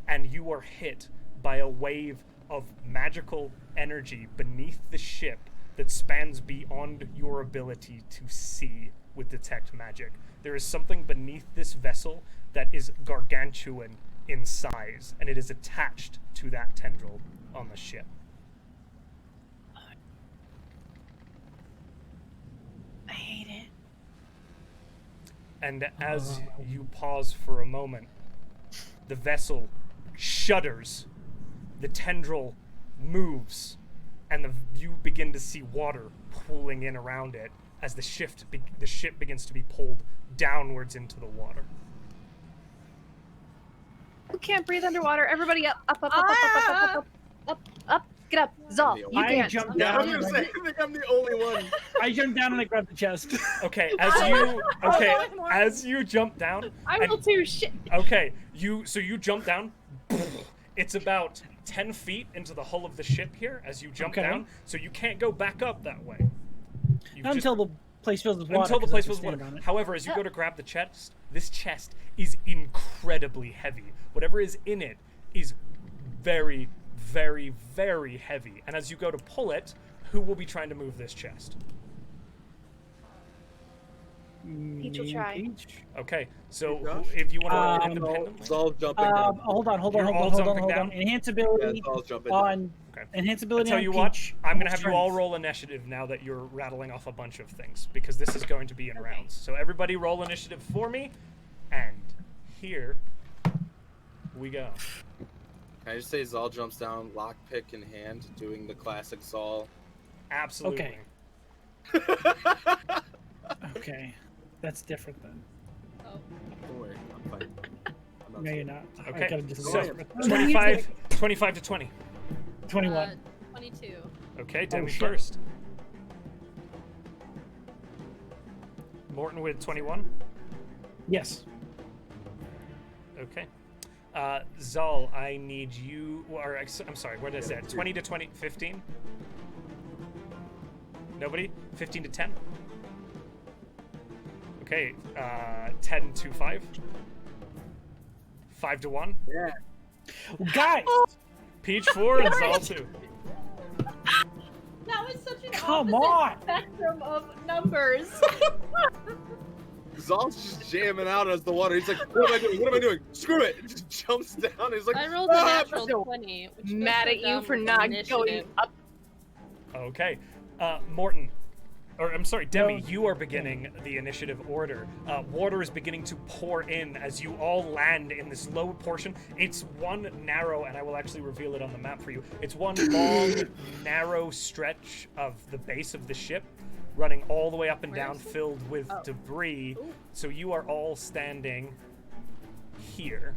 and you are hit by a wave of magical energy beneath the ship that spans beyond your ability to see with detect magic. There is something beneath this vessel that is gargantuan in size, and it is attached to that tendril on the ship. I hate it. And as you pause for a moment, the vessel shudders, the tendril moves, and you begin to see water pooling in around it as the ship begins to be pulled downwards into the water. Who can't breathe underwater? Everybody up, up, up, up, up, up, up, up, up, up. Get up, Zal. You I can't. jumped Yeah, I down. was gonna say, I think I'm the only one. I jumped down and I grabbed the chest. Okay, going more. as you jump down, I and- will too. Shit. okay, you jump down. It's about 10 feet into the hull of the ship here as you jump Okay. down, so you can't go back up that way. You've Not just- until the place fills with water. until the 'cause place I was can water. stand on it. However, as you go to grab the chest, this chest is incredibly heavy. Whatever is in it is very, very, very heavy. And as you go to pull it, who will be trying to move this chest? Peach will Me and try. Peach. Okay, so Josh? if you want to roll Um, independently. Zal's jumping down. Hold on, You're all jumping down? Enhance Yeah, ability Zal's jumping down. on Okay. enhance I ability tell on you what, Peach. I'm going to have you all Strength. roll initiative now that you're rattling off a bunch of things, because this is going to be in rounds. So everybody roll initiative for me, and here we go. Can I just say Zal jumps down, lockpick in hand, doing the classic Zal. Absolutely. Okay. Okay, that's different then. Oh. Don't worry, I'm fine. I'm not No, you're sorry. not. Okay, I gotta just so Oh, 25 to 20. 21. 22. Okay, Demi shit. first. Morton with 21. Yes. Okay. Zal, I need you. Or I'm sorry, what is that? 20 to 20, 15? Nobody? 15 to 10? Okay, 10 to 5. 5 to 1. Yeah. Guys, Peach 4 and Zal 2. That was such an come opposite on. spectrum of numbers. Zal's just jamming out as the water. He's like, what am I doing? What am I doing? Screw it! He just jumps down. He's like, I rolled a "Ah!" natural 20. Which Mad goes at you down for with not initiative. going up. Okay. Morton. Or, I'm sorry, Demi, No. you are beginning the initiative order. Water is beginning to pour in as you all land in this low portion. It's one narrow, and I will actually reveal it on the map for you. It's one long, narrow stretch of the base of the ship, running all the way up and Where down, is it? filled with Oh. debris. Ooh. So you are all standing here.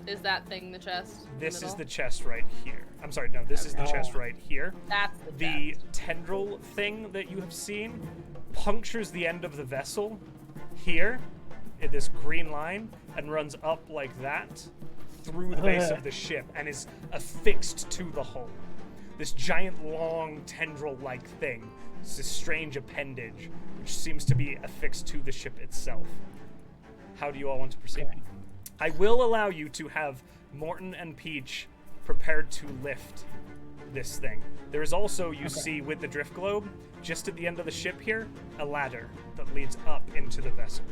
Is that thing the chest? in This is middle? the chest right here. I'm sorry, no, this is the Okay. chest right here. That's the The chest. tendril thing that you have seen punctures the end of the vessel here in this green line and runs up like that through the base of the ship and is affixed to the hull. This giant long tendril-like thing. It's this strange appendage which seems to be affixed to the ship itself. How do you all want to proceed? Okay. I will allow you to have Morton and Peach prepared to lift this thing. There is also, you see, with the drift globe, just at the end of the ship here, a ladder that leads up into the vessel.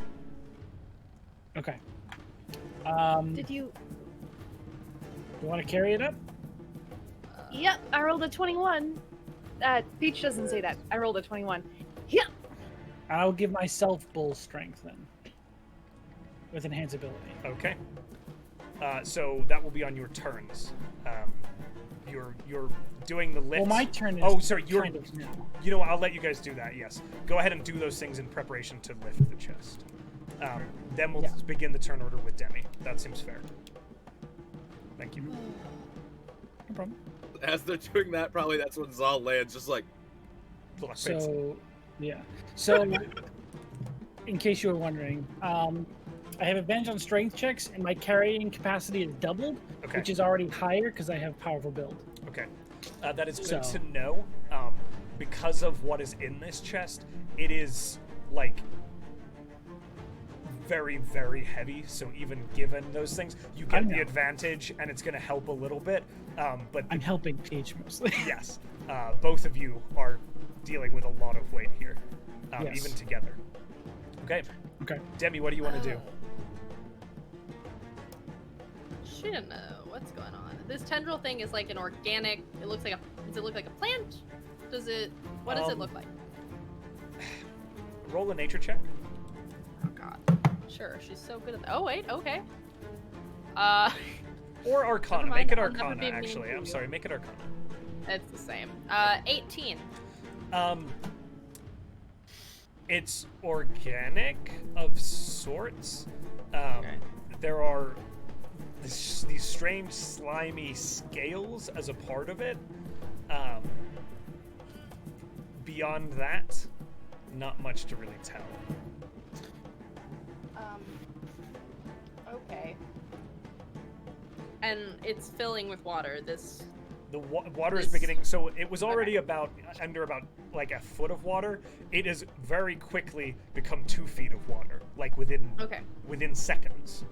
Okay. Did you? You want to carry it up? Yep, I rolled a 21. Peach doesn't say that. I rolled a 21. Yep. I'll give myself bull strength then. With enhance ability. Okay. So that will be on your turns. you're doing the lift. Well, my turn is Oh, sorry, you're. kind of now. You know what? I'll let you guys do that. Yes, go ahead and do those things in preparation to lift the chest. Then we'll Yeah. begin the turn order with Demi. That seems fair. Thank you. No problem. As they're doing that, probably that's when Zal lands, just like, Block face. So, yeah. So, in case you were wondering, I have advantage on strength checks, and my carrying capacity is doubled, Okay. which is already higher because I have powerful build. Okay. That is good So- to know. Because of what is in this chest, it is like very, very heavy. So even given those things, you I get the know. advantage, and it's going to help a little bit. But I'm helping Peach mostly. yes, both of you are dealing with a lot of weight here, Yes. even together. Okay, Okay. Demi, what do you want to do? She didn't know what's going on. This tendril thing is like an organic. It looks like a. Does it look like a plant? Does it? What does it look like? Roll a nature check. Oh God. Sure. She's so good at that. Oh wait. Okay. Or Arcana. Never mind, Make it I'll never Arcana, be mean actually. to I'm you. sorry, make it Arcana. It's the same. 18. It's organic of sorts. Okay. There are these strange slimy scales as a part of it. Beyond that, not much to really tell. Okay. And it's filling with water. This. The water is This- beginning, so it was already about like a foot of water. It has very quickly become 2 feet of water, like within Okay. seconds.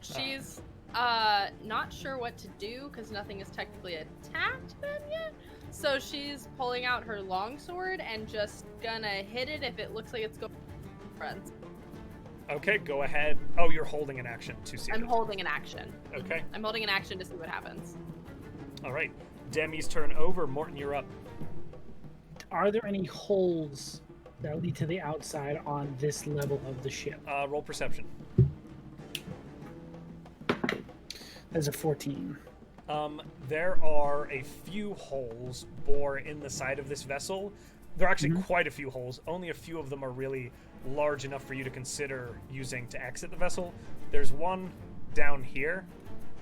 She's not sure what to do because nothing has technically attacked them yet. So she's pulling out her longsword and just gonna hit it if it looks like it's going front. Okay, go ahead. Oh, you're holding an action to see. I'm it. holding an action. Okay. I'm holding an action to see what happens. All right. Demi's turn over. Morton, you're up. Are there any holes that lead to the outside on this level of the ship? Roll perception. That's a 14. There are a few holes bore in the side of this vessel. There are actually quite a few holes. Only a few of them are really large enough for you to consider using to exit the vessel. There's one down here,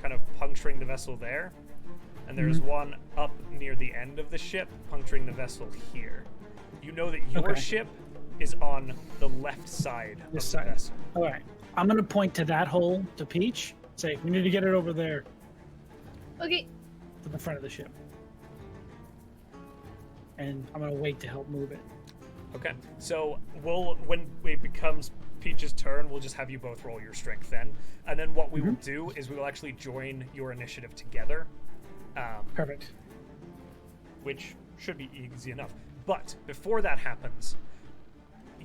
kind of puncturing the vessel there. And there's one up near the end of the ship, puncturing the vessel here. You know that your Okay. ship is on the left side of This the side. vessel. All right. I'm going to point to that hole to Peach. Say, we need to get it over there Okay. to the front of the ship. And I'm going to wait to help move it. Okay, so when it becomes Peach's turn, we'll just have you both roll your strength then. And then what we will do is we will actually join your initiative together. Perfect. Which should be easy enough. But before that happens,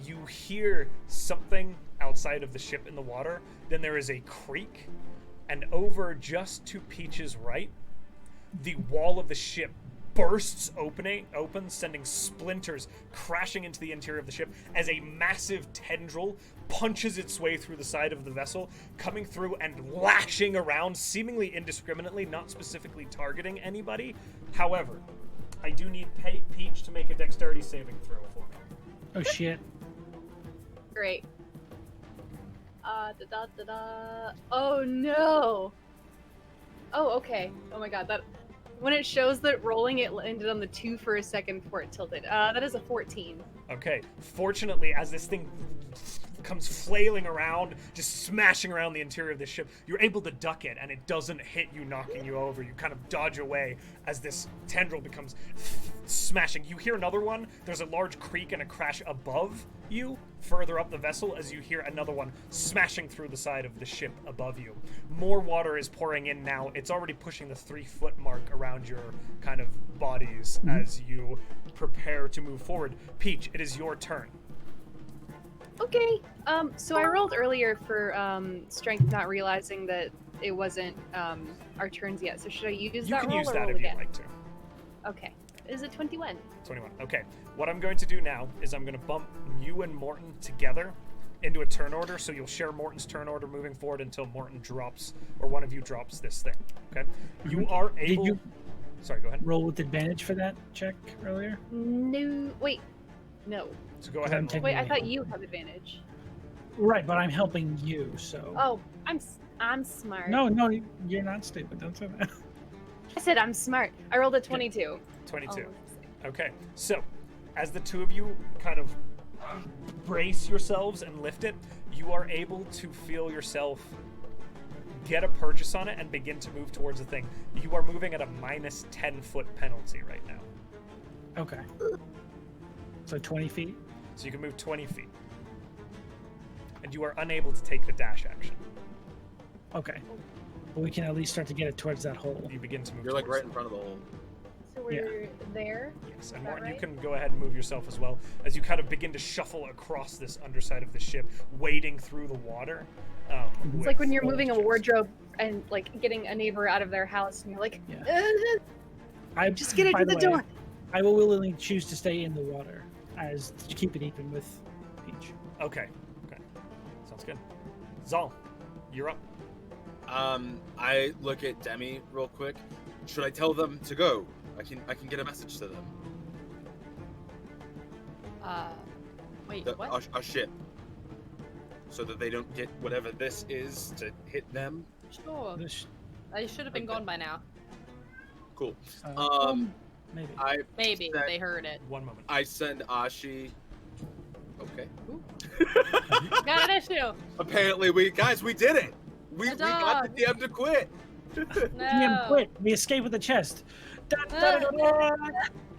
you hear something outside of the ship in the water. Then there is a creak, and over just to Peach's right, the wall of the ship bursts open, sending splinters crashing into the interior of the ship as a massive tendril punches its way through the side of the vessel, coming through and lashing around seemingly indiscriminately, not specifically targeting anybody. However, I do need Peach to make a dexterity saving throw for me. Oh, shit. Great. Da-da-da-da. Oh no. Oh, okay. Oh my god, that when it shows that rolling, it ended on the 2 for a second before it tilted. That is a 14. Okay, fortunately, as this thing comes flailing around, just smashing around the interior of the ship, you're able to duck it, and it doesn't hit you, knocking you over. You kind of dodge away as this tendril becomes smashing. You hear another one. There's a large creak and a crash above you, further up the vessel, as you hear another one smashing through the side of the ship above you. More water is pouring in now. It's already pushing the 3-foot mark around your kind of bodies as you prepare to move forward. Peach, it is your turn. Okay. So I rolled earlier for strength, not realizing that it wasn't our turns yet. So should I use You that can roll use or that roll if you'd again? like to. Okay. Is it 21? 21. Okay. What I'm going to do now is I'm going to bump you and Morton together into a turn order, so you'll share Morton's turn order moving forward until Morton drops, or one of you drops this thing. Okay? You are able... Sorry, go ahead. roll with advantage for that check earlier? No, wait, no. So go Because ahead I'm and roll. taking- Wait, I thought you have advantage. Right, but I'm helping you, so. Oh, I'm smart. No, you're not stupid. Don't say that. I said I'm smart. I rolled a 22. 22. Oh, Okay, so as the two of you kind of brace yourselves and lift it, you are able to feel yourself get a purchase on it and begin to move towards the thing. You are moving at a minus 10-foot penalty right now. Okay. So 20 feet? So you can move 20 feet. And you are unable to take the dash action. Okay. But we can at least start to get it towards that hole. You begin to move You're like towards right in front of the hole. So we're there. Yes, and Is that Martin, you right? can go ahead and move yourself as well as you kind of begin to shuffle across this underside of the ship, wading through the water. It's like when you're moving a wardrobe and like getting a neighbor out of their house, and you're like, Yeah. "Uh, just get it by to the way, door." I will willingly choose to stay in the water as to keep it even with Peach. Okay. Sounds good. Zal, you're up. I look at Demi real quick. Should I tell them to go? I can get a message to them. Wait, The, what? a ship. So that they don't get whatever this is to hit them. Sure. This, I should have been Okay. gone by now. Cool. well, maybe. I Maybe That- they heard it. One moment. I send Ashi. Okay. Got an issue. Apparently we did it. We got Huzzah. the DM to quit. DM quit. We escape with the chest. Da, da, da, da, da.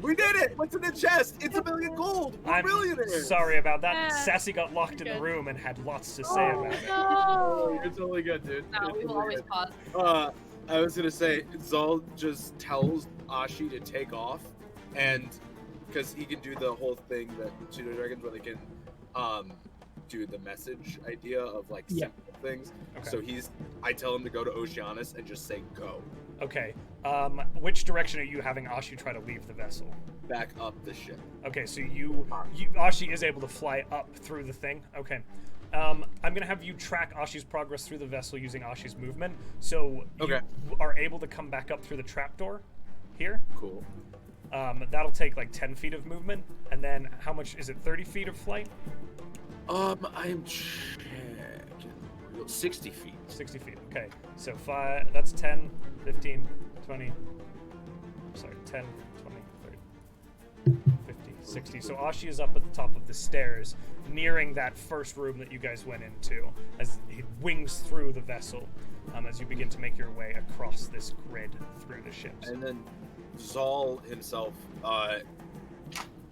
We did it. What's in the chest? It's $1 million gold. We're I'm millionaires. sorry about that. Yeah. Sassy got locked in the Good. room and had lots to say about it. Oh, No. you're totally good, dude. No, You're we will totally always good. pause. I was gonna say Zal just tells Ashi to take off, and because he can do the whole thing that Pseudo Dragons where they can do the message idea of like Yeah. simple things. Okay. So I tell him to go to Oceanus and just say go Okay. Which direction are you having Ashi try to leave the vessel? back up the ship. Okay, so Ashi is able to fly up through the thing. Okay. I'm gonna have you track Ashi's progress through the vessel using Ashi's movement. So Okay. you are able to come back up through the trapdoor here. Cool. That'll take like 10 feet of movement. And then how much is it? 30 feet of flight? I'm checking. 60 feet. 60 feet. Okay. So that's 10, 15, 20. Sorry, 10, 20, 30, 50, 60. So Ashi is up at the top of the stairs, nearing that first room that you guys went into, as he wings through the vessel, as you begin to make your way across this grid through the ships. And then Zal himself,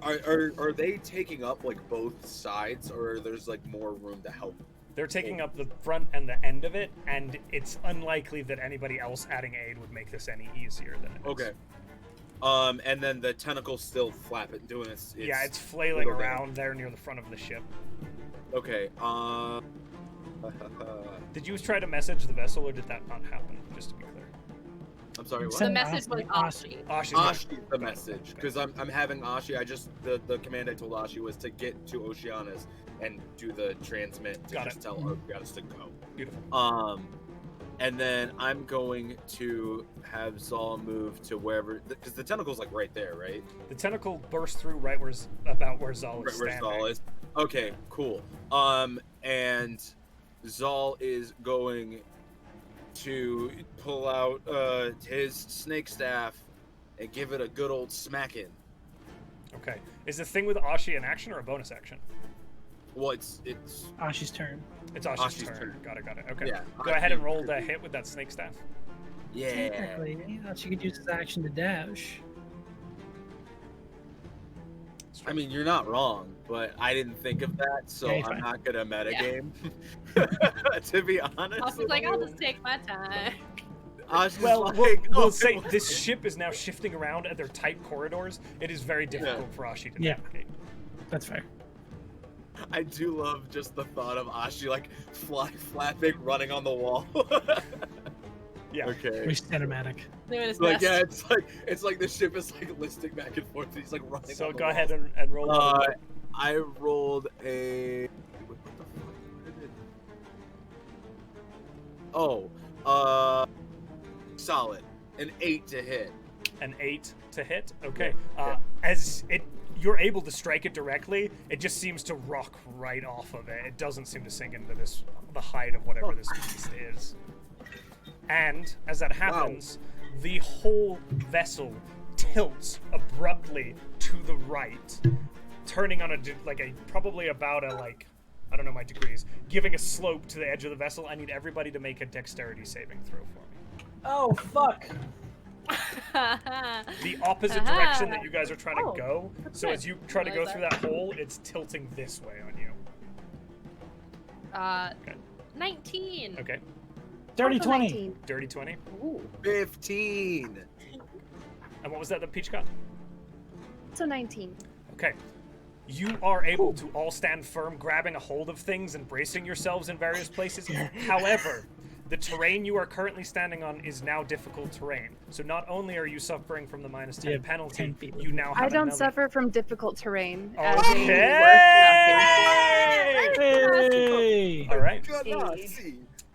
are they taking up like both sides, or there's like more room to help? They're taking up the front and the end of it, and it's unlikely that anybody else adding aid would make this any easier than it is. Okay. And then the tentacle's still flapping, doing its Yeah, it's flailing little around there near the front of the ship. Okay. Did you try to message the vessel, or did that not happen? Just to be clear. I'm sorry. The What? Send message was Ashi. Ashi. Ashi's Ashi, the message, because I'm having Ashi. The command I told Ashi was to get to Oceanus and do the transmit to Got just it. tell Oceanus to go. Beautiful. And then I'm going to have Zal move to wherever, because the tentacle's like right there, right? The tentacle burst through right about where Zal Right is where standing. Zal is. Okay, cool. And Zal is going to pull out his snake staff and give it a good old smacking. Okay. Is the thing with Ashi an action or a bonus action? Well, it's Ashi's turn. It's Ashi's Ashi's turn. turn. Got it. Okay. Yeah, Go I ahead and think- roll the hit with that snake staff. yeah. Technically, he thought she could use his action to dash. I mean, you're not wrong, but I didn't think of that, so Yeah, you're I'm fine. not gonna metagame. To be honest, Ashi's like, I'll just take my time. Ashi's Well, like, we'll "Oh, say this ship is now shifting around at their tight corridors. It is very difficult for Ashi to Yeah. navigate. That's fair. I do love just the thought of Ashi like flapping, running on the wall. Yeah. Okay. Very cinematic. Doing his Like best. yeah, it's like the ship is like listing back and forth. And he's like running. So on the go wall. ahead and roll. I rolled a. What the fuck? What did it- Oh, solid, an 8 to hit. An 8 to hit. Okay. As you're able to strike it directly, it just seems to rock right off of it. It doesn't seem to sink into the hide of whatever this beast is. And as that happens, the whole vessel tilts abruptly to the right, turning on probably about I don't know my degrees, giving a slope to the edge of the vessel. I need everybody to make a dexterity saving throw for me. Oh, fuck. The opposite direction that you guys are trying to go. So good. as you try to go Realize through that hole, it's tilting this way on you. Okay. 19. Okay. Dirty Also 20. 19. Dirty 20. Ooh. 15. And what was that Peach got? So 19. Okay. You are able to all stand firm, grabbing a hold of things and bracing yourselves in various places. However, the terrain you are currently standing on is now difficult terrain. So not only are you suffering from the minus 10 have penalty, 10 feet. you now have I don't another... suffer from difficult terrain. Okay! Hey! All right. Gonna Hey. see.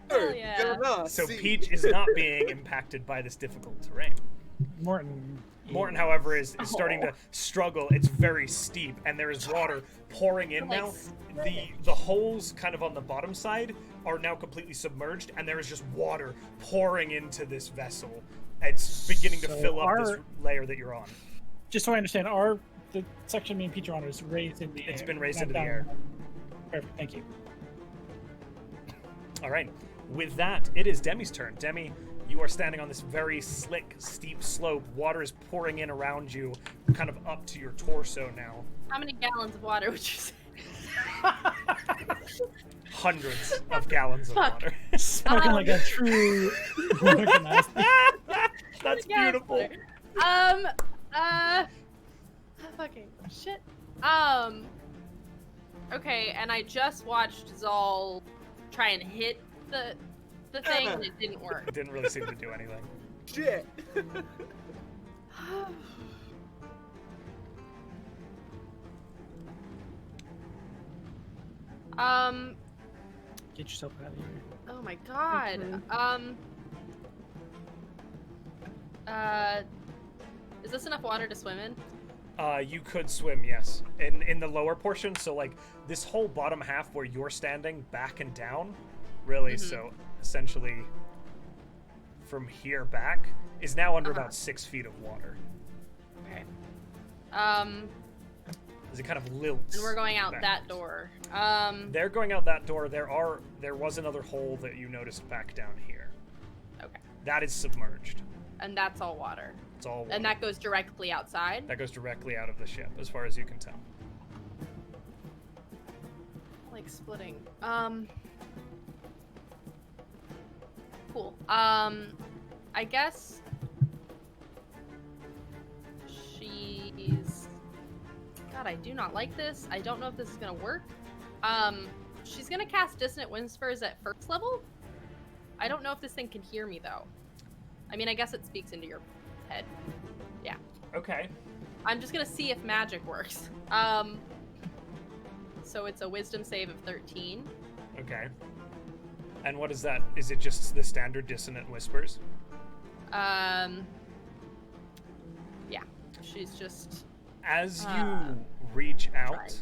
Hell yeah. Gonna So see. Peach is not being impacted by this difficult terrain. Morton. Morton, however, is starting to struggle. It's very steep, and there is water pouring in now. The holes kind of on the bottom side are now completely submerged, and there is just water pouring into this vessel. It's beginning to So fill up this our- layer that you're on. Just so I understand, the section me and Peach are on is raised in the air. It's been raised not into the down. air. Perfect, thank you. All right. With that, it is Demi's turn. Demi, you are standing on this very slick, steep slope. Water is pouring in around you, kind of up to your torso now. How many gallons of water would you say? Hundreds of gallons of Fuck. water. Spoken like a true American athlete. That's Gallons of beautiful. water. Fucking shit. Okay, and I just watched Zal try and hit the thing, and it didn't work. It didn't really seem to do anything. Shit. Get yourself out of here. Oh my god. Is this enough water to swim in? You could swim, yes. In the lower portion, so like this whole bottom half where you're standing back and down, really, so essentially from here back is now under about 6 feet of water. Okay. As it kind of lilts. And we're going out back. that door. They're going out that door. There was another hole that you noticed back down here. Okay. That is submerged. And that's all water. It's all water. And that goes directly outside. That goes directly out of the ship, as far as you can tell. Like splitting. Cool. I guess she's... God, I do not like this. I don't know if this is gonna work. She's gonna cast Dissonant Whispers at first level. I don't know if this thing can hear me though. I mean, I guess it speaks into your head. Yeah. Okay. I'm just gonna see if magic works. So it's a Wisdom save of 13. Okay. And what is that? Is it just the standard Dissonant Whispers? Yeah. She's just... As you reach out,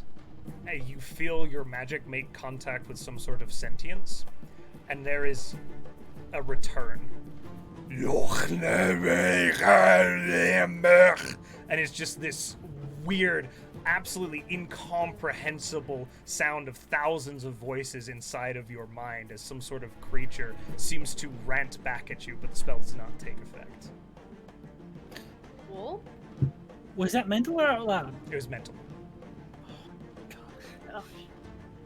you feel your magic make contact with some sort of sentience, and there is a return. And it's just this weird, absolutely incomprehensible sound of thousands of voices inside of your mind as some sort of creature seems to rant back at you, but the spell does not take effect. Cool. Was that mental or out loud? It was mental. Oh,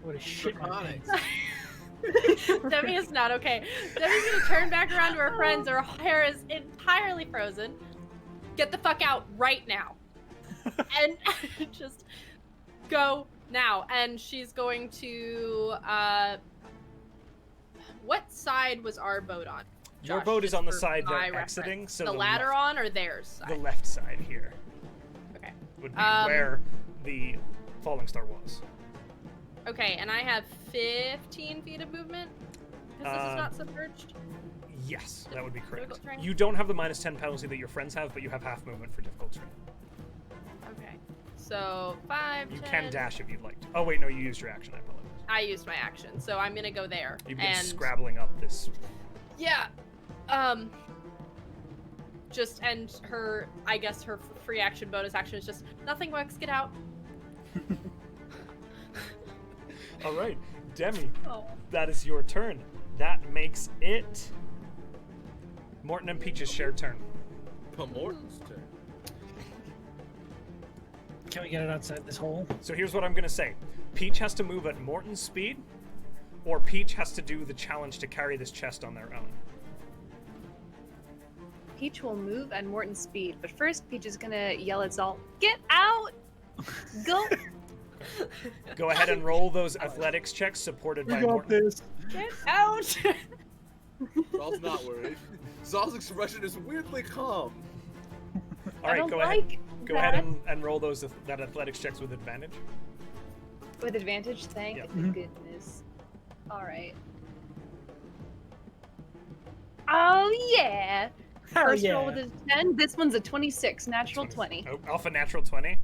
What a shit. my Draconic. pants. Demi is not okay. Demi's gonna turn back around to her friends. Her hair is entirely frozen. Get the fuck out right now. And just go now. And she's going to... what side was our boat on? Your Josh, boat is just on the for side my they're exiting, reference. so the ladder left, on or theirs side? the left side here Okay. would be where the Falling Star was. Okay, and I have 15 feet of movement? Because this is not submerged? Yes, that would be correct. Difficult terrain? You don't have the -10 penalty that your friends have, but you have half movement for difficult terrain. Okay. So 5. You 10. can dash if you'd like to. Oh wait, no, you used your action. I apologize. I used my action, so I'm gonna go there. You've been and scrabbling up this. yeah, just end her. I guess her free action bonus action is just nothing works. Get out. All right, Demi, Oh. that is your turn. That makes it Morton and Peach's shared turn. Morton's turn. Can we get it outside this hole? So here's what I'm gonna say: Peach has to move at Morton's speed, or Peach has to do the challenge to carry this chest on their own. Peach will move at Morton's speed, but first Peach is gonna yell at Zalt, "Get out! Go!" Go ahead and roll those athletics checks supported by Morton. this. Get out. Zal's not worried. Zal's expression is weirdly calm. All I right, don't go like ahead. Go that. ahead and roll those that athletics checks with advantage. With advantage, thank Yep. goodness. Alright. Oh yeah! Hell First yeah. roll with a 10, this one's a 26, natural 20. Oh, off a natural 20.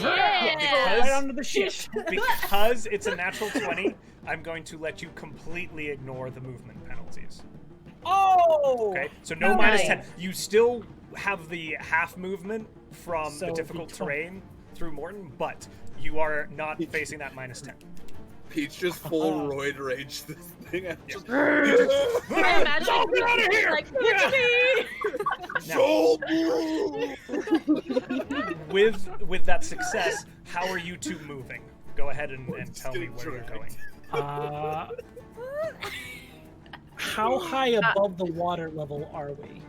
Yeah. Right onto the ship. Because it's a natural 20, I'm going to let you completely ignore the movement penalties. Oh! Okay, so no Nice. -10. You still have the half movement from So the it'd be difficult 20. terrain through Morton, but you are not facing that -10. Peach just full roid rage this thing. And just, I imagine Peach like, With that success, how are you two moving? Go ahead and tell me getting where you're dragged. going. How high above the water level are we?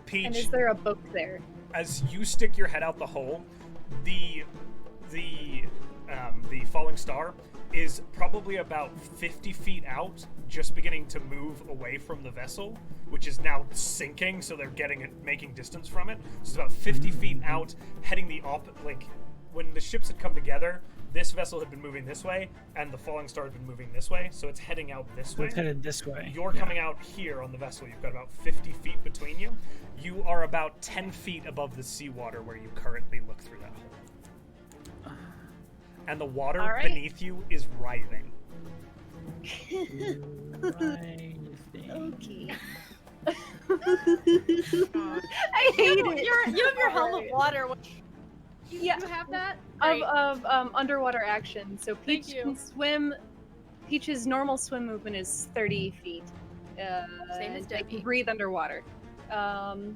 Peach, And is there a boat there? as you stick your head out the hole, the falling star is probably about 50 feet out, just beginning to move away from the vessel, which is now sinking, so they're making distance from it. So it's about 50 feet out, heading the like when the ships had come together, this vessel had been moving this way, and the falling star had been moving this way, so it's heading out this So way. it's headed this way. You're coming out here on the vessel. You've got about 50 feet between you. You are about 10 feet above the seawater where you currently look through that hole. And the water All right. beneath you is writhing. Right. Okay. I hate it. you have your helm of water. Yeah. You have that? Of underwater action. So Thank Peach you. can swim. Peach's normal swim movement is 30 feet. Same as they can Debbie. breathe underwater. But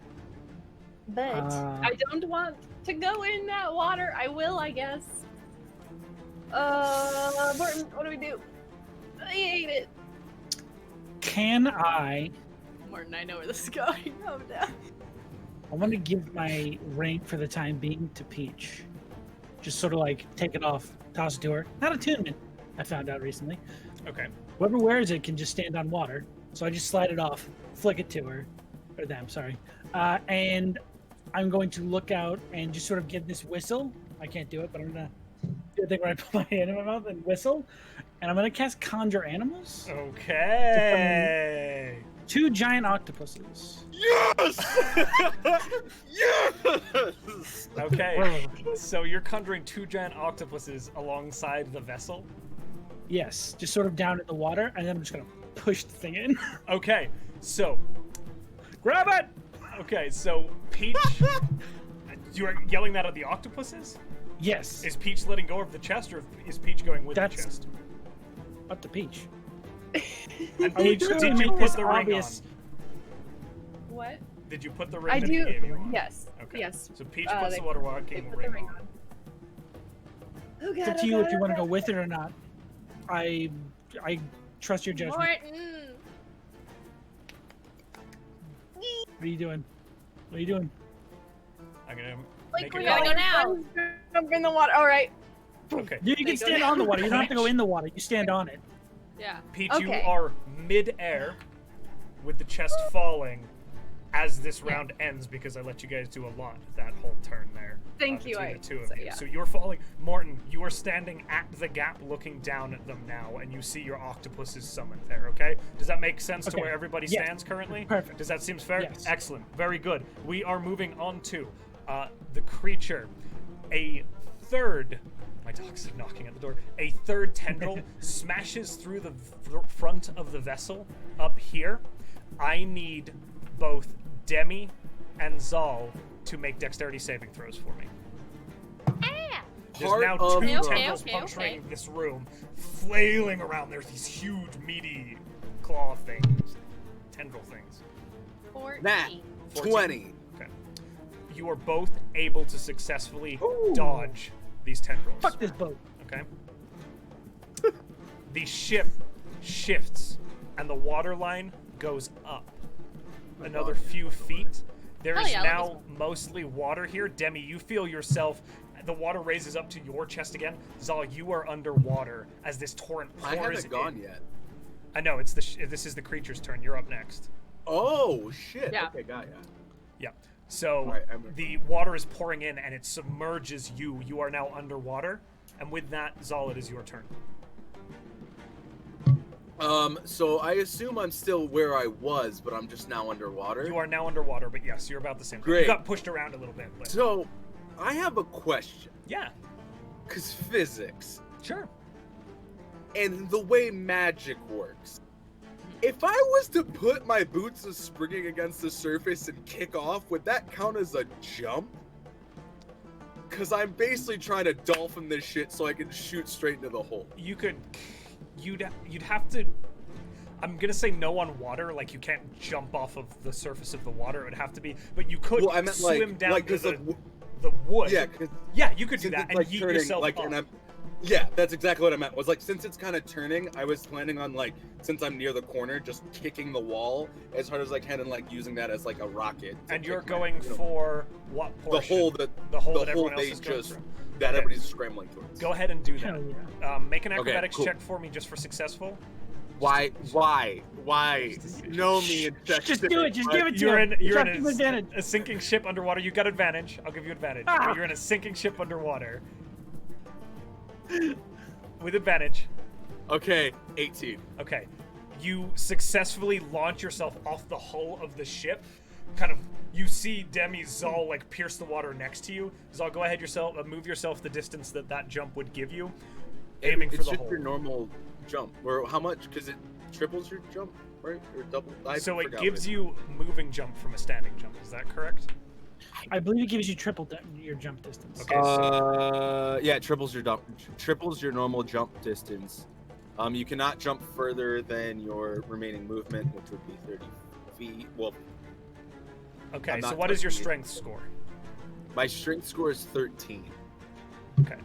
I don't want to go in that water. I will, I guess. Morton, what do we do? I hate it. Can I Morton, I know where this is going. Oh no. I want to give my rank for the time being to Peach. Just sort of like take it off, toss it to her. Not attunement, I found out recently. Okay. Whoever wears it can just stand on water. So I just slide it off, flick it to her. Or them, sorry. And I'm going to look out and just sort of give this whistle. I can't do it, but I'm going to do the thing where I put my hand in my mouth and whistle. And I'm going to cast Conjure Animals. Okay. 2 giant octopuses. Yes! Yes! Okay. So you're conjuring 2 giant octopuses alongside the vessel. Yes, just sort of down in the water, and then I'm just going to push the thing in. Okay. So, Grab it! okay. So Peach, you are yelling that at the octopuses? Yes. Is Peach letting go of the chest, or is Peach going with the That's- chest? Up to Peach. And Are we Peach, trying did to you make put this the ring obvious? What? on? Did you put the ring I that he do. gave you on? Yes. Okay. Yes. So Peach puts they- the water They walking put ring the ring on. on. Oh It's god, up to you if you want to go with it or not. I trust your judgment. Morton. What are you doing? What are you doing? I'm gonna Like make we it gotta gotta go now. Jump in the water. All right. Okay. You can They go stand down. on the water. You don't have to go in the water. You stand on it. Yeah. Peach, you Okay. are mid-air with the chest falling as this round ends, because I let you guys do a lot that whole turn there. Thank you. Between the two of So, you. yeah. So you're falling. Morton, you are standing at the gap looking down at them now, and you see your octopuses summoned there, okay? Does that make sense to Okay. where everybody Yes. stands currently? Perfect. Does that seem fair? Yes. Excellent. Very good. We are moving on to the creature. A third... My dog's knocking at the door. A third tendril smashes through the front of the vessel up here. I need both Demi and Zal to make dexterity saving throws for me. There's Part now of two the- tendrils puncturing this room, flailing around. There's these huge, meaty claw things, tendril things. 14. Nat 14. 20. Okay. You are both able to successfully Ooh. dodge these tendrils. Fuck this boat. Okay. The ship shifts, and the water line goes up another few feet. There Hell is yeah, I now love mostly water here. Demi, you feel yourself. The water raises up to your chest again. Zal, you are underwater as this torrent pours I haven't in. gone yet. I know it's this is the creature's turn. You're up next. Oh shit. Yeah. Okay, got ya. Yeah. So Alright, I'm- the water is pouring in and it submerges you. You are now underwater. And with that, Zal, it is your turn. So I assume I'm still where I was, but I'm just now underwater. You are now underwater, but yes, you're about the same. You Great. got pushed around a little bit. But So, I have a question. yeah, Cause physics sure. and the way magic works. If I was to put my boots of springing against the surface and kick off, would that count as a jump? Cause I'm basically trying to dolphin this shit so I can shoot straight into the hole. You could, you'd have to. I'm gonna say no on water. Like you can't jump off of the surface of the water. It would have to be, but you could Well, I meant swim down like to cause the wood. yeah, cause Yeah, you could do since that it's and like yeet turning, yourself like, up. and yeah, that's exactly what I meant. Was like since it's kind of turning, I was planning on like since I'm near the corner, just kicking the wall as hard as I can and like using that as like a rocket. to And you're kick my- going you know, for what the portion? hole that the hole the that hole everyone else they is going just through. that Okay. everybody's scrambling towards. Go ahead and do that. Hell yeah. Make an acrobatics cool. check for me just for successful. Why? You know me and Just do it. Just give it to You're him. in you're Try in to give him advantage. a sinking ship underwater. You got advantage. I'll give you advantage. Ah. You're in a sinking ship underwater. With advantage. Okay, 18. Okay. You successfully launch yourself off the hull of the ship. Kind of you see Demi Zal like pierce the water next to you. Zal, go ahead yourself, move yourself the distance that jump would give you. Aiming for it's the just hole. your normal jump. Or how much? Because it triples your jump, right? Or double. I So it forgot gives what you moving jump from a standing jump. Is that correct? I believe it gives you triple your jump distance. Okay. Yeah, it triples your normal jump distance. You cannot jump further than your remaining movement, which would be 30 feet. Well, Okay, I'm so not what is your touching it. strength score? my strength score is 13. Okay.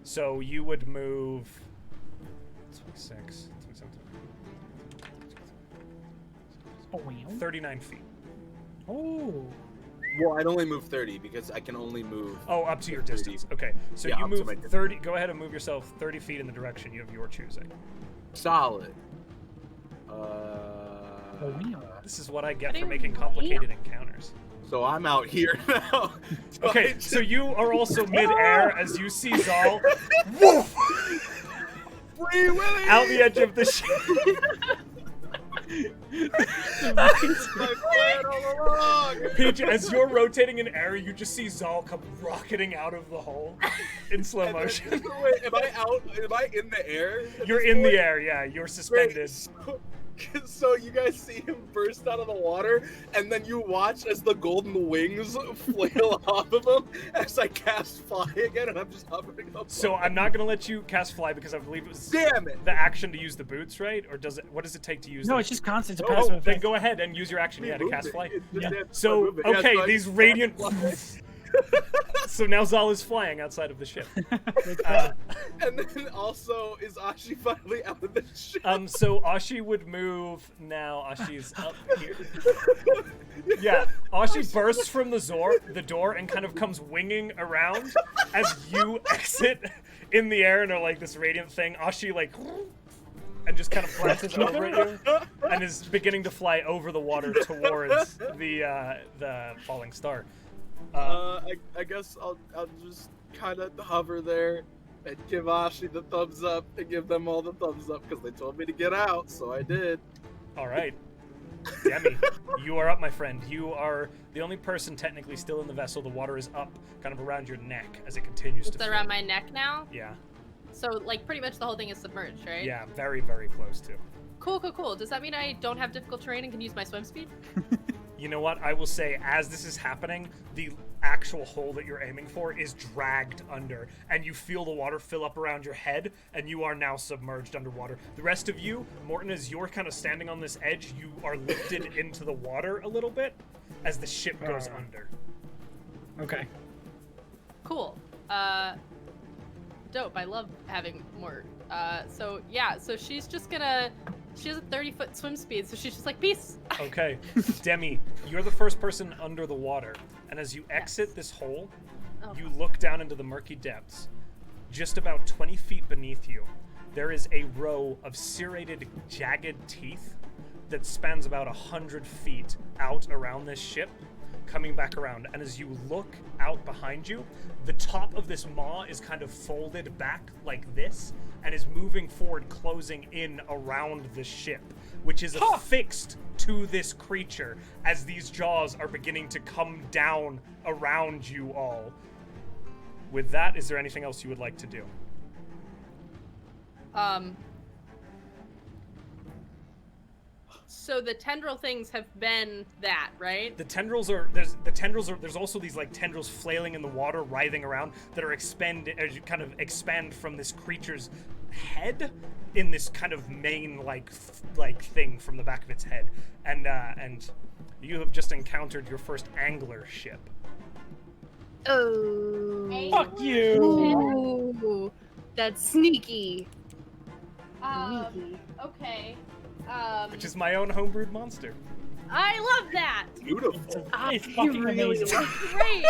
So you would move 26, 27, Oh, wow. 39 feet. Oh. Well, I'd only move 30 because I can only move. Oh, up to your 30. distance. Okay, so Yeah, you up to move my distance. 30. Go ahead and move yourself 30 feet in the direction of your choosing. Solid. Oh, wow. This is what I get What for do you making mean? complicated encounters. So I'm out here now. So Okay, I so you are also midair as you see Zal woof, Free Willy! out the edge of the ship. My plan all along. Peach, as you're rotating in air, you just see Zal come rocketing out of the hole in slow And then- motion. Wait, am I out? Am I in the air? at You're this in the point? air, yeah. You're Great. suspended. So you guys see him burst out of the water, and then you watch as the golden wings flail off of him as I cast fly again, and I'm just hovering up. So I'm not gonna let you cast fly because I believe it was Damn it! the action to use the boots, right? Or does it? What does it take to use? No, them? it's just constant. It's a Oh, passive Then effect. go ahead and use your action, Me yeah, to moved cast it. fly. It just Yeah. did my So movement. Yeah, okay, so I these just radiant. fly. So now Zal is flying outside of the ship. And then also, is Ashi finally out of the ship? So Ashi would move now. Ashi's up here. Yeah, Ashi bursts from the door and kind of comes winging around as you exit in the air and are like this radiant thing. Ashi like and just kind of glances over at you and is beginning to fly over the water towards the falling star. I guess I'll just kind of hover there and give Ashi the thumbs up and give them all the thumbs up because they told me to get out, so I did. All right. Demi, you are up, my friend. You are the only person technically still in the vessel. The water is up, kind of around your neck as it continues to It's flow. around my neck now. Yeah. So like pretty much the whole thing is submerged, right? Yeah, very, very close to. Cool. Does that mean I don't have difficult terrain and can use my swim speed? You know what? I will say, as this is happening, the actual hole that you're aiming for is dragged under, and you feel the water fill up around your head, and you are now submerged underwater. The rest of you, Morton, as you're kind of standing on this edge, you are lifted into the water a little bit as the ship goes under. Okay. Cool. Dope. I love having more. So she's just gonna. She has a 30-foot swim speed, so she's just like, peace. Okay. Demi, you're the first person under the water, and as you exit this hole, you look down into the murky depths. Just about 20 feet beneath you, there is a row of serrated, jagged teeth that spans about 100 feet out around this ship, coming back around. And as you look out behind you, the top of this maw is kind of folded back like this and is moving forward, closing in around the ship, which is affixed to this creature as these jaws are beginning to come down around you all. With that, is there anything else you would like to do? So the tendril things have been that, right? The tendrils are there's also these like tendrils flailing in the water, writhing around that are as you kind of expand from this creature's head in this kind of mane like thing from the back of its head. And you have just encountered your first angler ship. Oh. Fuck you! Ooh, that's sneaky. Sneaky. Okay. Which is my own homebrewed monster. I love that. Beautiful. It's fucking amazing. Great.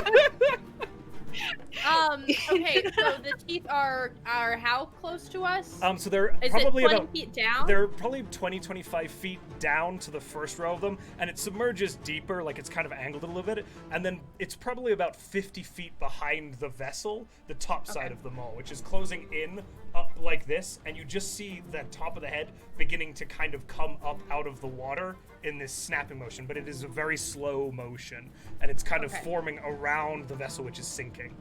Okay, so the teeth are how close to us? So they're Is probably it 20 about feet down? they're probably 25 feet down to the first row of them, and it submerges deeper, like it's kind of angled a little bit, and then it's probably about 50 feet behind the vessel, the top side of the mall, which is closing in up like this, and you just see the top of the head beginning to kind of come up out of the water in this snapping motion, but it is a very slow motion, and it's kind of forming around the vessel, which is sinking.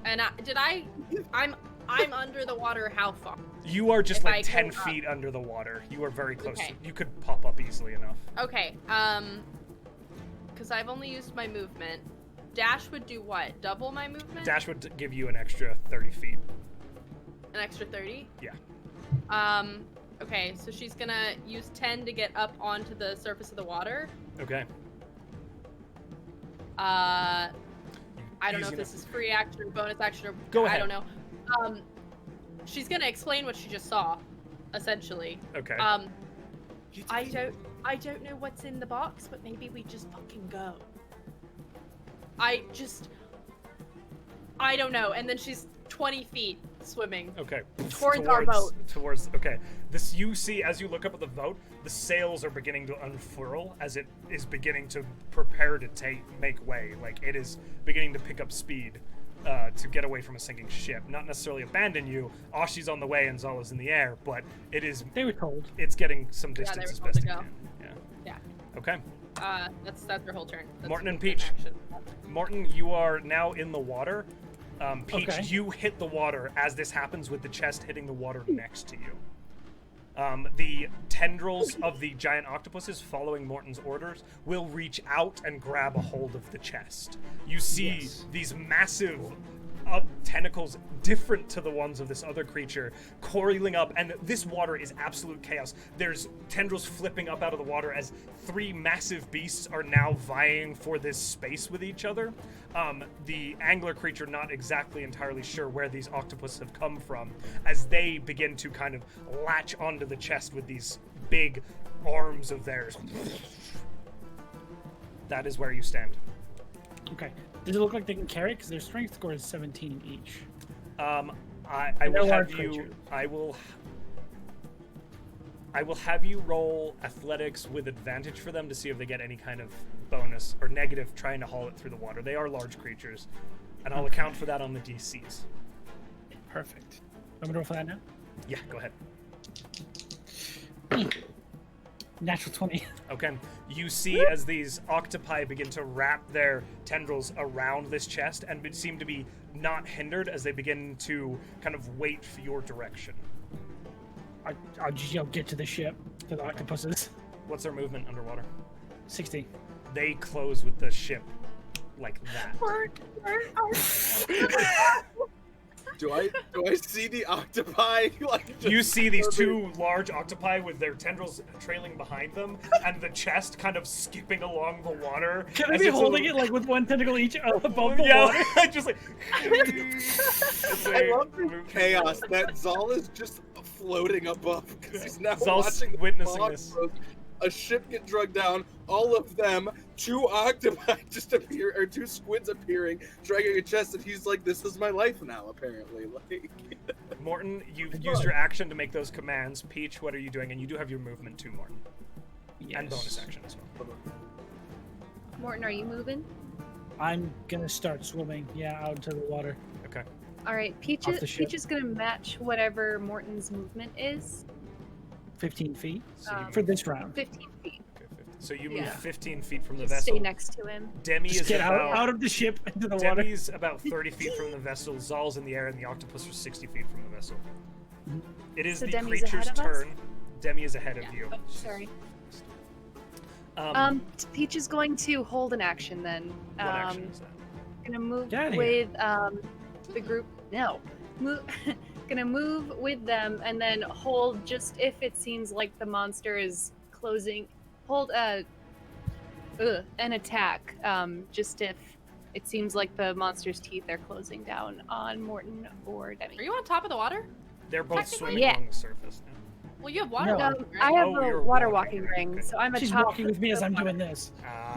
And I'm under the water how far? You are just If like I 10 go up. feet under the water. You are very close. Okay. You could pop up easily enough. Okay, because I've only used my movement. Dash would do what? Double my movement? Dash would give you an extra 30 feet. An extra 30? Yeah. Okay, so she's gonna use 10 to get up onto the surface of the water. Okay. I don't know Easy if this enough. is free action or bonus action or Go I ahead. don't know. She's gonna explain what she just saw, essentially. Okay. I don't know what's in the box, but maybe we just fucking go. I don't know. And then she's 20 feet swimming. Okay. Towards our boat. Okay. This you see as you look up at the boat, the sails are beginning to unfurl as it is beginning to prepare to make way. Like it is beginning to pick up speed to get away from a sinking ship. Not necessarily abandon you. Ashi's on the way and Zala's in the air, but it is. They were told. It's getting some they distance were as told best to it go. can. Yeah. Yeah. Okay. That's her whole turn. That's Morton and an Peach. action. Morton, you are now in the water. Peach, Okay. you hit the water as this happens with the chest hitting the water next to you. The tendrils of the giant octopuses following Morton's orders will reach out and grab a hold of the chest. You see these massive tentacles different to the ones of this other creature coiling up, and this water is absolute chaos. There's tendrils flipping up out of the water as three massive beasts are now vying for this space with each other. The angler creature not exactly entirely sure where these octopus have come from as they begin to kind of latch onto the chest with these big arms of theirs. That is where you stand. Okay. Does it look like they can carry it? Because their strength score is 17 each. I And they're will have large you. creatures. I will. I will have you roll athletics with advantage for them to see if they get any kind of bonus or negative trying to haul it through the water. They are large creatures, and I'll account for that on the DCs. Perfect. I'm gonna roll for that now. Yeah, go ahead. Natural 20. Okay. You see as these octopi begin to wrap their tendrils around this chest and seem to be not hindered as they begin to kind of wait for your direction. I'll just yell, get to the ship, to the octopuses. What's their movement underwater? 60. They close with the ship like that. Do I see the octopi? Like, just You see these two large octopi with their tendrils trailing behind them, and the chest kind of skipping along the water. Can I as be it's a holding it little- like with one tentacle each above the Yeah, water? just like. I love the chaos that Zal is just floating above because he's now Zal's watching the witnessing fog this. float, a ship get dragged down, all of them, 2 octopi just appear, or 2 squids appearing, dragging a chest, and he's like, "This is my life now." Apparently, like. Morton, you've used your action to make those commands. Peach, what are you doing? And you do have your movement too, Morton, and bonus action as well. Morton, are you moving? I'm gonna start swimming, out into the water. Okay. All right, Peach Off the ship. is gonna match whatever Morton's movement is. 15 feet So you for this round. 15 feet. Okay, 50. So you move Yeah. 15 feet from the Just vessel. stay next to him. Demi Just is get about out of the ship into the water. Demi's about 30 feet from the vessel. Zal's in the air, and the octopus are 60 feet from the vessel. It is So the Demi's creature's ahead of us? turn. Demi is ahead of you. Oh, sorry. What Peach is going to hold an action then. action is that? Gonna move Get outta with the group. No, move. Gonna move with them and then hold just if it seems like the monster is closing. Hold an attack. Just if it seems like the monster's teeth are closing down on Morton or Demi. Are you on top of the water? They're both Technically- swimming Yeah. along the surface now. Well, you have water. No. walking, right? I have Oh, a you're water walking, walking ring, okay. so I'm She's atop walking with me as the I'm water. doing this.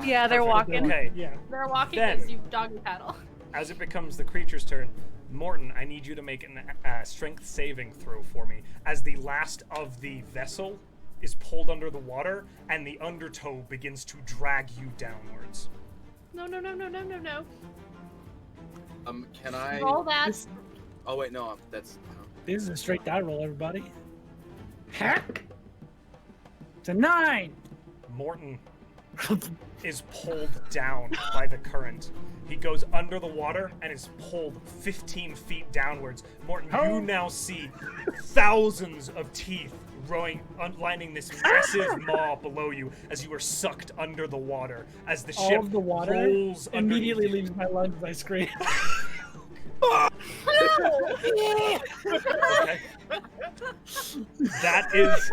Yeah, they're perfect. walking. Okay. Yeah. They're walking Then- as you doggy paddle. As it becomes the creature's turn, Morton, I need you to make a strength saving throw for me as the last of the vessel is pulled under the water and the undertow begins to drag you downwards. No. Can I? Roll that. This, Oh wait, no, that's. this is a straight die roll, everybody. Hack! It's a 9! Morton is pulled down by the current. He goes under the water and is pulled 15 feet downwards. Morton, you Oh. now see thousands of teeth lining this massive maw below you as you are sucked under the water as the All ship of the water rolls immediately underneath leaves my lungs. I scream. you. Okay. That is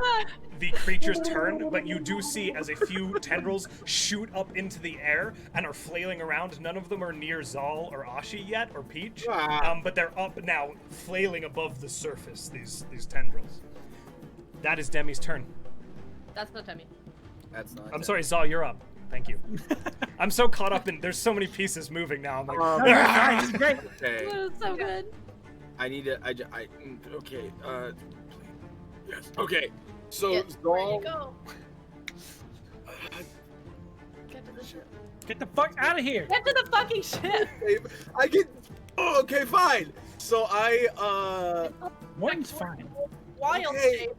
the creature's turn, but you do see as a few tendrils shoot up into the air and are flailing around. None of them are near Zal or Ashi yet, or Peach, but they're up now, flailing above the surface, these tendrils. That is Demi's turn. That's not Demi. That's not. I'm sorry, Zal, you're up. Thank you. I'm so caught up in, there's so many pieces moving now. I'm like, No, you're fine. It's great. Okay. That was so good. I need to. Okay. Yes. Okay. So Yeah, where you Zal. go? Get to the ship. Get the fuck out of here. Get to the fucking ship. I get. Oh, okay, fine. So I. Morton's fine. Wild Okay. shape.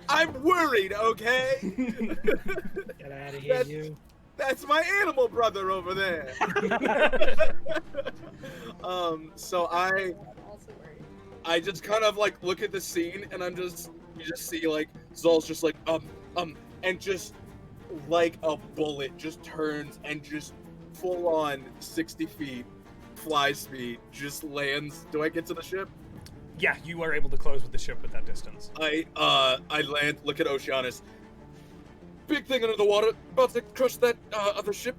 I'm worried. Okay. Get out of here, That's- you. That's my animal brother over there. So I'm also worried. I just kind of like look at the scene and you just see like Zol's just like and just like a bullet just turns and just full on 60 feet fly speed just lands. Do I get to the ship? yeah, you are able to close with the ship at that distance. I land, look at Oceanus. Big thing under the water, about to crush that other ship.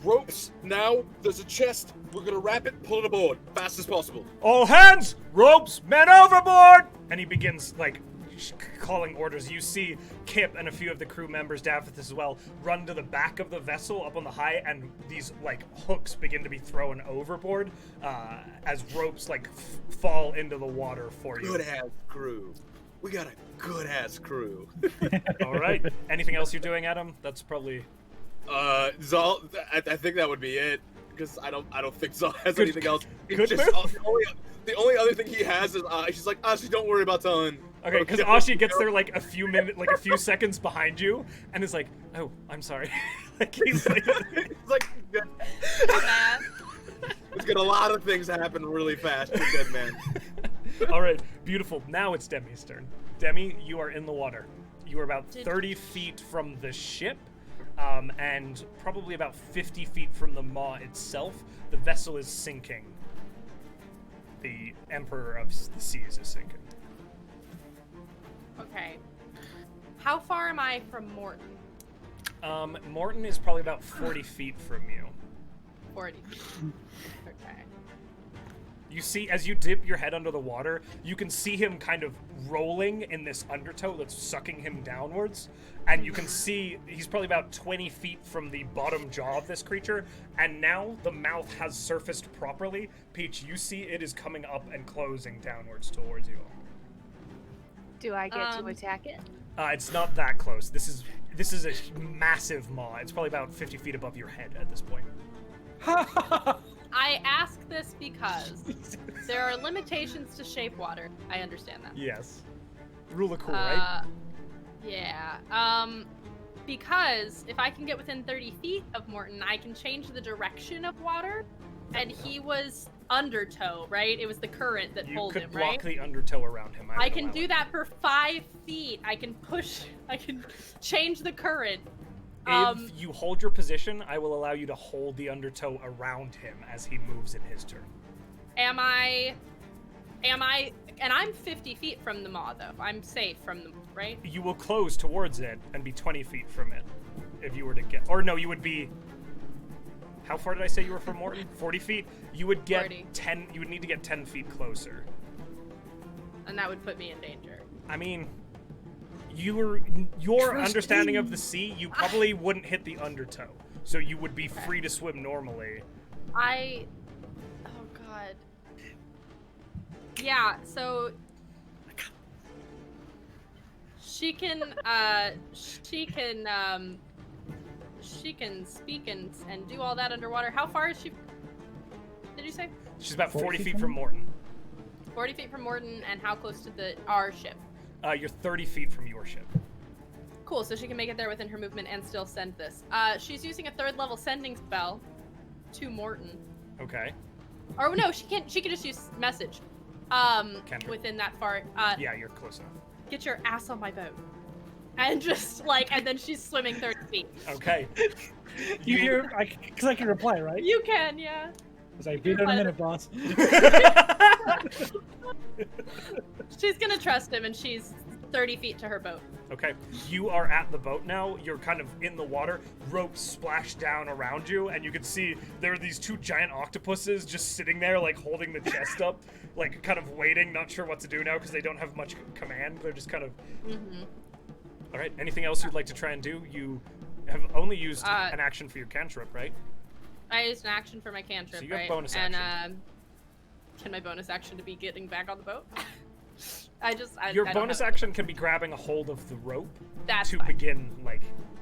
Ropes, now, there's a chest. We're gonna wrap it, pull it aboard, fast as possible. All hands, ropes, men overboard! And he begins, like, calling orders. You see Kip and a few of the crew members, Davith as well, run to the back of the vessel up on the high, and these, like, hooks begin to be thrown overboard as ropes, like, fall into the water for you. Good ass crew. we got a good ass crew. All right. Anything else you're doing, Adam? That's probably. Zal, I think that would be it because I don't think Zal has Good- anything else. It's good just, move. the only other thing he has is she's like, Ashi, don't worry about telling. Okay, because Ashi gets there like a few seconds behind you, and is like, "Oh, I'm sorry." Like he's like, It's like, good. Bad. It's got a lot of things happen really fast. You're good, man. all right, beautiful. Now it's Demi's turn. Demi, you are in the water. You are about Did- 30 feet from the ship, and probably about 50 feet from the maw itself. The vessel is sinking. The Emperor of the Seas is sinking. Okay. How far am I from Morton? Morton is probably about 40 feet from you. 40 feet. Okay. You see, as you dip your head under the water, you can see him kind of rolling in this undertow that's sucking him downwards. And you can see he's probably about 20 feet from the bottom jaw of this creature. And now the mouth has surfaced properly. Peach, you see it is coming up and closing downwards towards you. Do I get to Um, attack it? It's not that close. This is a massive maw. It's probably about 50 feet above your head at this point. I ask this because there are limitations to shape water. I understand that. Yes. Rule of cool, right? Yeah. Because if I can get within 30 feet of Morton, I can change the direction of water. And he was undertow, right? It was the current that You pulled could him, block right? the undertow around him. I would can allow do it. that for 5 feet. I can change the current. If you hold your position, I will allow you to hold the undertow around him as he moves in his turn. Am I, and I'm 50 feet from the maw, though. I'm safe from the, right? You will close towards it and be 20 feet from it if you were to get. Or no, you would be. How far did I say you were from Morton? 40 feet? You would get 40. 10. You would need to get 10 feet closer. And that would put me in danger. I mean, your Trust understanding me. of the sea, you probably wouldn't hit the undertow. So you would be free to swim normally. Oh god. Yeah, so she can speak and do all that underwater. How far is she? Did you say? She's about 40 feet from from Morton. 40 feet from Morton, and how close to our ship? You're 30 feet from your ship. Cool, so she can make it there within her movement and still send this. She's using a 3rd level sending spell to Morton. Okay. Or no, she can just use message. Cantrip. Within that far. Yeah, you're close enough. Get your ass on my boat. And just and then she's swimming 30 feet. Okay. You hear? Because I can reply, right? You can, yeah. Because I beat it in a minute, boss. She's gonna trust him, and she's 30 feet to her boat. Okay, you are at the boat now. You're kind of in the water. Ropes splash down around you, and you can see there are these 2 giant octopuses just sitting there, like holding the chest up, like kind of waiting, not sure what to do now because they don't have much command. They're just kind of. Mm-hmm. All right. Anything else you'd like to try and do? You have only used an action for your cantrip, right? I used an action for my cantrip, So you have right? bonus and action. can my bonus action to be getting back on the boat? Your I don't bonus have- action can be grabbing a hold of the rope That's to fine. begin,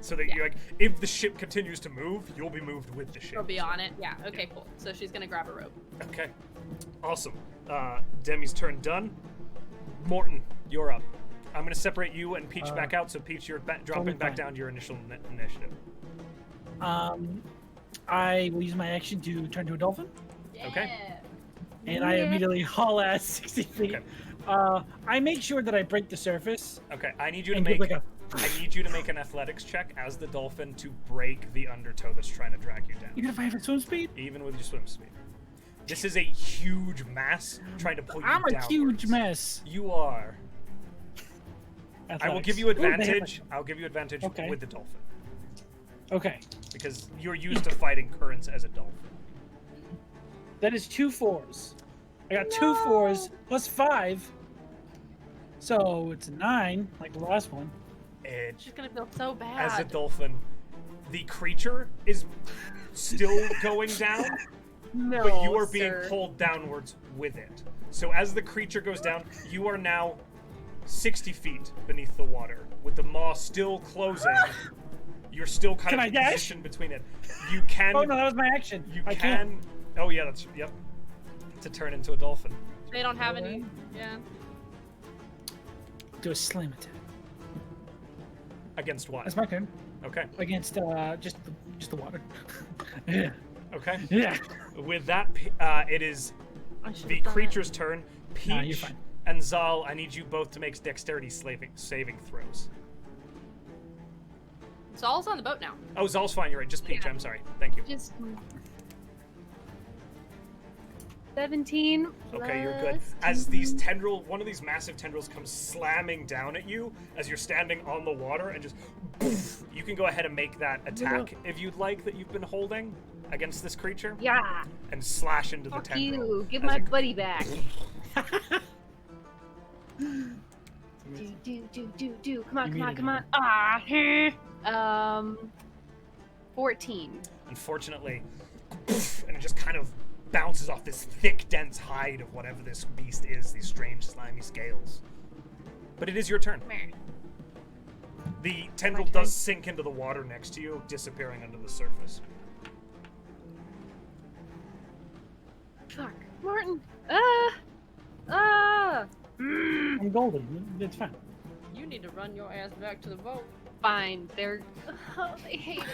so that Yeah. you if the ship continues to move, you'll be moved with the ship. She'll be on it. Yeah. Okay. Cool. So she's gonna grab a rope. Okay. Awesome. Demi's turn done. Morton, you're up. I'm going to separate you and Peach back out, so Peach, you're dropping back fine. down to your initial initiative. I will use my action to turn to a dolphin, Okay. and I immediately haul ass 60 feet. Okay. I make sure that I break the surface Okay, I need you to and make give like I need you to make an athletics check as the dolphin to break the undertow that's trying to drag you down, even if I have a swim speed. even with your swim speed. This is a huge mass trying to pull you I'm a downwards. huge mess. You are. I will give you Athletics. Ooh, they have advantage. I'll give you advantage Okay. with the dolphin Okay, because you're used to fighting currents as a dolphin. that is 2 4s. I got 2 4s plus 5, so it's a 9, like the last one. And She's gonna feel so bad. as a dolphin, the creature is still going down, No, but you are being sir. pulled downwards with it. So as the creature goes down, you are now 60 feet beneath the water, with the maw still closing. You're still kind Can of I dash? positioned between it. You can. Oh no, that was my action. You I can. can't. Oh yeah, that's yep. To turn into a dolphin. They don't have any. Yeah. Do a slam attack. Against what? That's my turn. Okay. Against just the water. Yeah. Okay. Yeah. With that, it is I should've the done it. creature's turn. Peach Nah, you're fine. and Zal, I need you both to make dexterity saving throws. Zal's on the boat now. Oh, Zal's fine. You're right. Just Peach. Yeah. I'm sorry. Thank you. Just 17. Okay, you're good. plus As 2. these one of these massive tendrils comes slamming down at you as you're standing on the water and just poof, you can go ahead and make that attack if you'd like that you've been holding against this creature Yeah. and slash into the Fuck tendril. you. Give as my it- buddy back. Do. Come on, You come on, made it, come on. Ah. 14. Unfortunately, poof, and it just kind of bounces off this thick, dense hide of whatever this beast is, these strange, slimy scales. But it is your turn. Meh. The tendril My turn? does sink into the water next to you, disappearing under the surface. Fuck. Martin. I'm golden. It's fine. You need to run your ass back to the boat. Fine. They're. Oh, they hate it.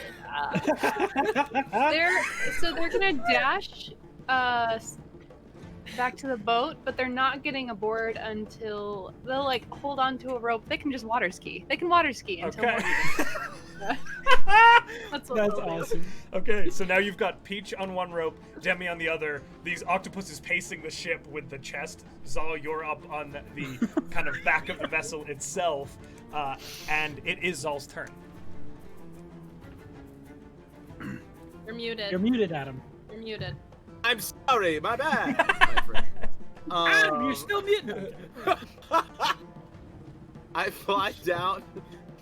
They're gonna dash back to the boat, but they're not getting aboard until they'll like hold on to a rope. They can just water ski. They can water ski until Okay. That's what That's they'll do. awesome. Okay, so now you've got Peach on one rope, Demi on the other. These octopuses pacing the ship with the chest. Zal, you're up on the kind of back of the vessel itself, and it is Zal's turn. You're muted. You're muted, Adam. You're muted. I'm sorry, my bad. My friend. Adam, you're still muted. I fly down.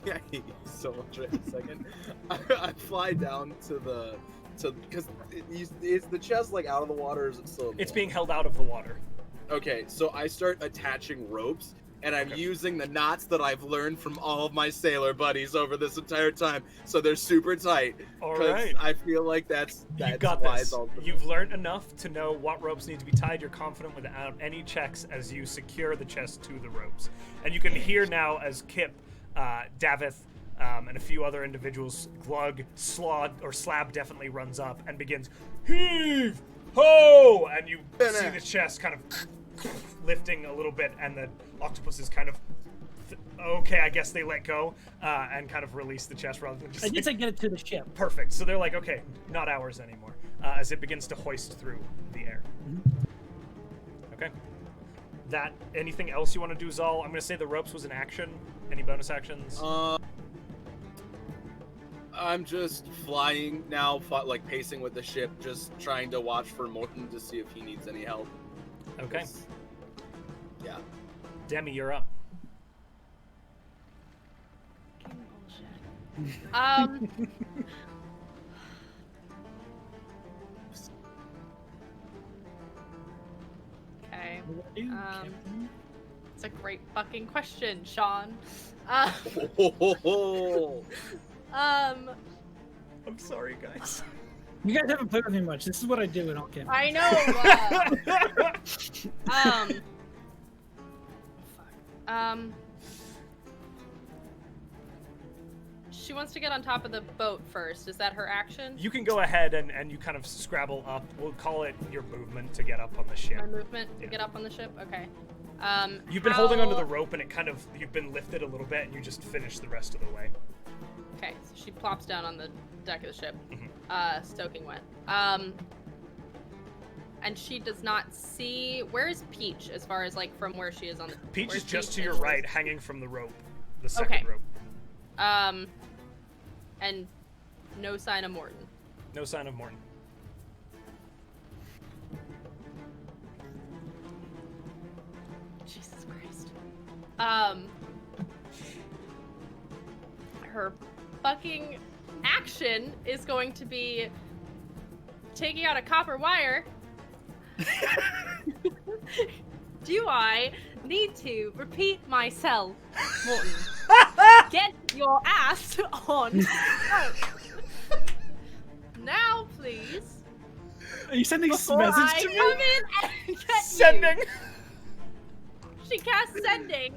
Yeah, I hate you so much right in a second. I fly down because is the chest like out of the water? Or is it still? In the It's water? being held out of the water. Okay, so I start attaching ropes, and I'm Okay. using the knots that I've learned from all of my sailor buddies over this entire time. So they're super tight. All 'cause right. I feel like that's You got why this. it's all- You've learned enough to know what ropes need to be tied. You're confident without any checks as you secure the chest to the ropes. And you can hear now as Kip, Davith, and a few other individuals, Glug, Slab definitely runs up and begins, heave, ho! And you see the chest kind of lifting a little bit, and the octopus is kind of, okay, I guess they let go, and kind of release the chest rather than just... I did say get it to the ship. Perfect. So they're like, okay, not ours anymore, as it begins to hoist through the air. Okay. Anything else you want to do, Zal? I'm going to say the ropes was an action. Any bonus actions? I'm just flying now, like pacing with the ship, just trying to watch for Morton to see if he needs any help. Okay. 'Cause- Yeah. Demi, you're up. Okay. What do you do, Um, Captain? It's a great fucking question, Sean. I'm sorry, guys. You guys haven't played with me much. This is what I do in all camp. I know. She wants to get on top of the boat first. Is that her action? You can go ahead and you kind of scrabble up. We'll call it your movement to get up on the ship. My movement to Yeah. get up on the ship. Okay. You've been holding onto the rope, and it kind of, you've been lifted a little bit, and you just finished the rest of the way. Okay, so she plops down on the deck of the ship, Mhm. soaking wet. And she does not see. Where's Peach as far as like from where she is on the? Peach where's is just to and your where's- right, hanging from the rope. The second Okay. rope. And no sign of Morton. No sign of Morton. Jesus Christ. Her fucking action is going to be taking out a copper wire. Do I need to repeat myself, Morton. Get your ass on the boat. Now, please. Are you sending this Before message I to me? come in and get Sending. you. She cast sending.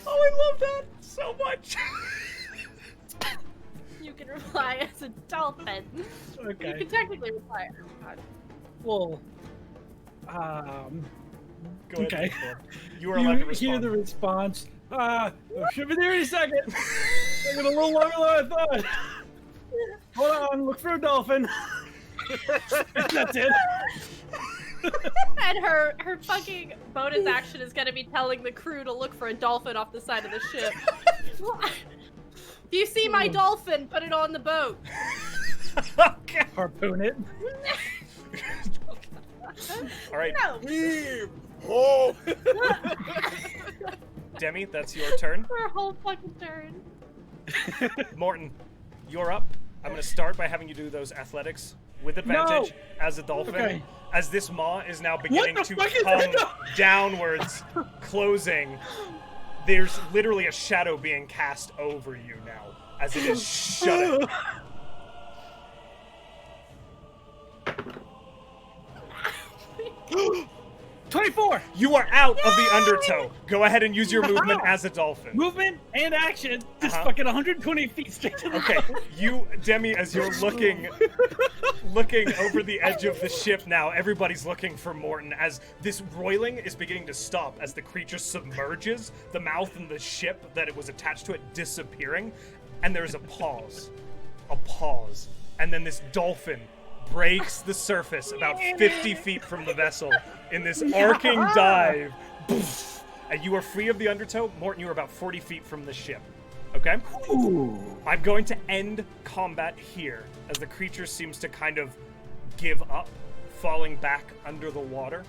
Oh, I love that so much. You can reply as a dolphin. You Okay. can technically reply. Oh, God. Well, Go ahead. okay. You are allowed to You hear respond. the response. Should be there any second. Taking a little longer than I thought. Hold on, look for a dolphin. That's it. And her fucking bonus action is gonna be telling the crew to look for a dolphin off the side of the ship. If you see my dolphin, put it on the boat. Okay. Harpoon it. All right, No. Heave! Oh! Demi, that's your turn. Her whole fucking turn. Morton, you're up. I'm going to start by having you do those athletics with advantage as a dolphin. Okay. As this maw is now beginning the to fuck is come that? downwards, closing. There's literally a shadow being cast over you now as it is shutting. 24. You are out of the undertow. Go ahead and use your movement as a dolphin. Movement and action. Just Uh-huh. fucking 120 feet straight to the Okay, you, Demi, as you're looking over the edge of the ship now, everybody's looking for Morton as this roiling is beginning to stop as the creature submerges, the mouth and the ship that it was attached to it disappearing, and there's a pause, and then this dolphin breaks the surface about 50 feet from the vessel in this arcing dive. Poof, and you are free of the undertow. Morton, you are about 40 feet from the ship. Okay? Ooh. I'm going to end combat here as the creature seems to kind of give up, falling back under the water.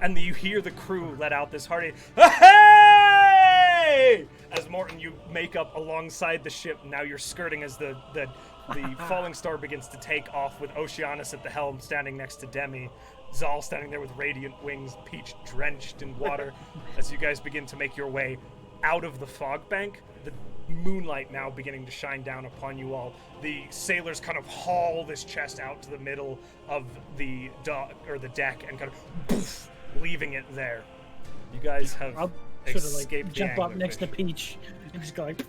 And you hear the crew let out this hearty, "Hey!" As Morton, you make up alongside the ship. Now you're skirting as the falling star begins to take off with Oceanus at the helm standing next to Demi. Zal standing there with radiant wings, Peach drenched in water. As you guys begin to make your way out of the fog bank, the moonlight now beginning to shine down upon you all. The sailors kind of haul this chest out to the middle of the deck and kind of poof, leaving it there. You guys have I'll sort of escaped like the jump up next to anglerfish. Peach and just go like.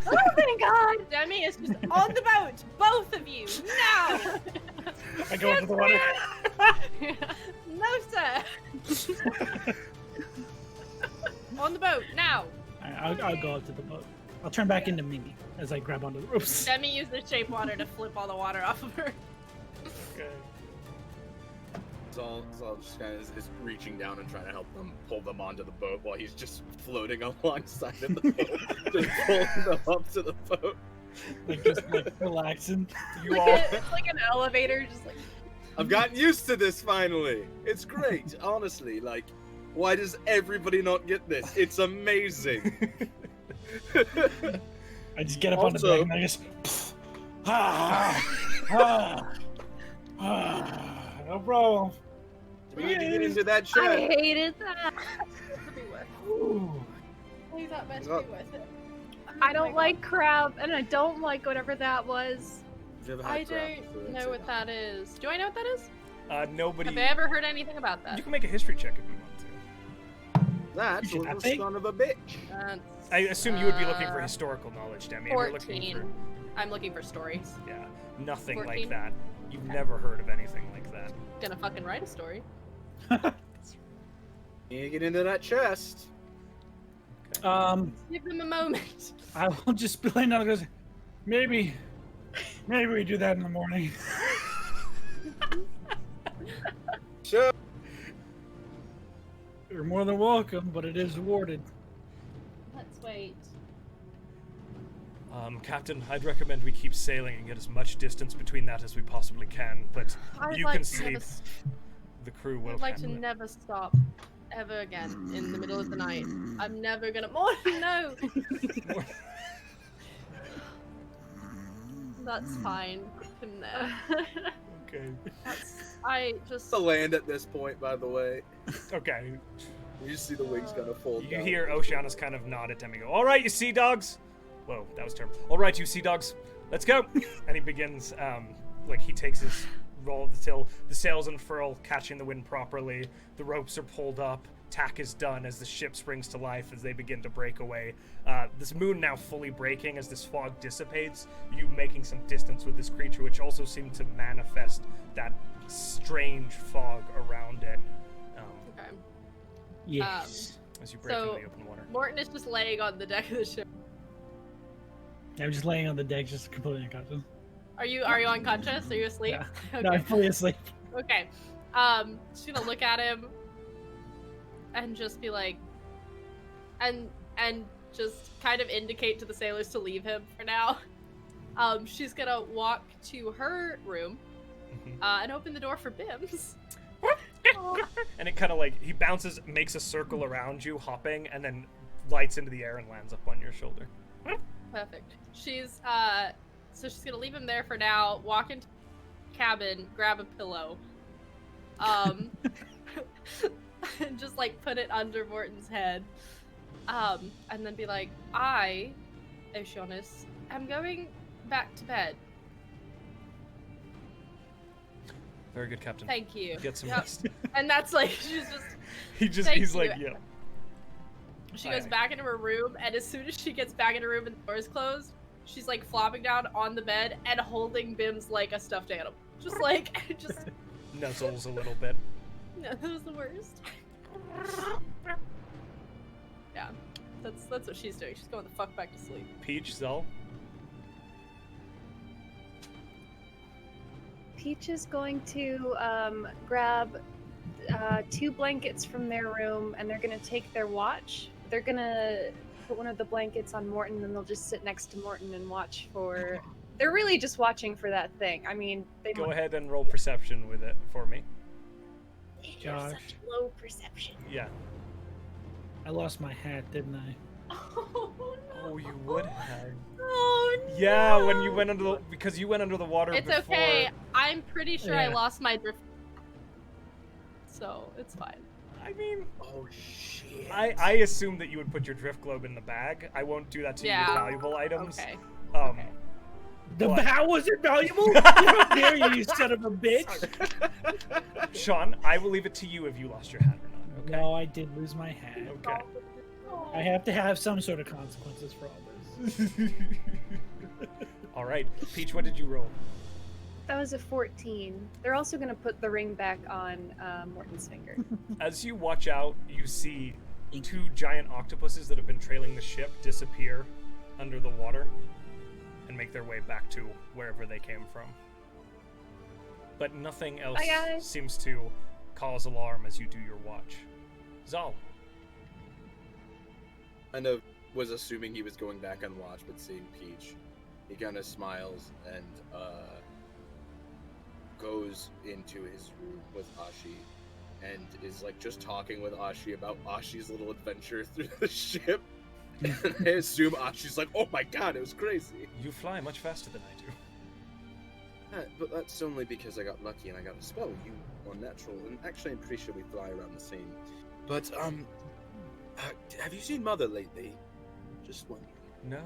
Oh my god! Demi is just on the boat! Both of you! Now! I go into the water. No, sir! On the boat, now! I'll go up to the boat. I'll turn back into Mimi as I grab onto the ropes. Demi used the shape water to flip all the water off of her. Okay. Zal just kind of is reaching down and trying to help them pull them onto the boat while he's just floating alongside of the boat, just pulling them up to the boat. Like just like relaxing. You all It's like an elevator, just like. I've gotten used to this finally. It's great, honestly. Like, why does everybody not get this? It's amazing. I just get up on the Also- deck and I just. No problem. We need to get into that I chat. hated that. Ooh. Please not meant to be with it. I don't like crab, and I don't like whatever that was. I don't know what that is. Do I know what that is? nobody. Have I ever heard anything about that? You can make a history check if you want to. That's You a should little have son of a bitch. That's, I assume you would be looking for historical knowledge, Demi. If you're looking 14. for, I'm looking for stories. yeah, nothing 14. like that. You've Okay. never heard of anything like that. Gonna fucking write a story. You need to get into that chest. Give them a moment. I will just be laying down and goes, maybe we do that in the morning. Sure. You're more than welcome, but it is awarded. Let's wait. Captain, I'd recommend we keep sailing and get as much distance between that as we possibly can. But I'd you like can to sleep. never The crew will I'd like to handle it. never stop ever again in the middle of the night. I'm never gonna. More no. That's fine. Put him there. Okay. I just. The land at this point, by the way. Okay. You just see the wings kind of fold You down. hear Oceanus kind of nod at Demi. Go, all right, you sea dogs. Whoa, that was terrible. All right, you sea dogs, let's go. And he begins, like he takes his roll of the till. The sails unfurl, catching the wind properly. The ropes are pulled up. Tack is done as the ship springs to life as they begin to break away. This moon now fully breaking as this fog dissipates. You making some distance with this creature, which also seemed to manifest that strange fog around it. Okay. Yes. As you break So- into the open water. Morton is just laying on the deck of the ship. I'm just laying on the deck, just completely unconscious. Are you unconscious? Are you asleep? Yeah. Okay. No, I'm fully asleep. Okay. Just gonna look at him and just be like, and just kind of indicate to the sailors to leave him for now. She's gonna walk to her room Mhm. and open the door for Bims. And it kind of like he bounces, makes a circle around you, hopping, and then lights into the air and lands up on your shoulder. Perfect. She's so she's gonna leave him there for now. Walk into the cabin, grab a pillow, and just like put it under Morton's head, and then be like, "I, Oceanus, am going back to bed. Very good, Captain. Thank you." Get some Yep. rest. And that's like Thank He's you. like, yeah. She goes Aye. back into her room, and as soon as she gets back into her room and the door is closed, she's like flopping down on the bed and holding Bims like a stuffed animal. Just like, just, Nuzzles a little bit. no, that was the worst. Yeah, that's what she's doing. She's going the fuck back to sleep. Peach, Zell. Peach is going to grab 2 blankets from their room, and they're going to take their watch. They're going to put one of the blankets on Morton, and they'll just sit next to Morton and watch for... They're really just watching for that thing. I mean, they Go might- ahead and roll perception with it for me. They have Josh. such low perception. Yeah. I lost my hat, didn't I? Oh, no. Oh, you would have. Oh, Yeah, no. when you went under the because you went under the water It's before. okay. I'm pretty sure I Yeah. lost my drift, so it's fine. I mean, Oh shit. I assume that you would put your drift globe in the bag. I won't do that to Yeah. your valuable items. Okay. Okay. How was it valuable? How dare you son of a bitch! Sean, I will leave it to you if you lost your hat or not. Okay. No, I did lose my hat. Okay. I have to have some sort of consequences for all this. All right, Peach, what did you roll? That was a 14. They're also going to put the ring back on Morton's finger. As you watch out, you see 2 giant octopuses that have been trailing the ship disappear under the water and make their way back to wherever they came from. But nothing else Bye, guys. seems to cause alarm as you do your watch. Zal. Kind of was assuming he was going back on watch, but seeing Peach, he kind of smiles and goes into his room with Ashi, and is like just talking with Ashi about Ashi's little adventure through the ship. And I assume Ashi's like, "Oh my god, it was crazy." You fly much faster than I do. But that's only because I got lucky and I got a spell. You are natural, and actually, I'm pretty sure we fly around the same. But have you seen Mother lately? Just wondering. No,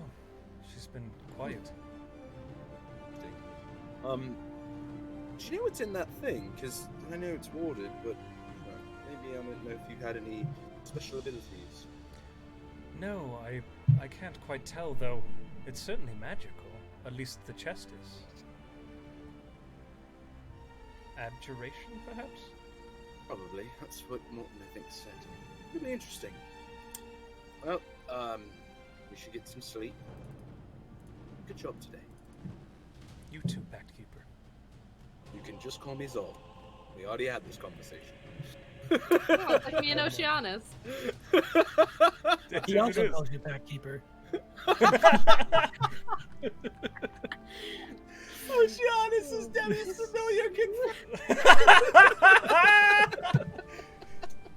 she's been quiet. Do you know what's in that thing? Because I know it's warded, but maybe I don't know if you had any special abilities. No, I can't quite tell, though. It's certainly magical. At least the chest is. Abjuration, perhaps? Probably. That's what Morton, I think, said. Really interesting. Well, we should get some sleep. Good job today. You too, Pact Keeper. You can just call me Zol. We already had this conversation. Oh, it's like me and Oceanus. He also calls you Pack Keeper. Oceanus is Demi's familiar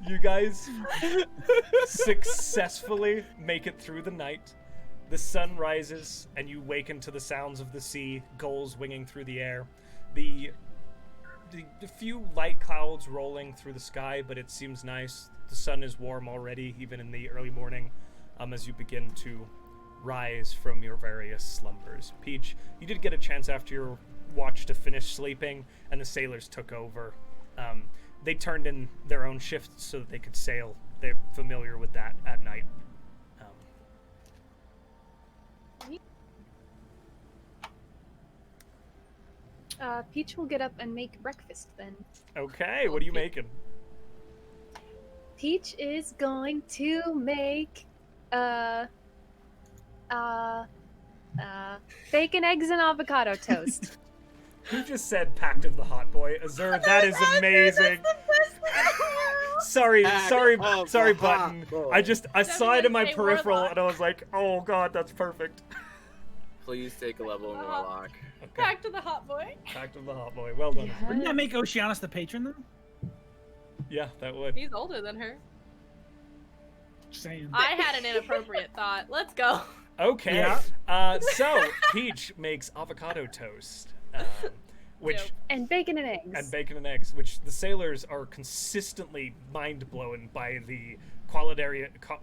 You guys successfully make it through the night. The sun rises, and you waken to the sounds of the sea, gulls winging through the air. The the few light clouds rolling through the sky, but it seems nice. The sun is warm already, even in the early morning, as you begin to rise from your various slumbers. Peach, you did get a chance after your watch to finish sleeping, and the sailors took over. They turned in their own shifts so that they could sail. They're familiar with that at night. Peach will get up and make breakfast then. Okay, what are you making? Peach is going to make bacon, eggs, and avocado toast. Who just said Pact of the Hot Boy? Azur, that is amazing. Sorry, Button. I saw it in my peripheral and I was like, oh god, that's perfect. Please take a level in Warlock. Okay. Back to the hot boy. Pact of the Hot Boy. Well done. Wouldn't that make Oceanus the patron then? Yeah, that would. He's older than her. Just saying. I had an inappropriate thought. Let's go. Okay. So Peach makes avocado toast, which And bacon and eggs. which the sailors are consistently mind blown by the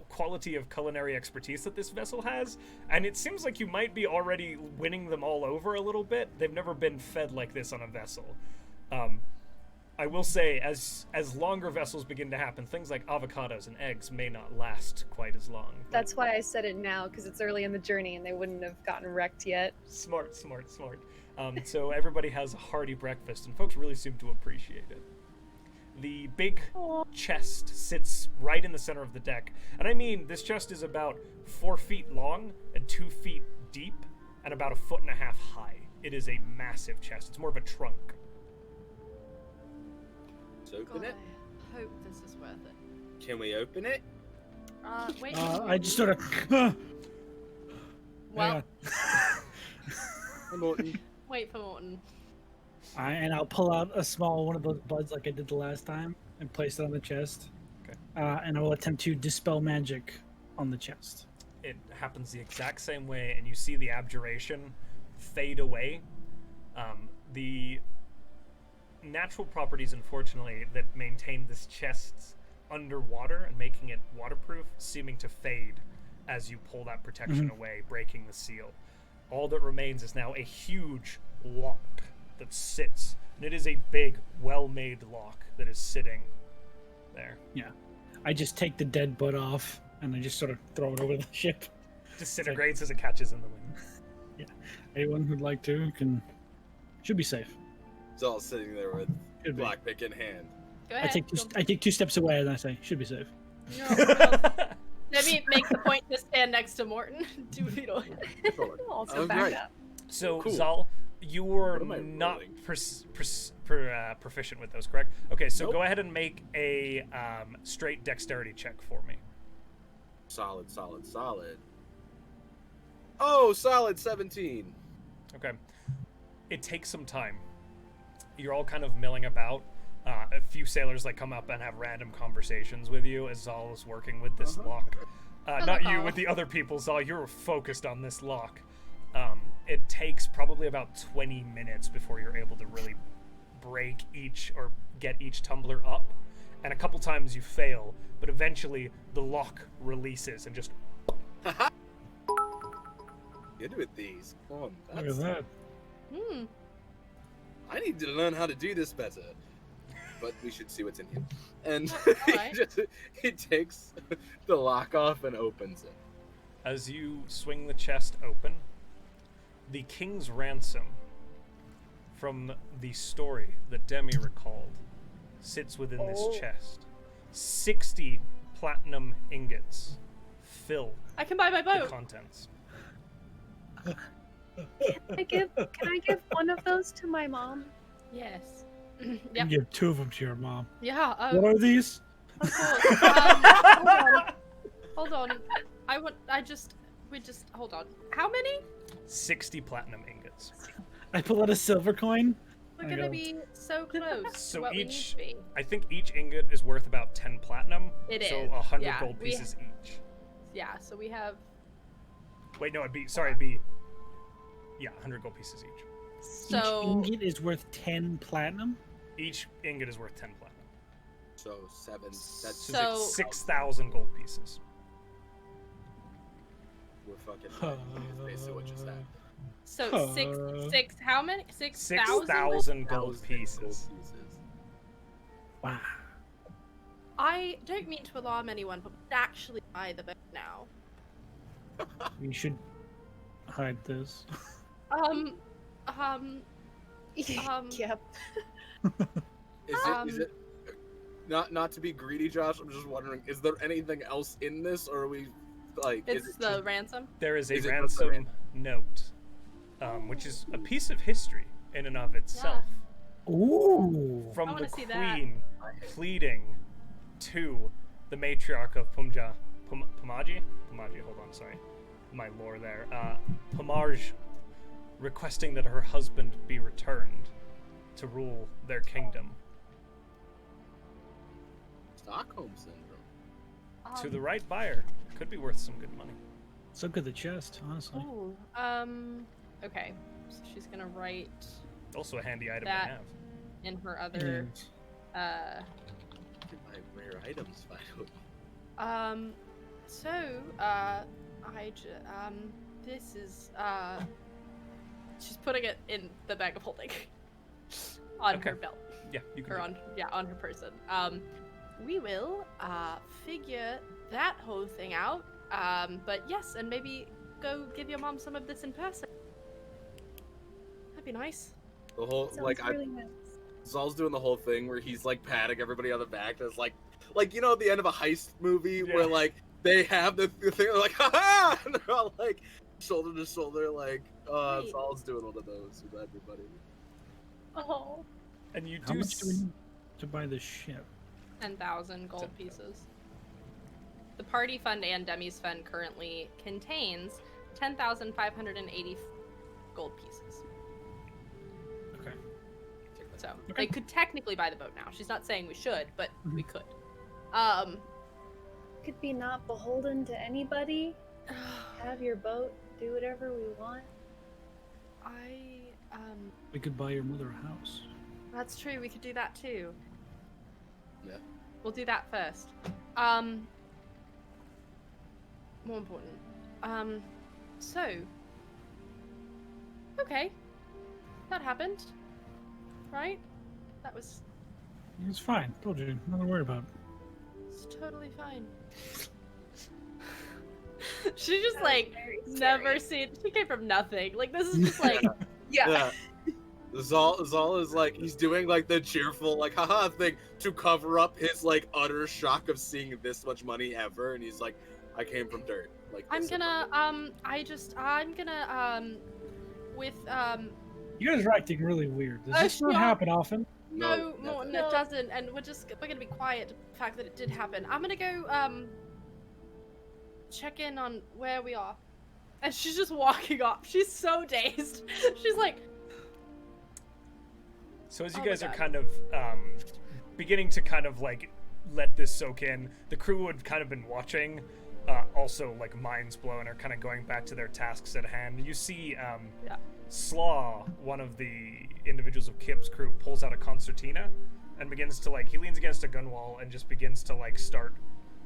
quality of culinary expertise that this vessel has, and it seems like you might be already winning them all over a little bit. They've never been fed like this on a vessel. I will say, as longer vessels begin to happen, things like avocados and eggs may not last quite as long. That's why I said it now, because it's early in the journey and they wouldn't have gotten wrecked yet. Smart. So everybody has a hearty breakfast, and folks really seem to appreciate it. The big chest sits right in the center of the deck. And I mean, this chest is about 4 feet long and 2 feet deep and about 1.5 feet high. It is a massive chest. It's more of a trunk. Let's open it. I hope this is worth it. Can we open it? Wait. I just sort of. Well, Morton. wait for Morton. And I'll pull out a small one of those buds like I did the last time and place it on the chest. Okay. And I will attempt to dispel magic on the chest. It happens the exact same way, and you see the abjuration fade away. The natural properties, unfortunately, that maintain this chest underwater and making it waterproof seeming to fade as you pull that protection away, breaking the seal. All that remains is now a huge lock that sits, and it is a big, well-made lock that is sitting there. Yeah. I just take the dead bud off and I just sort of throw it over the ship. Disintegrates as it catches in the wind. Yeah. Anyone who'd like to should be safe. It's all sitting there with Should be. blackpick in hand. Go I ahead. take two steps away and I say, should be safe. No. Let me make the point to stand next to Morton. 2 feet away. Also Oh, back right. up. So, Cool. Zal, you were What am I not rolling? proficient with those, correct? Okay, so Nope. go ahead and make a straight dexterity check for me. Solid. Oh, solid 17. Okay. It takes some time. You're all kind of milling about. A few sailors come up and have random conversations with you as Zal is working with this lock. Not you, with the other people, Zal. You're focused on this lock. It takes probably about 20 minutes before you're able to really break each or get each tumbler up. And a couple times you fail, but eventually the lock releases and just... Good with these. Come on. Look at that. I need to learn how to do this better. But we should see what's in here. And Alright. he takes the lock off and opens it. As you swing the chest open, the king's ransom from the story that Demi recalled sits within this chest. 60 platinum ingots fill I can buy my the boat. contents. Can I give one of those to my mom? Yes. You Yep. give 2 of them to your mom. Yeah. What are these? Of course. Hold on. Hold on. How many? 60 platinum ingots. I pull out a silver coin. We're I gonna go, be so close So to what we need each- to be. I think each ingot is worth about 10 platinum. It so is, 100 yeah. gold pieces each. Yeah, so we have. Wait, no, it'd be 100 gold pieces each. So Each ingot is worth 10 platinum. Each ingot is worth 10 platinum. So 7. That's So So- 6,000 gold pieces. we're fucking. That's basically what just happened. So six. How many? 6,000. 6,000 gold 1,000 pieces. Wow. I don't mean to alarm anyone, but we'd actually buy the boat now. We should hide this. Yep. Is it not to be greedy, Josh? I'm just wondering, is there anything else in this, or are we like? It's is it the just- ransom. There is a Is it ransom note, which is a piece of history in and of itself. Ooh. From I the wanna see that. queen pleading to the matriarch of Pamaji, hold on, sorry. My lore there. Pamaj requesting that her husband be returned to rule their kingdom. Stockholm syndrome. To the right buyer. Could be worth some good money. So good the chest, honestly. Ooh. Okay. So she's gonna write Also a handy item That- to have. in her It other. is. Get my rare items finally. This is, she's putting it in the bag of holding. On Okay. her belt. Yeah, you can. Or do on her person. We will, figure that whole thing out. But yes, and maybe go give your mom some of this in person. That'd be nice. The whole Sounds really nice. Zal's doing the whole thing where he's like patting everybody on the back. That's like you know at the end of a heist movie Yeah. where like they have the thing they're like ha ha, and they're all like shoulder to shoulder like Right. Zal's doing one of those with everybody. Oh. And you How do much do we need to buy this ship? 10,000 gold 10,000. pieces. The party fund and Demi's fund currently contains 10,580 gold pieces. Okay. So Okay. they could technically buy the boat now. She's not saying we should, but we could. Could be not beholden to anybody. Have your boat. Do whatever we want. We could buy your mother a house. That's true. We could do that too. Yeah. We'll do that first. More important. So. Okay. That happened. Right? That was. It's fine. Told you. Nothing to worry about. It's totally fine. She just That was like very never scary. seen. She came from nothing. Like this is just like. Yeah. Zal is like he's doing like the cheerful like haha thing to cover up his like utter shock of seeing this much money ever, and he's like, I came from dirt. Like I'm this gonna with You guys are acting really weird. Does this not sure. happen often? no, never. Morton, No. it doesn't, and we're gonna be quiet to the fact that it did happen. I'm gonna go check in on where we are. And she's just walking off. She's so dazed. She's like, So as you Oh my guys are God. kind of beginning to kind of like let this soak in, the crew had kind of been watching, also like minds blown, are kind of going back to their tasks at hand. You see Yeah. Slaw, one of the individuals of Kip's crew, pulls out a concertina and begins to like, he leans against a gun wall and just begins to like start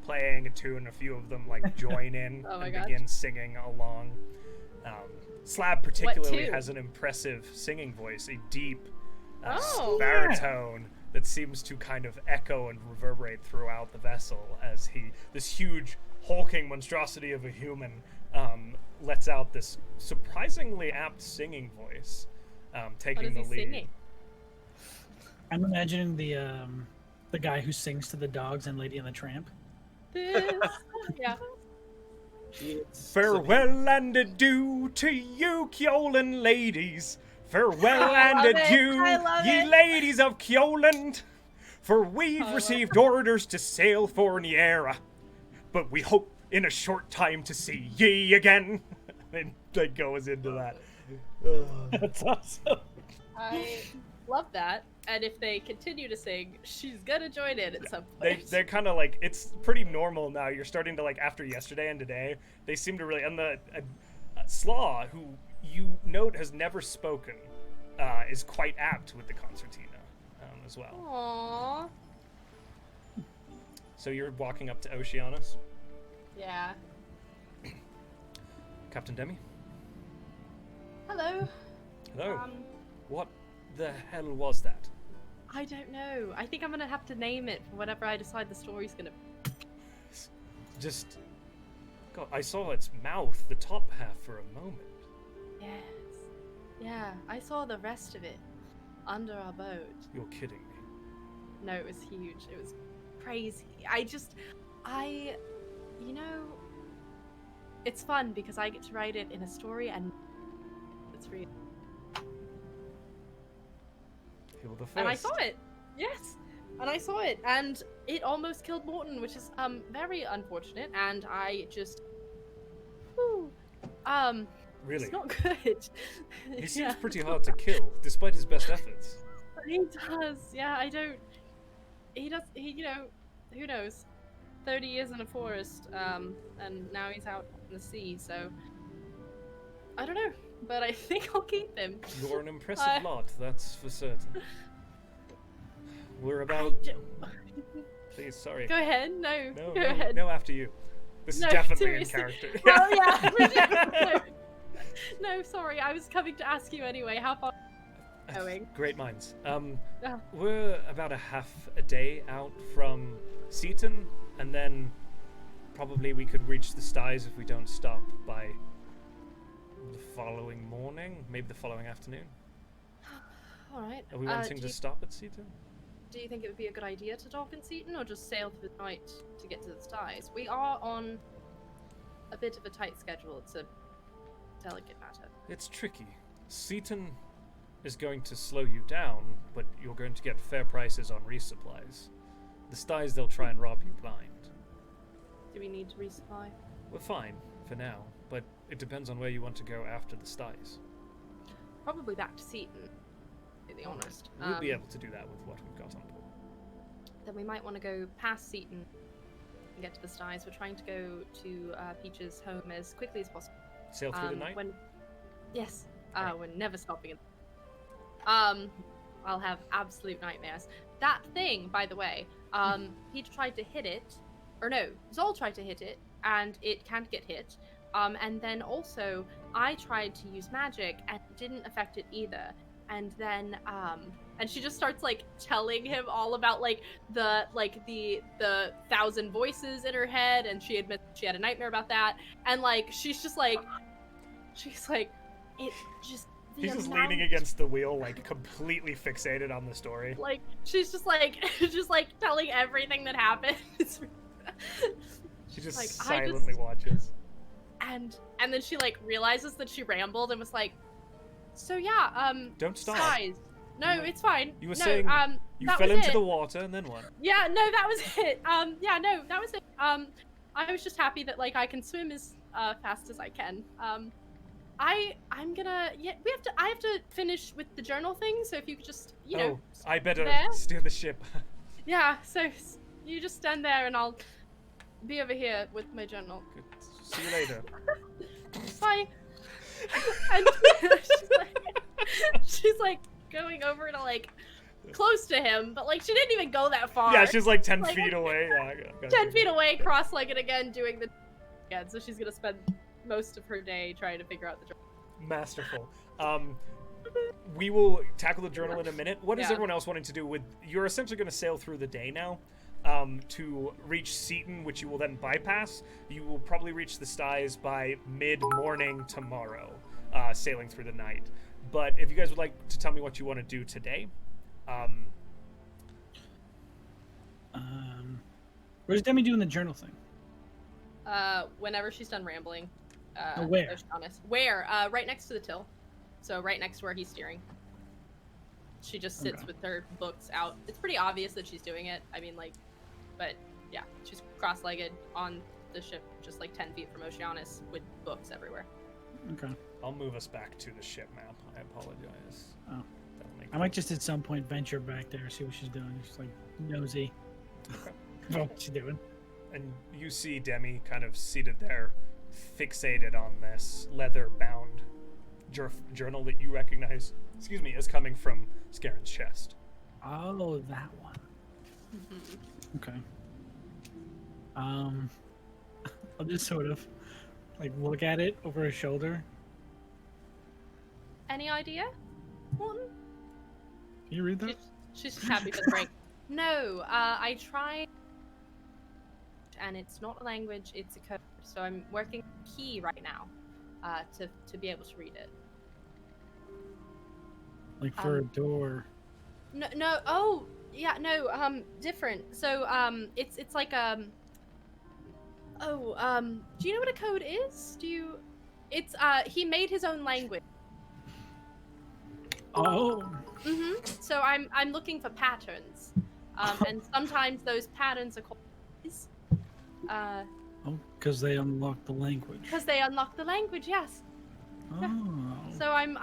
playing a tune. A few of them like join in Oh my and God. begin singing along. Slab particularly tune? has an impressive singing voice, a deep Oh. baritone that seems to kind of echo and reverberate throughout the vessel as this huge hulking monstrosity of a human, lets out this surprisingly apt singing voice, what taking is the he lead. singing? I'm imagining the guy who sings to the dogs and Lady and the Tramp. This. Yeah. Farewell and adieu to you, Kyolan ladies. Farewell and love it. adieu, I love ye it. ladies of Kyoland. For we've love received orders to sail for Niera, but we hope in a short time to see ye again. And it goes into that. That's awesome. I love that. And if they continue to sing, she's gonna join in at some point. They're kind of like, it's pretty normal now. You're starting to like, after yesterday and today, they seem to really, and the Slaw, who you note has never spoken, is quite apt with the concertina. as well. Aww. So you're walking up to Oceanus. Yeah. Captain Demi? Hello. Hello. What the hell was that? I don't know. I think I'm gonna have to name it for whatever I decide the story's gonna. Just... God, I saw its mouth, the top half, for a moment. Yes. Yeah, I saw the rest of it under our boat. You're kidding me. No, it was huge. It was crazy. You know, it's fun because I get to write it in a story and it's real. You're the first. And I saw it. Yes. And I saw it, and it almost killed Morton, which is very unfortunate. And I just, whew, Really? it's not good. He seems Yeah. pretty hard to kill, despite his best efforts. He does. Yeah, I don't. He does. He, you know, who knows? 30 years in a forest, and now he's out in the sea. So I don't know, but I think I'll keep him. You're an impressive lot, that's for certain. We're about... Please, sorry. Go ahead. No. No, go no, ahead. no, after you. This is No, definitely seriously. in character. Oh yeah. No, sorry. I was coming to ask you anyway. How far are you going? Great minds. Yeah. We're about a half a day out from Seaton, and then probably we could reach the Styes if we don't stop by the following morning, maybe the following afternoon. All right. Are we wanting to stop at Seaton? Do you think it would be a good idea to dock in Seaton or just sail through the night to get to the Styes? We are on a bit of a tight schedule. It's a delicate matter. It's tricky. Seaton is going to slow you down, but you're going to get fair prices on resupplies. The Styes, they'll try and rob you blind. Do we need to resupply? We're fine for now, but it depends on where you want to go after the Styes. Probably back to Seaton, to be honest. We'll be able to do that with what we've got on board. Then we might want to go past Seaton and get to the Styes. We're trying to go to Peach's home as quickly as possible. Sail through the night? Yes. Right. We're never stopping it. I'll have absolute nightmares. That thing, by the way, Peach tried to hit it, or no, Zol tried to hit it, and it can't get hit. And then also, I tried to use magic, and it didn't affect it either. And then, and she just starts like telling him all about the 1,000 voices in her head, and she admits she had a nightmare about that. And she's like, it just. He's just leaning against the wheel, completely fixated on the story. She's just telling everything that happened. She just silently watches. And then she realizes that she rambled and was like, so yeah, don't stop. Styes. No, it's fine. You were saying you fell into the water and then what? Yeah, no, that was it. Yeah, no, that was it. I was just happy that I can swim as fast as I can. I'm gonna I have to finish with the journal thing, so if you could just I better there? steer the ship. Yeah, so you just stand there and I'll be over here with my journal. Good. See you later. Bye. And she's going over to close to him, but she didn't even go that far. Yeah, she's 10 feet away. Yeah, 10 feet away, cross-legged again, doing the again. So she's gonna spend most of her day trying to figure out the journal. Masterful. We will tackle the journal in a minute. What is Yeah. everyone else wanting to do? You're essentially going to sail through the day now to reach Seaton, which you will then bypass. You will probably reach the Styes by mid-morning tomorrow, sailing through the night. But if you guys would like to tell me what you want to do today, where's Demi doing the journal thing? Whenever she's done rambling. Where? There's Thomas. Where? Right next to the till. So right next to where he's steering. She just sits with her books out. It's pretty obvious that she's doing it. I mean, but yeah, she's cross-legged on the ship, just 10 feet from Oceanus, with books everywhere. Okay. I'll move us back to the ship map. I apologize. Oh. That'll make I might just at some point venture back there, see what she's doing. She's nosy. Okay. What she's doing. And you see Demi kind of seated there, fixated on this leather-bound journal that you recognize, as coming from Scaren's chest. Oh, that one. Mhm. Okay. I'll just sort of like look at it over his shoulder. Any idea, Morton? Can you read that? She's just happy for the break. No, I tried, and it's not a language; it's a code. So I'm working key right now, to be able to read it. Like for a door. No, no. Oh, yeah, no. Different. So, it's like do you know what a code is? Do you? It's he made his own language. Oh. So I'm looking for patterns, and sometimes those patterns are called keys. Oh, because they unlock the language. Because they unlock the language. Yes. Oh. So I'm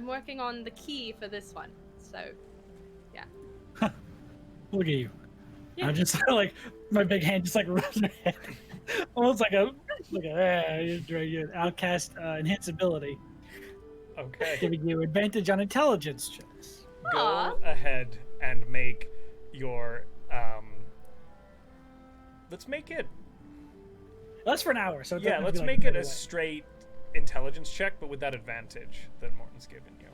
working on the key for this one. So, yeah. Look at you. Yeah. I'm just like my big hand just like rubs her head, almost like you're outcast enhanceability, Okay. giving you advantage on intelligence checks. Go Aw. ahead and make your let's make it That's for an hour, so it doesn't have to let's be, like, make it right a away. straight intelligence check, but with that advantage that Morton's given you.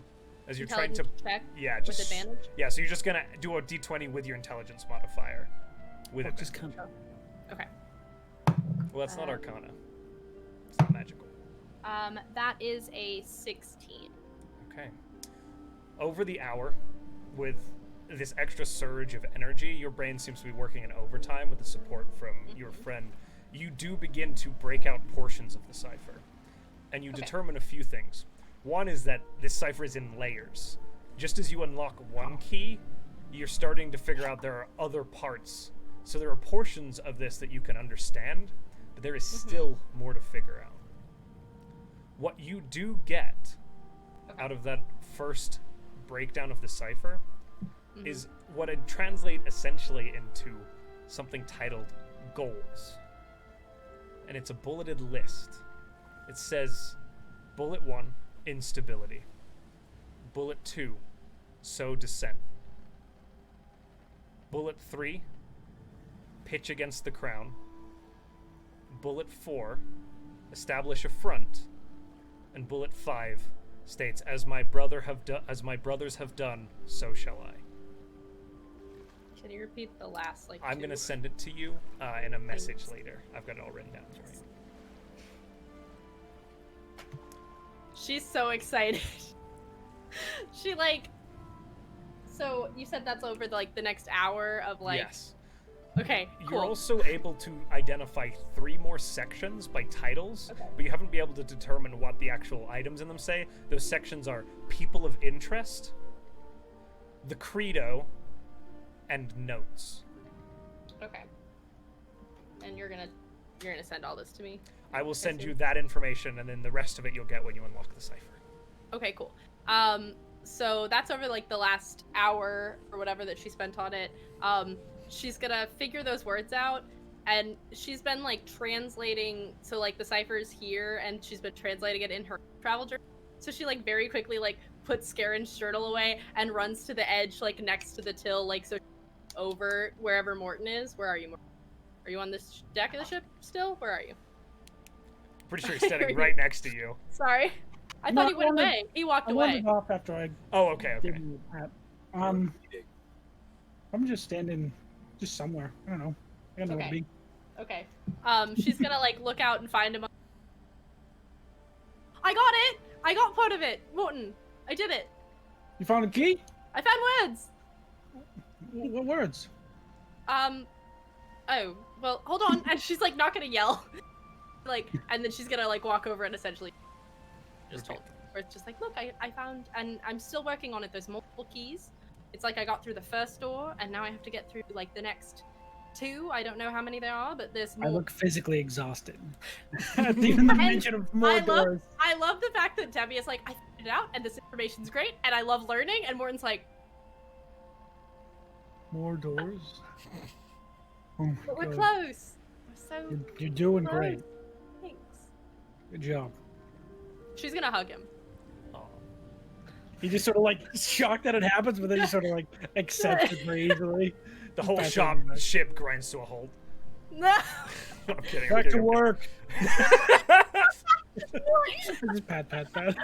As you're trying to check just with advantage. Yeah, so you're just gonna do a d20 with your intelligence modifier. With Oh, just advantage. come. Okay. Well, that's not Arcana. It's not magical. That is a 16. Okay. Over the hour, with this extra surge of energy, your brain seems to be working in overtime with the support from your friend. You do begin to break out portions of the cipher, and you Okay. determine a few things. One is that this cipher is in layers. Just as you unlock one key, you're starting to figure out there are other parts. So there are portions of this that you can understand, but there is still more to figure out. What you do get out of that first breakdown of the cipher is what I'd translate essentially into something titled goals. And it's a bulleted list. It says, Bullet 1, instability. Bullet 2, sow dissent. Bullet 3, pitch against the crown. Bullet 4, establish a front. And bullet 5 states, as my brothers have done, so shall I. Can you repeat the last I'm two? going to send it to you in a message later. I've got it all written down. Sorry. She's so excited. She so you said that's over the next hour of Yes. Okay, cool. You're also able to identify 3 more sections by titles, Okay. but you haven't been able to determine what the actual items in them say. Those sections are people of interest, the credo, and notes. Okay. And you're gonna send all this to me? I will send see. you that information, and then the rest of it you'll get when you unlock the cipher. Okay, cool. So that's over the last hour or whatever that she spent on it. She's gonna figure those words out, and she's been translating. So the cipher's here, and she's been translating it in her travel journal. So she very quickly puts Scarin's journal away and runs to the edge next to the till so over wherever Morton is. Where are you, Morton? Are you on this deck of the ship still? Where are you? Pretty sure he's standing right next to you. Sorry, I No, thought he went I wanted- away. He walked I away. wandered off after I Oh, okay. did that. I'm just standing, just somewhere. I don't know. I don't know where to Okay. be. Okay. She's gonna look out and find him. I got it! I got part of it! Morton! I did it! You found a key? I found words! What words? Oh, well, hold on. And she's not gonna yell. And then she's gonna walk over and essentially just told him. Where it's just look, I found, and I'm still working on it. There's multiple keys. It's I got through the first door, and now I have to get through the next 2. I don't know how many there are, but there's more. I look physically exhausted. Even the mention of more doors. I love the fact that Debbie is I figured it out, and this information's great, and I love learning, and Morton's More doors? Oh my but we're God. close. We're so You're doing close. great. Thanks. Good job. She's gonna hug him. Aw. He just sort of like shocked that it happens, but then he sort of like accepts it very easily. The whole Back shop over. ship grinds to a halt. No. I'm kidding. Back I'm to kidding, work. I'm Just pat, pat, pat.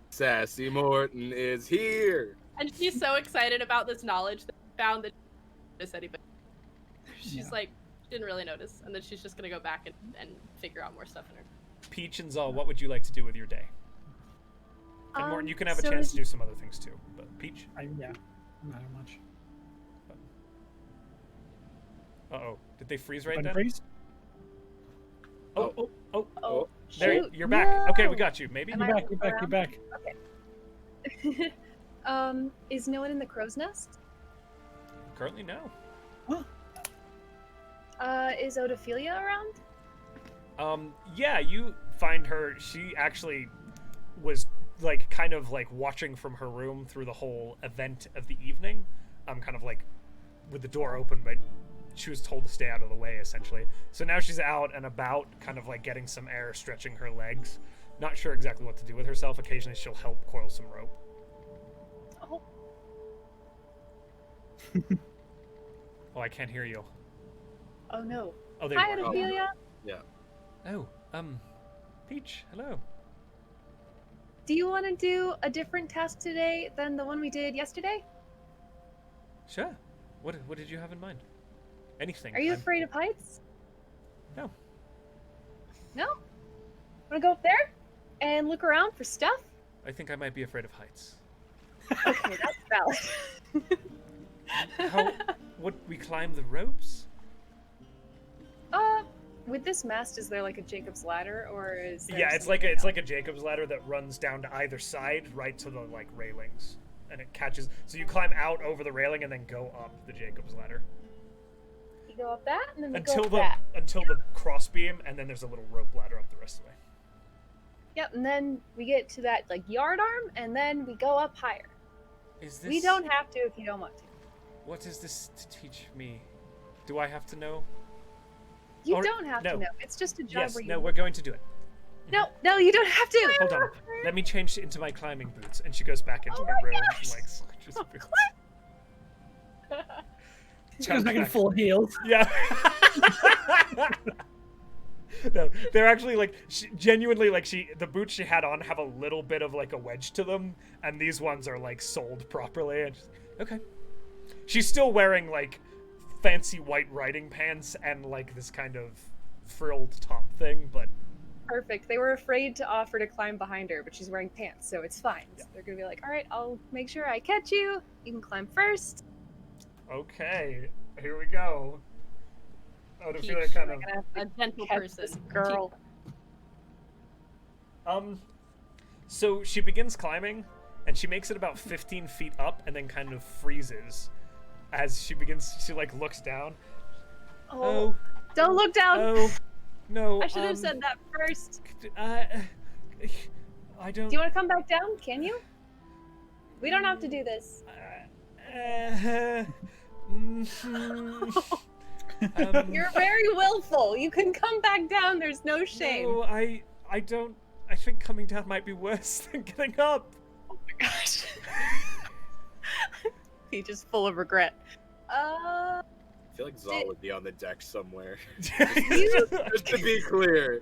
Sassy Morton is here. And she's so excited about this knowledge that she found that she didn't notice anybody. She's Yeah. like, she didn't really notice, and then she's just gonna go back and figure out more stuff in her. Peach and Zal, what would you like to do with your day? And Morton, you can have a so chance is- to do some other things too. But Peach? Yeah, not much. Uh-oh. Did they freeze right Button then? freeze? Oh. Oh, There, shoot, you're back. Okay, we no. got you. Maybe? Am You're I back, you're back, you're back. Is no one in the crow's nest? Currently, no. Is Odophilia around? Yeah, you find her. She actually was like kind of like watching from her room through the whole event of the evening. Kind of like with the door open, but she was told to stay out of the way essentially. So now she's out and about, kind of like getting some air, stretching her legs. Not sure exactly what to do with herself. Occasionally she'll help coil some rope. Oh, Oh, I can't hear you. oh no. Oh, there Hi, you are. Odophilia. Oh, Peach, hello. Do you want to do a different task today than the one we did yesterday? Sure. What did you have in mind? Anything. Are you I'm- afraid of heights? No. No? Want to go up there and look around for stuff? I think I might be afraid of heights. Okay, that's valid. How would we climb the ropes? With this mast, is there like a Jacob's ladder, or is there Yeah, it's like a Jacob's ladder that runs down to either side, right to the like railings, and it catches. So you climb out over the railing and then go up the Jacob's ladder You go up that, and then we until go up the that. until the crossbeam, and then there's a little rope ladder up the rest of the way. Yep, and then we get to that like yard arm, and then we go up higher. Is this? We don't have to if you don't want to. What is this to teach me? Do I have to know? You Or- don't have no. to know. It's just a job Yes. where you. No, we're going to do it. No, you don't have to. Hold on. Let me change into my climbing boots, and she goes back into Oh her my room gosh. and like switches boots. She goes back in full heels. Yeah. No, they're actually like genuinely like the boots she had on have a little bit of like a wedge to them, and these ones are like soled properly. And okay, she's still wearing like fancy white riding pants and like this kind of frilled top thing, but Perfect. They were afraid to offer to climb behind her, but she's wearing pants, so it's fine. So they're gonna be like, "All right, I'll make sure I catch you. You can climb first." okay, here we go. Oh, to feel Peach. kind I'm of gonna have A to gentle catch person. this girl. So she begins climbing, and she makes it about 15 feet up, and then kind of freezes as she begins. She like looks down. Oh, don't look down. Oh, no. I should have said that first. I don't. Do you want to come back down? Can you? We don't have to do this. You're very willful. You can come back down. There's no shame. No, I don't. I think coming down might be worse than getting up. Oh my gosh. He's just full of regret. I feel like Zal would be on the deck somewhere. You- Just to be clear.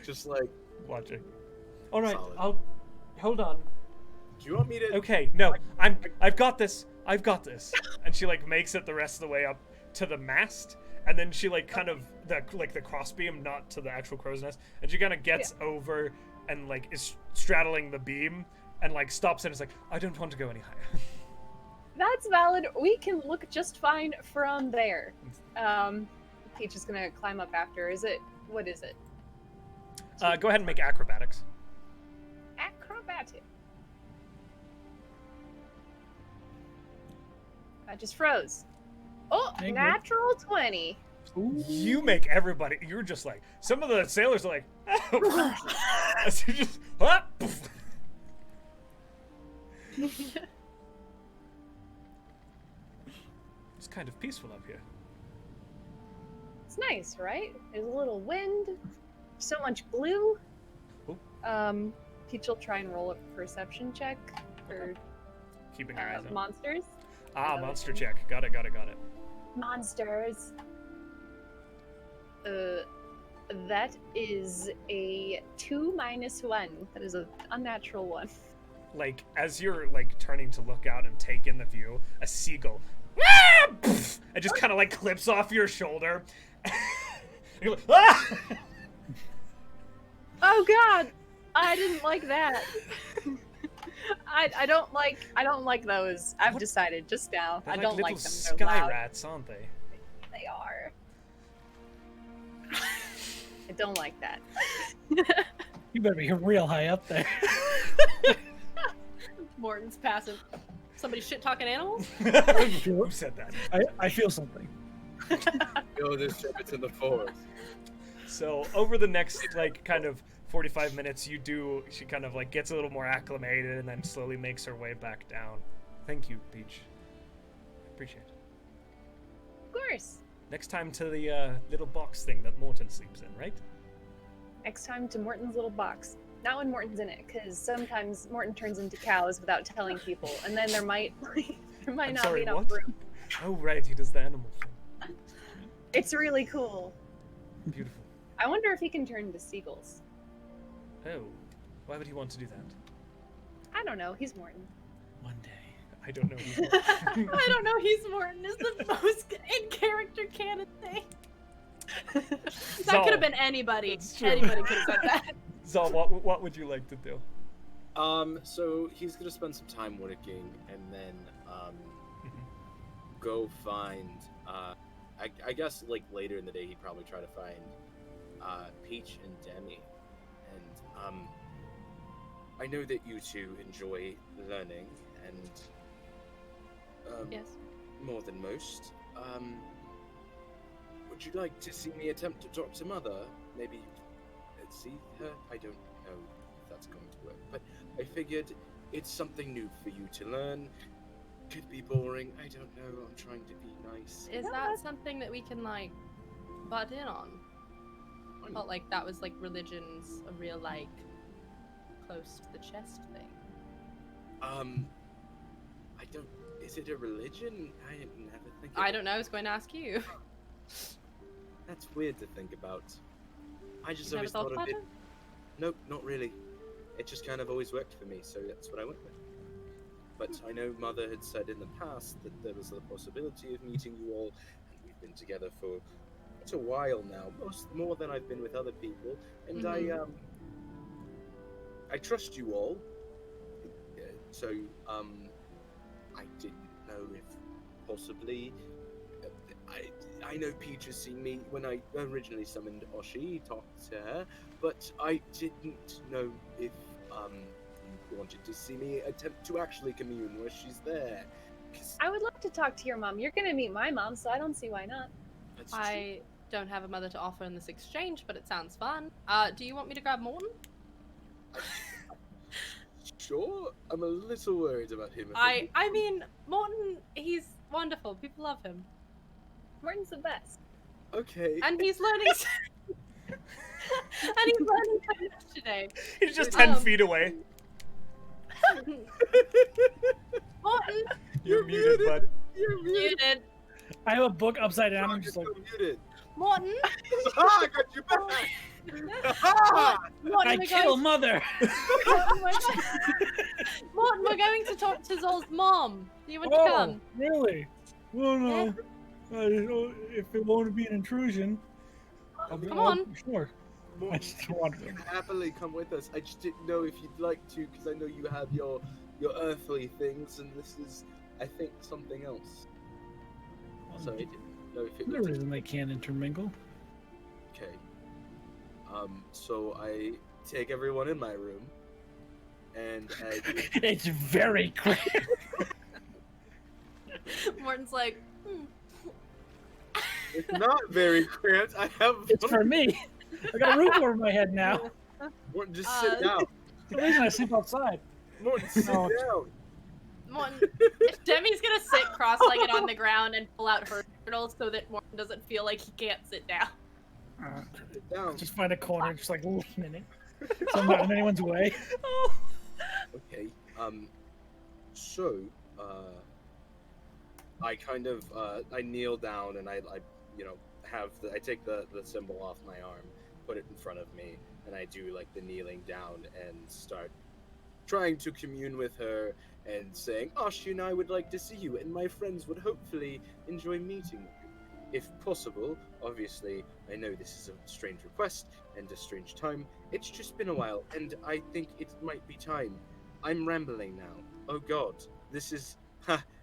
Just like, Watching. All right, Solid. I'll hold on. do you want me to? Okay, no, I've got this. I've got this. And she like makes it the rest of the way up to the mast, and then she like kind of the crossbeam, not to the actual crow's nest, and she kind of gets over and like is straddling the beam and like stops and is like, I don't want to go any higher. That's valid. We can look just fine from there. Peach is gonna climb up after. What is it? Go ahead and make acrobatics. Acrobatic. I just froze. Oh, Thank you. natural 20. You make everybody. You're just like some of the sailors are like, oh. As you just, ah, poof. It's kind of peaceful up here. It's nice, right? There's a little wind. So much blue. Ooh. Peach will try and roll a perception check for Keeping our eyes on. monsters. Monster check. Got it. Monsters. That is a 2 minus 1. That is an unnatural 1. Like, as you're, like, turning to look out and take in the view, a seagull, it just kind of, like, clips off your shoulder. You're like, ah! Oh god! I didn't like that. I don't like those. I've decided just now. They're I don't like little them. They're sky loud. rats, aren't they? They are. I don't like that. You better be real high up there. Morton's passive. Somebody shit talking animals? Who said that? I feel something. Yo, this trip, it's in the forest. So over the next, like, kind of 45 minutes, she kind of, like, gets a little more acclimated and then slowly makes her way back down. Thank you, Peach. Appreciate it. Of course. Next time to the little box thing that Morton sleeps in, right? Next time to Morton's little box. Not when Morton's in it, because sometimes Morton turns into cows without telling people, and then there might I'm not sorry, be enough what? room. Oh, right, he does the animal thing. It's really cool. Beautiful. I wonder if he can turn into seagulls. Oh, why would he want to do that? I don't know. He's Morton. One day. I don't know. I don't know. He's Morton is the most in character canon thing. That could have been anybody. It's true. Anybody could have said that. Zal, what would you like to do? So he's gonna spend some time working and then go find I guess like later in the day he'd probably try to find Peach and Demi. And I know that you two enjoy learning and Yes. more than most. Would you like to see me attempt to talk to Mother? Maybe see her? I don't know if that's going to work, but I figured it's something new for you to learn. Could be boring. I don't know. I'm trying to be nice. Is that something that we can like butt in on? I felt like that was like religion's a real like close to the chest thing. I don't. Is it a religion? I never think. I don't know. I was going to ask you. That's weird to think about. I just You never always thought thought of about it. it? Nope, not really. It just kind of always worked for me, so that's what I went with. But I know Mother had said in the past that there was the possibility of meeting you all, and we've been together for quite a while now, more than I've been with other people, and I trust you all. So I didn't know if possibly. I know Peach has seen me when I originally summoned Oshi, talked to her, but I didn't know if you wanted to see me attempt to actually commune where she's there. I would love to talk to your mom. You're gonna meet my mom, so I don't see why not. That's I don't have a mother to offer in this exchange, but it sounds fun. Do you want me to grab Morton? Sure, I'm a little worried about him. I mean, Morton, he's wonderful. People love him. Morton's the best. Okay. And he's learning and he's learning so much today. He's just 10 feet away. Morton, You're muted, bud. You're muted. muted. I have a book upside down. I'm just like, muted. Morton, I got you back. Morton, I we're kill going mother. Morton, we're going to talk to Zol's mom. Do you want to Oh, come? really? Well, no. If it won't be an intrusion, Come on. Sure. I just want You can happily come with us. I just didn't know if you'd like to, because I know you have your earthly things, and this is, I think, something else. So I didn't know if it No was reason they can't intermingle. okay. So I take everyone in my room, and I It's very clear. Morton's like, it's not very cramped. I have. It's for me. I got a roof over my head now. Morton, just sit down. The reason I sleep outside. Morton, sit No. down. Morton, if Demi's gonna sit cross-legged on the ground and pull out her turtles so that Morton doesn't feel like he can't sit down. Sit down. Just find a corner, just like lean in it. So I'm not in anyone's way. Oh. Okay. So, I kind of, I kneel down and I I take the symbol off my arm, put it in front of me, and I do like the kneeling down and start trying to commune with her and saying, Oshi and I would like to see you, and my friends would hopefully enjoy meeting you. If possible, obviously, I know this is a strange request and a strange time. It's just been a while, and I think it might be time. I'm rambling now. Oh god, this is...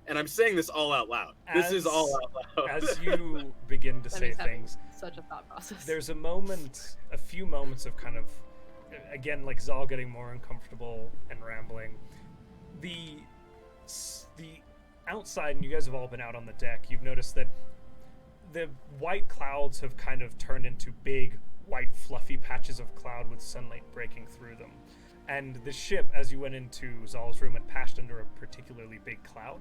and I'm saying this all out loud. This is all out loud. As you begin to say Demi's having things, such a thought process. there's a few moments of kind of, again, like Zal getting more uncomfortable and rambling. The outside, and you guys have all been out on the deck, you've noticed that the white clouds have kind of turned into big, white, fluffy patches of cloud with sunlight breaking through them. And the ship, as you went into Zal's room, had passed under a particularly big cloud.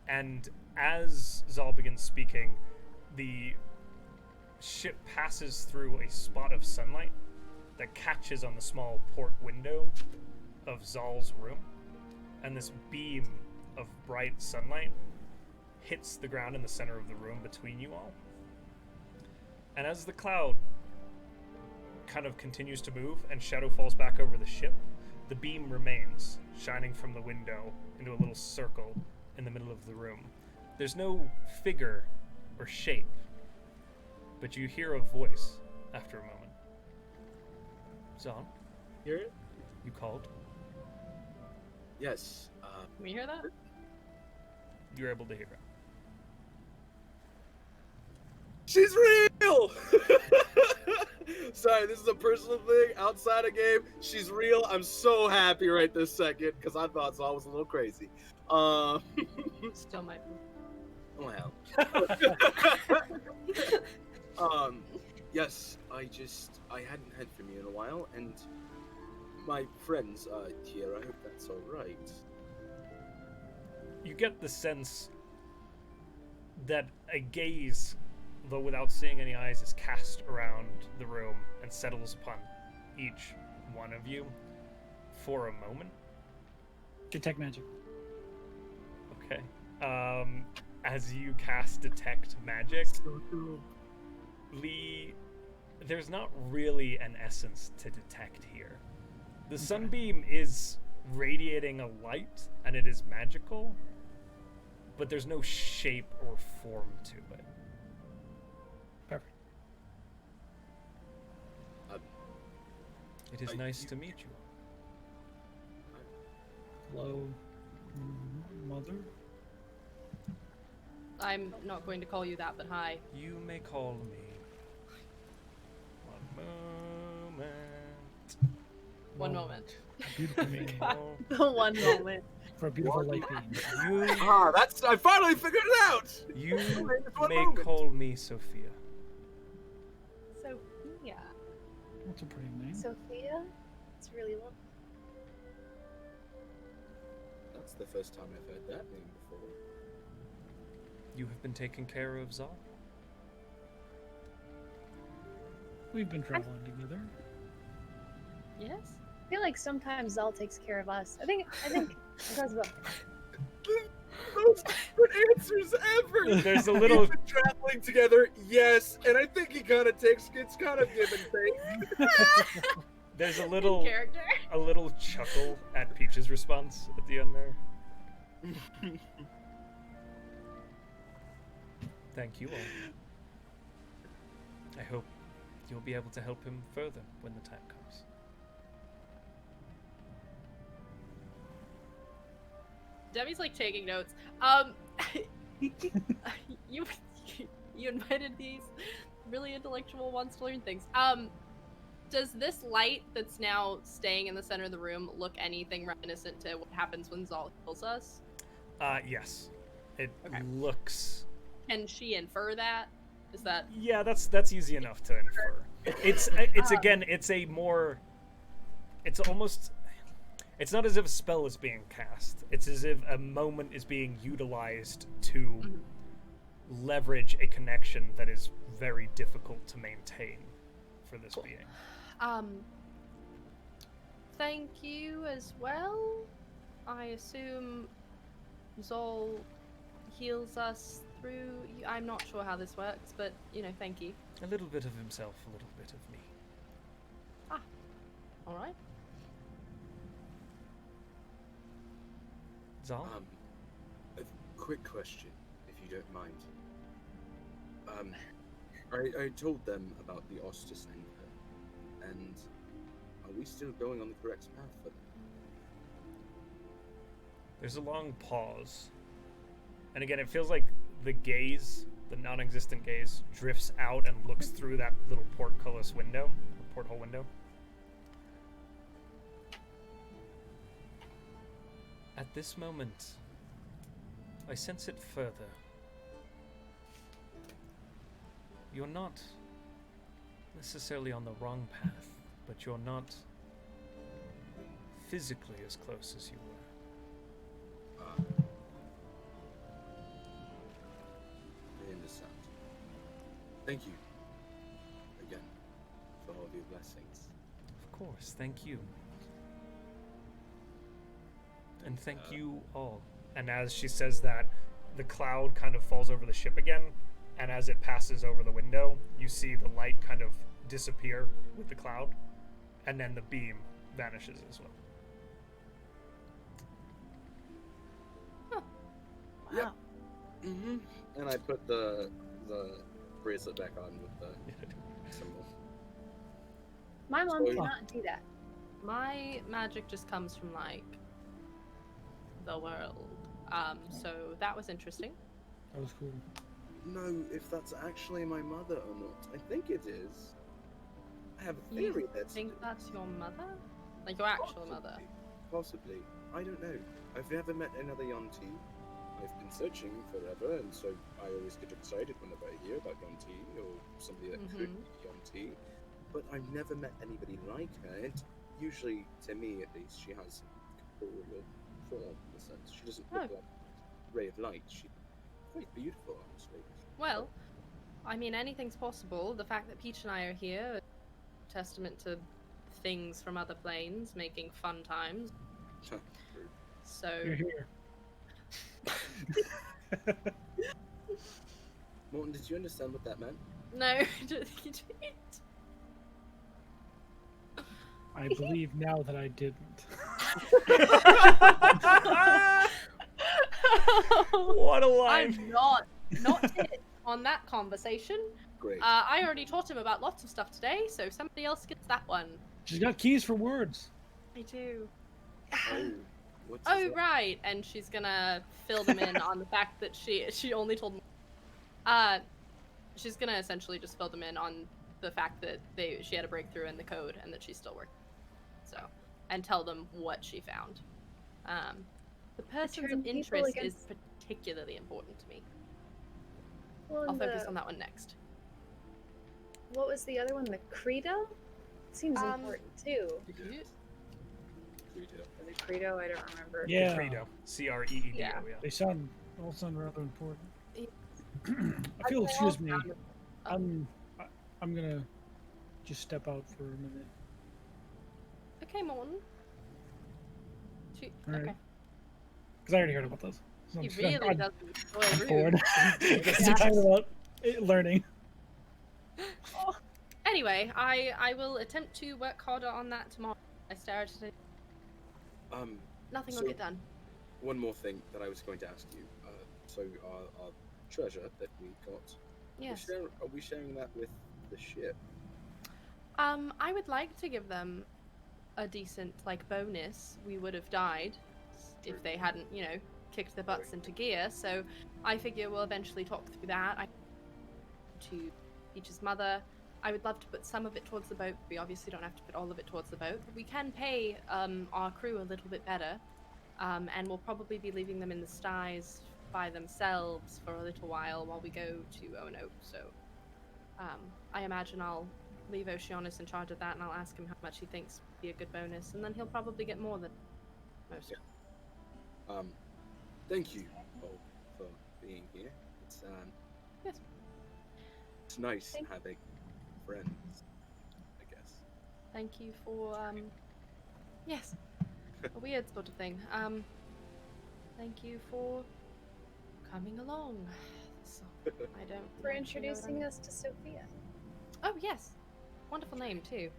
And as Zal begins speaking, the ship passes through a spot of sunlight that catches on the small port window of Zal's room. And this beam of bright sunlight hits the ground in the center of the room between you all. And as the cloud kind of continues to move and shadow falls back over the ship, the beam remains, shining from the window into a little circle in the middle of the room. There's no figure or shape, but you hear a voice after a moment. Zon, Hear it? you called. Yes. Can we hear that? You're able to hear it. She's real! Sorry, this is a personal thing outside of game. She's real. I'm so happy right this second because I thought Zal was a little crazy. Still might be. Well. Yes, I hadn't heard from you in a while, and my friends are here. I hope that's all right. You get the sense that a gaze, though without seeing any eyes, is cast around the room and settles upon each one of you for a moment. Detect magic. Okay. As you cast Detect Magic, Lee, there's not really an essence to detect here. The sunbeam is radiating a light, and it is magical, but there's no shape or form to it. Perfect. It is nice to meet you. Hello, mother. I'm not going to call you that, but hi. You may call me. One moment. One moment. Beautiful name The one moment. for a beautiful light being. You, I finally figured it out! you One may moment. call me Sophia. Sophia. That's a pretty name. Sophia? It's really lovely. That's the first time I've heard that name before. You have been taking care of Zal? We've been traveling together. Yes? I feel like sometimes Zal takes care of us. I think because of Most good answers ever! There's a little- We've been traveling together, yes, and I think he kind of gets kind of give and take. There's a In little character. chuckle at Peach's response at the end there. Thank you all. I hope you'll be able to help him further when the time comes. Demi's like taking notes. You invited these really intellectual ones to learn things. Does this light that's now staying in the center of the room look anything reminiscent to what happens when Zal kills us? Yes. It Okay. looks... Can she infer that? Is that Yeah, that's easy enough to infer. It's again, it's a more... It's almost... It's not as if a spell is being cast. It's as if a moment is being utilized to leverage a connection that is very difficult to maintain for this Cool. being. thank you as well. I assume Zol heals us through. I'm not sure how this works, but thank you. A little bit of himself, a little bit of me. All right. Zal? A quick question, if you don't mind. I told them about the Ostis anchor, and are we still going on the correct path for them? There's a long pause. And again, it feels like the gaze, the non-existent gaze, drifts out and looks through that little portcullis window, or porthole window. At this moment, I sense it further. You're not necessarily on the wrong path, but you're not physically as close as you were. I understand. Thank you again for all of your blessings. Of course, thank you. And thank you all. And as she says that, the cloud kind of falls over the ship again, and as it passes over the window, you see the light kind of disappear with the cloud, and then the beam vanishes as well. Yep. Mm-hmm. And I put the bracelet back on with the symbol. My mom So- cannot do that. My magic just comes from the world. So that was interesting. That was cool. No, if that's actually my mother or not. I think it is. I have a You theory that's think that's your mother? Like your actual mother? Possibly. I don't know. I've never met another Yonti. I've been searching forever, and so I always get excited whenever I hear about Yonti or somebody that could be Yonti. But I've never met anybody like her, and usually, to me at least, she has corporeal form in a sense. She doesn't look like a ray of light. She's quite beautiful, honestly. Well, I mean, anything's possible. The fact that Peach and I are here, testament to things from other planes making fun times. So, You're here. Morton, did you understand what that meant? no, I don't think you did. I believe now that I didn't. What a line! I'm not hit on that conversation. Great. I already taught him about lots of stuff today, so somebody else gets that one. She's got keys for words. I do. Oh, what's Oh, that? right, and she's gonna fill them in on the fact that she only told me. She's gonna essentially just fill them in on the fact that she had a breakthrough in the code and that she's still working. So, and tell them what she found. The persons Turn of people interest is against- particularly important to me. Well, I'll and focus on that one next. what was the other one? The Credo? Seems Um, important too. Credo. Was it Credo? I don't remember. Yeah. Credo. C-R-E-E-D-O, Yeah. yeah. They all sound rather important. Yeah. I feel, excuse me, Um, I'm gonna just step out for a minute. Okay, Morton. Alright. Okay. Because I already heard about those. So He I'm really I'm doesn't enjoy bored. rude. Because you're talking about learning. Anyway, I will attempt to work harder on that tomorrow. I started today. Nothing will So- get done. One more thing that I was going to ask you. So our treasure that we got, Yes. are we sharing that with the ship? I would like to give them a decent bonus. We would have died if they hadn't, kicked their butts into gear. So I figure we'll eventually talk through that. To Peach's mother, I would love to put some of it towards the boat. We obviously don't have to put all of it towards the boat, but we can pay our crew a little bit better. And we'll probably be leaving them in the styes by themselves for a little while we go to Ono. So I imagine I'll leave Oceanus in charge of that, and I'll ask him how much he thinks would be a good bonus, and then he'll probably get more than most. Thank you all for being here. It's Yes. it's nice Thank- having friends, I guess. Thank you for Yes. A weird sort of thing. Thank you for coming along. So, I don't. For actually know what introducing I'm- us to Sophia. Oh yes, wonderful name too.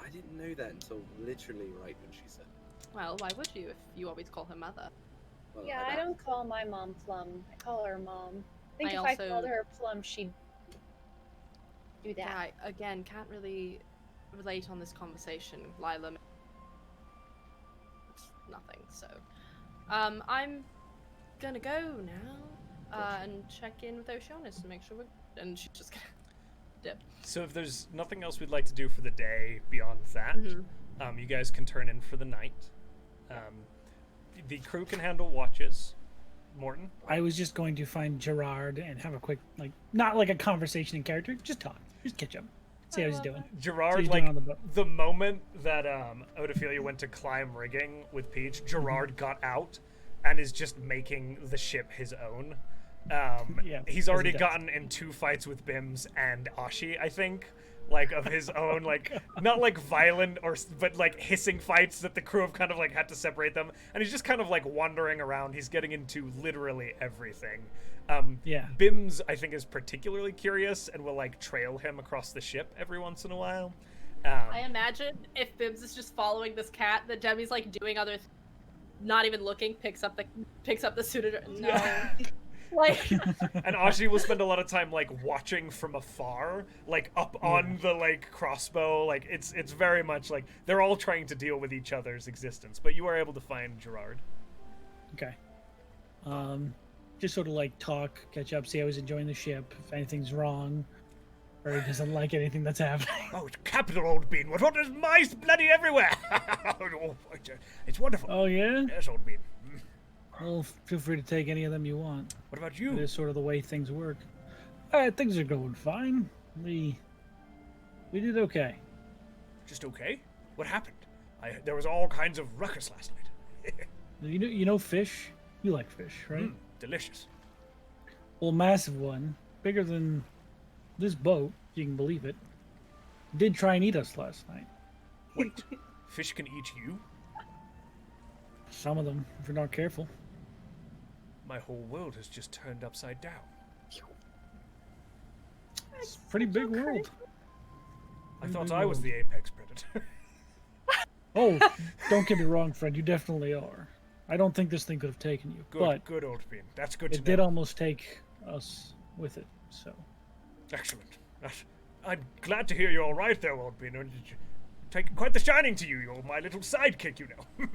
I didn't know that until literally right when she said it. Well, why would you if you always call her mother? Well, Yeah, I don't call my mom Plum. I call her Mom. I think I if also- I called her Plum, she'd do that. I again can't really relate on this conversation, Lila. It's nothing. So, I'm gonna go now and check in with Oceanus to make sure we're. And she's just gonna dip. So if there's nothing else we'd like to do for the day beyond that, Mhm. you guys can turn in for the night. The crew can handle watches. Morton? I was just going to find Gerard and have a quick, like, not like a conversation in character, just talk, just catch up, see how he's doing. See Gerard, how he's like, doing on the boat. the moment that Odophilia went to climb rigging with Peach, Gerard got out and is just making the ship his own. Yeah, He's as already he does. gotten in 2 fights with Bims and Ashi, I think. Like, of his own, like, not like violent but like hissing fights that the crew have kind of like had to separate them. And he's just kind of like wandering around. He's getting into literally everything. Yeah. Bims, I think, is particularly curious and will like trail him across the ship every once in a while. I imagine if Bibbs is just following this cat, that Demi's like doing other, not even looking, picks up the suit. No, like And Ashi will spend a lot of time like watching from afar, like up on the like crossbow. Like it's very much like they're all trying to deal with each other's existence. But you are able to find Gerard. Okay. Just sort of like talk, catch up, see how he's enjoying the ship, if anything's wrong, or he doesn't like anything that's happening. Oh, it's capital, old bean. What is mice bloody everywhere? Oh, it's wonderful. Oh yeah? Yes, old bean. Well, feel free to take any of them you want. What about It you? is sort of the way things work. Things are going fine. We did okay. Just okay? What happened? There was all kinds of ruckus last night. You know fish? You like fish, right? Delicious. Well, massive one, bigger than this boat, if you can believe it, did try and eat us last night. Wait, fish can eat you? Some of them, if you're not careful. My whole world has just turned upside down. It's a pretty big world. I thought I was the apex predator. Oh, don't get me wrong, friend. You definitely are. I don't think this thing could have taken you, Good, but good old bean. That's good to it know. did almost take us with it. So, Excellent. I'm glad to hear you're all right there, old bean. Take quite the shining to you. You're my little sidekick, you know.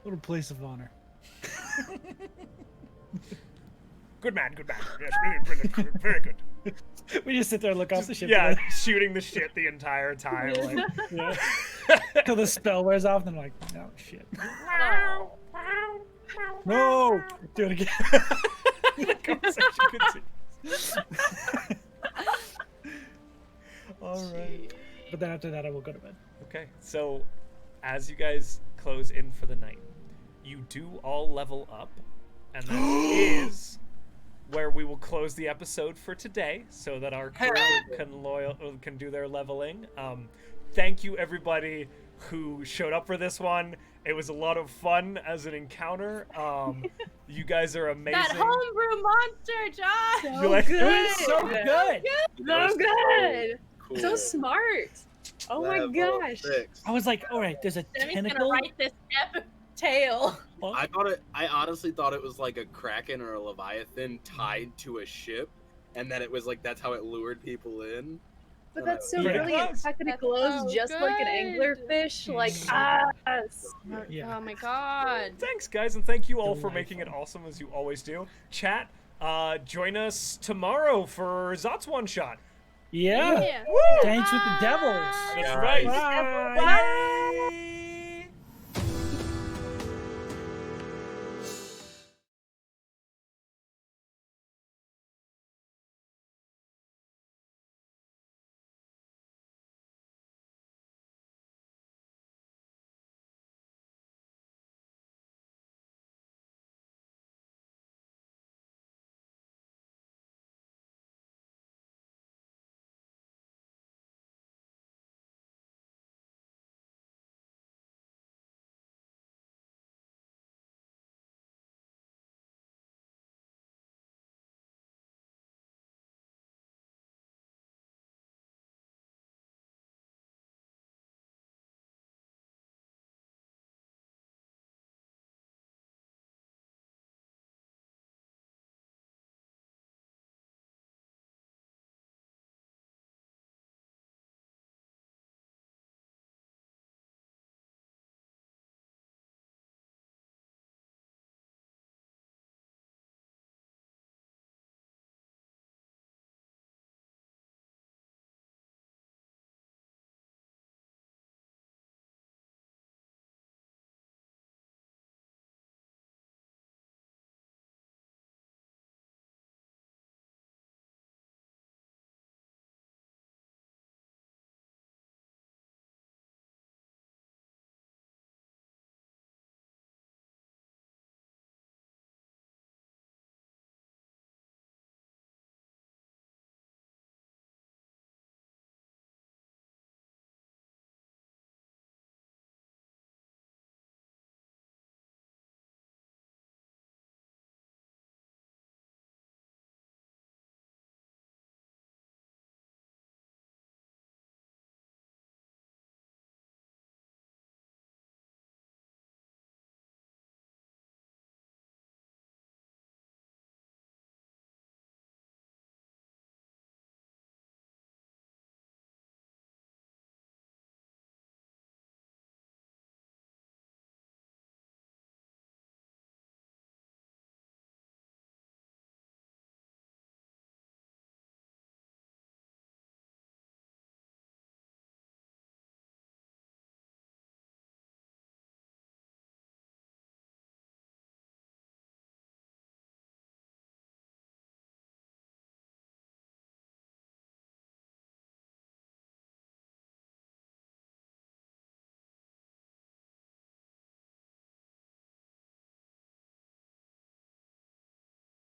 what a place of honor. Good man, good man. Yes, brilliant, brilliant, very good. We just sit there and look off the ship. Yeah, together. shooting the shit the entire time. Like, Yeah. Till the spell wears off, and I'm like, oh shit. No! Do it again. the conversation continues. All right. But then after that, I will go to bed. Okay, so as you guys close in for the night, you do all level up, and that is where we will close the episode for today, so that our crew can do their leveling. Thank you everybody who showed up for this one. It was a lot of fun as an encounter. You guys are amazing. that homebrew monster, Josh. You like- It was so good. So good. Cool. So smart. Oh my Level gosh. 6. I was like, all right, there's a Demi's gonna tentacle. write this epic tale. I honestly thought it was like a kraken or a leviathan tied to a ship, and that it was like that's how it lured people in. But that's so Yeah. brilliant. The fact that it That's glows so just like an good. anglerfish. Like, Yeah. Oh my god. Thanks, guys, and thank you all for making it Delightful. awesome as you always do. Chat, join us tomorrow for Zot's one shot. Yeah. Yeah. Woo! Dance with the devils. That's Bye. right. Bye. Bye.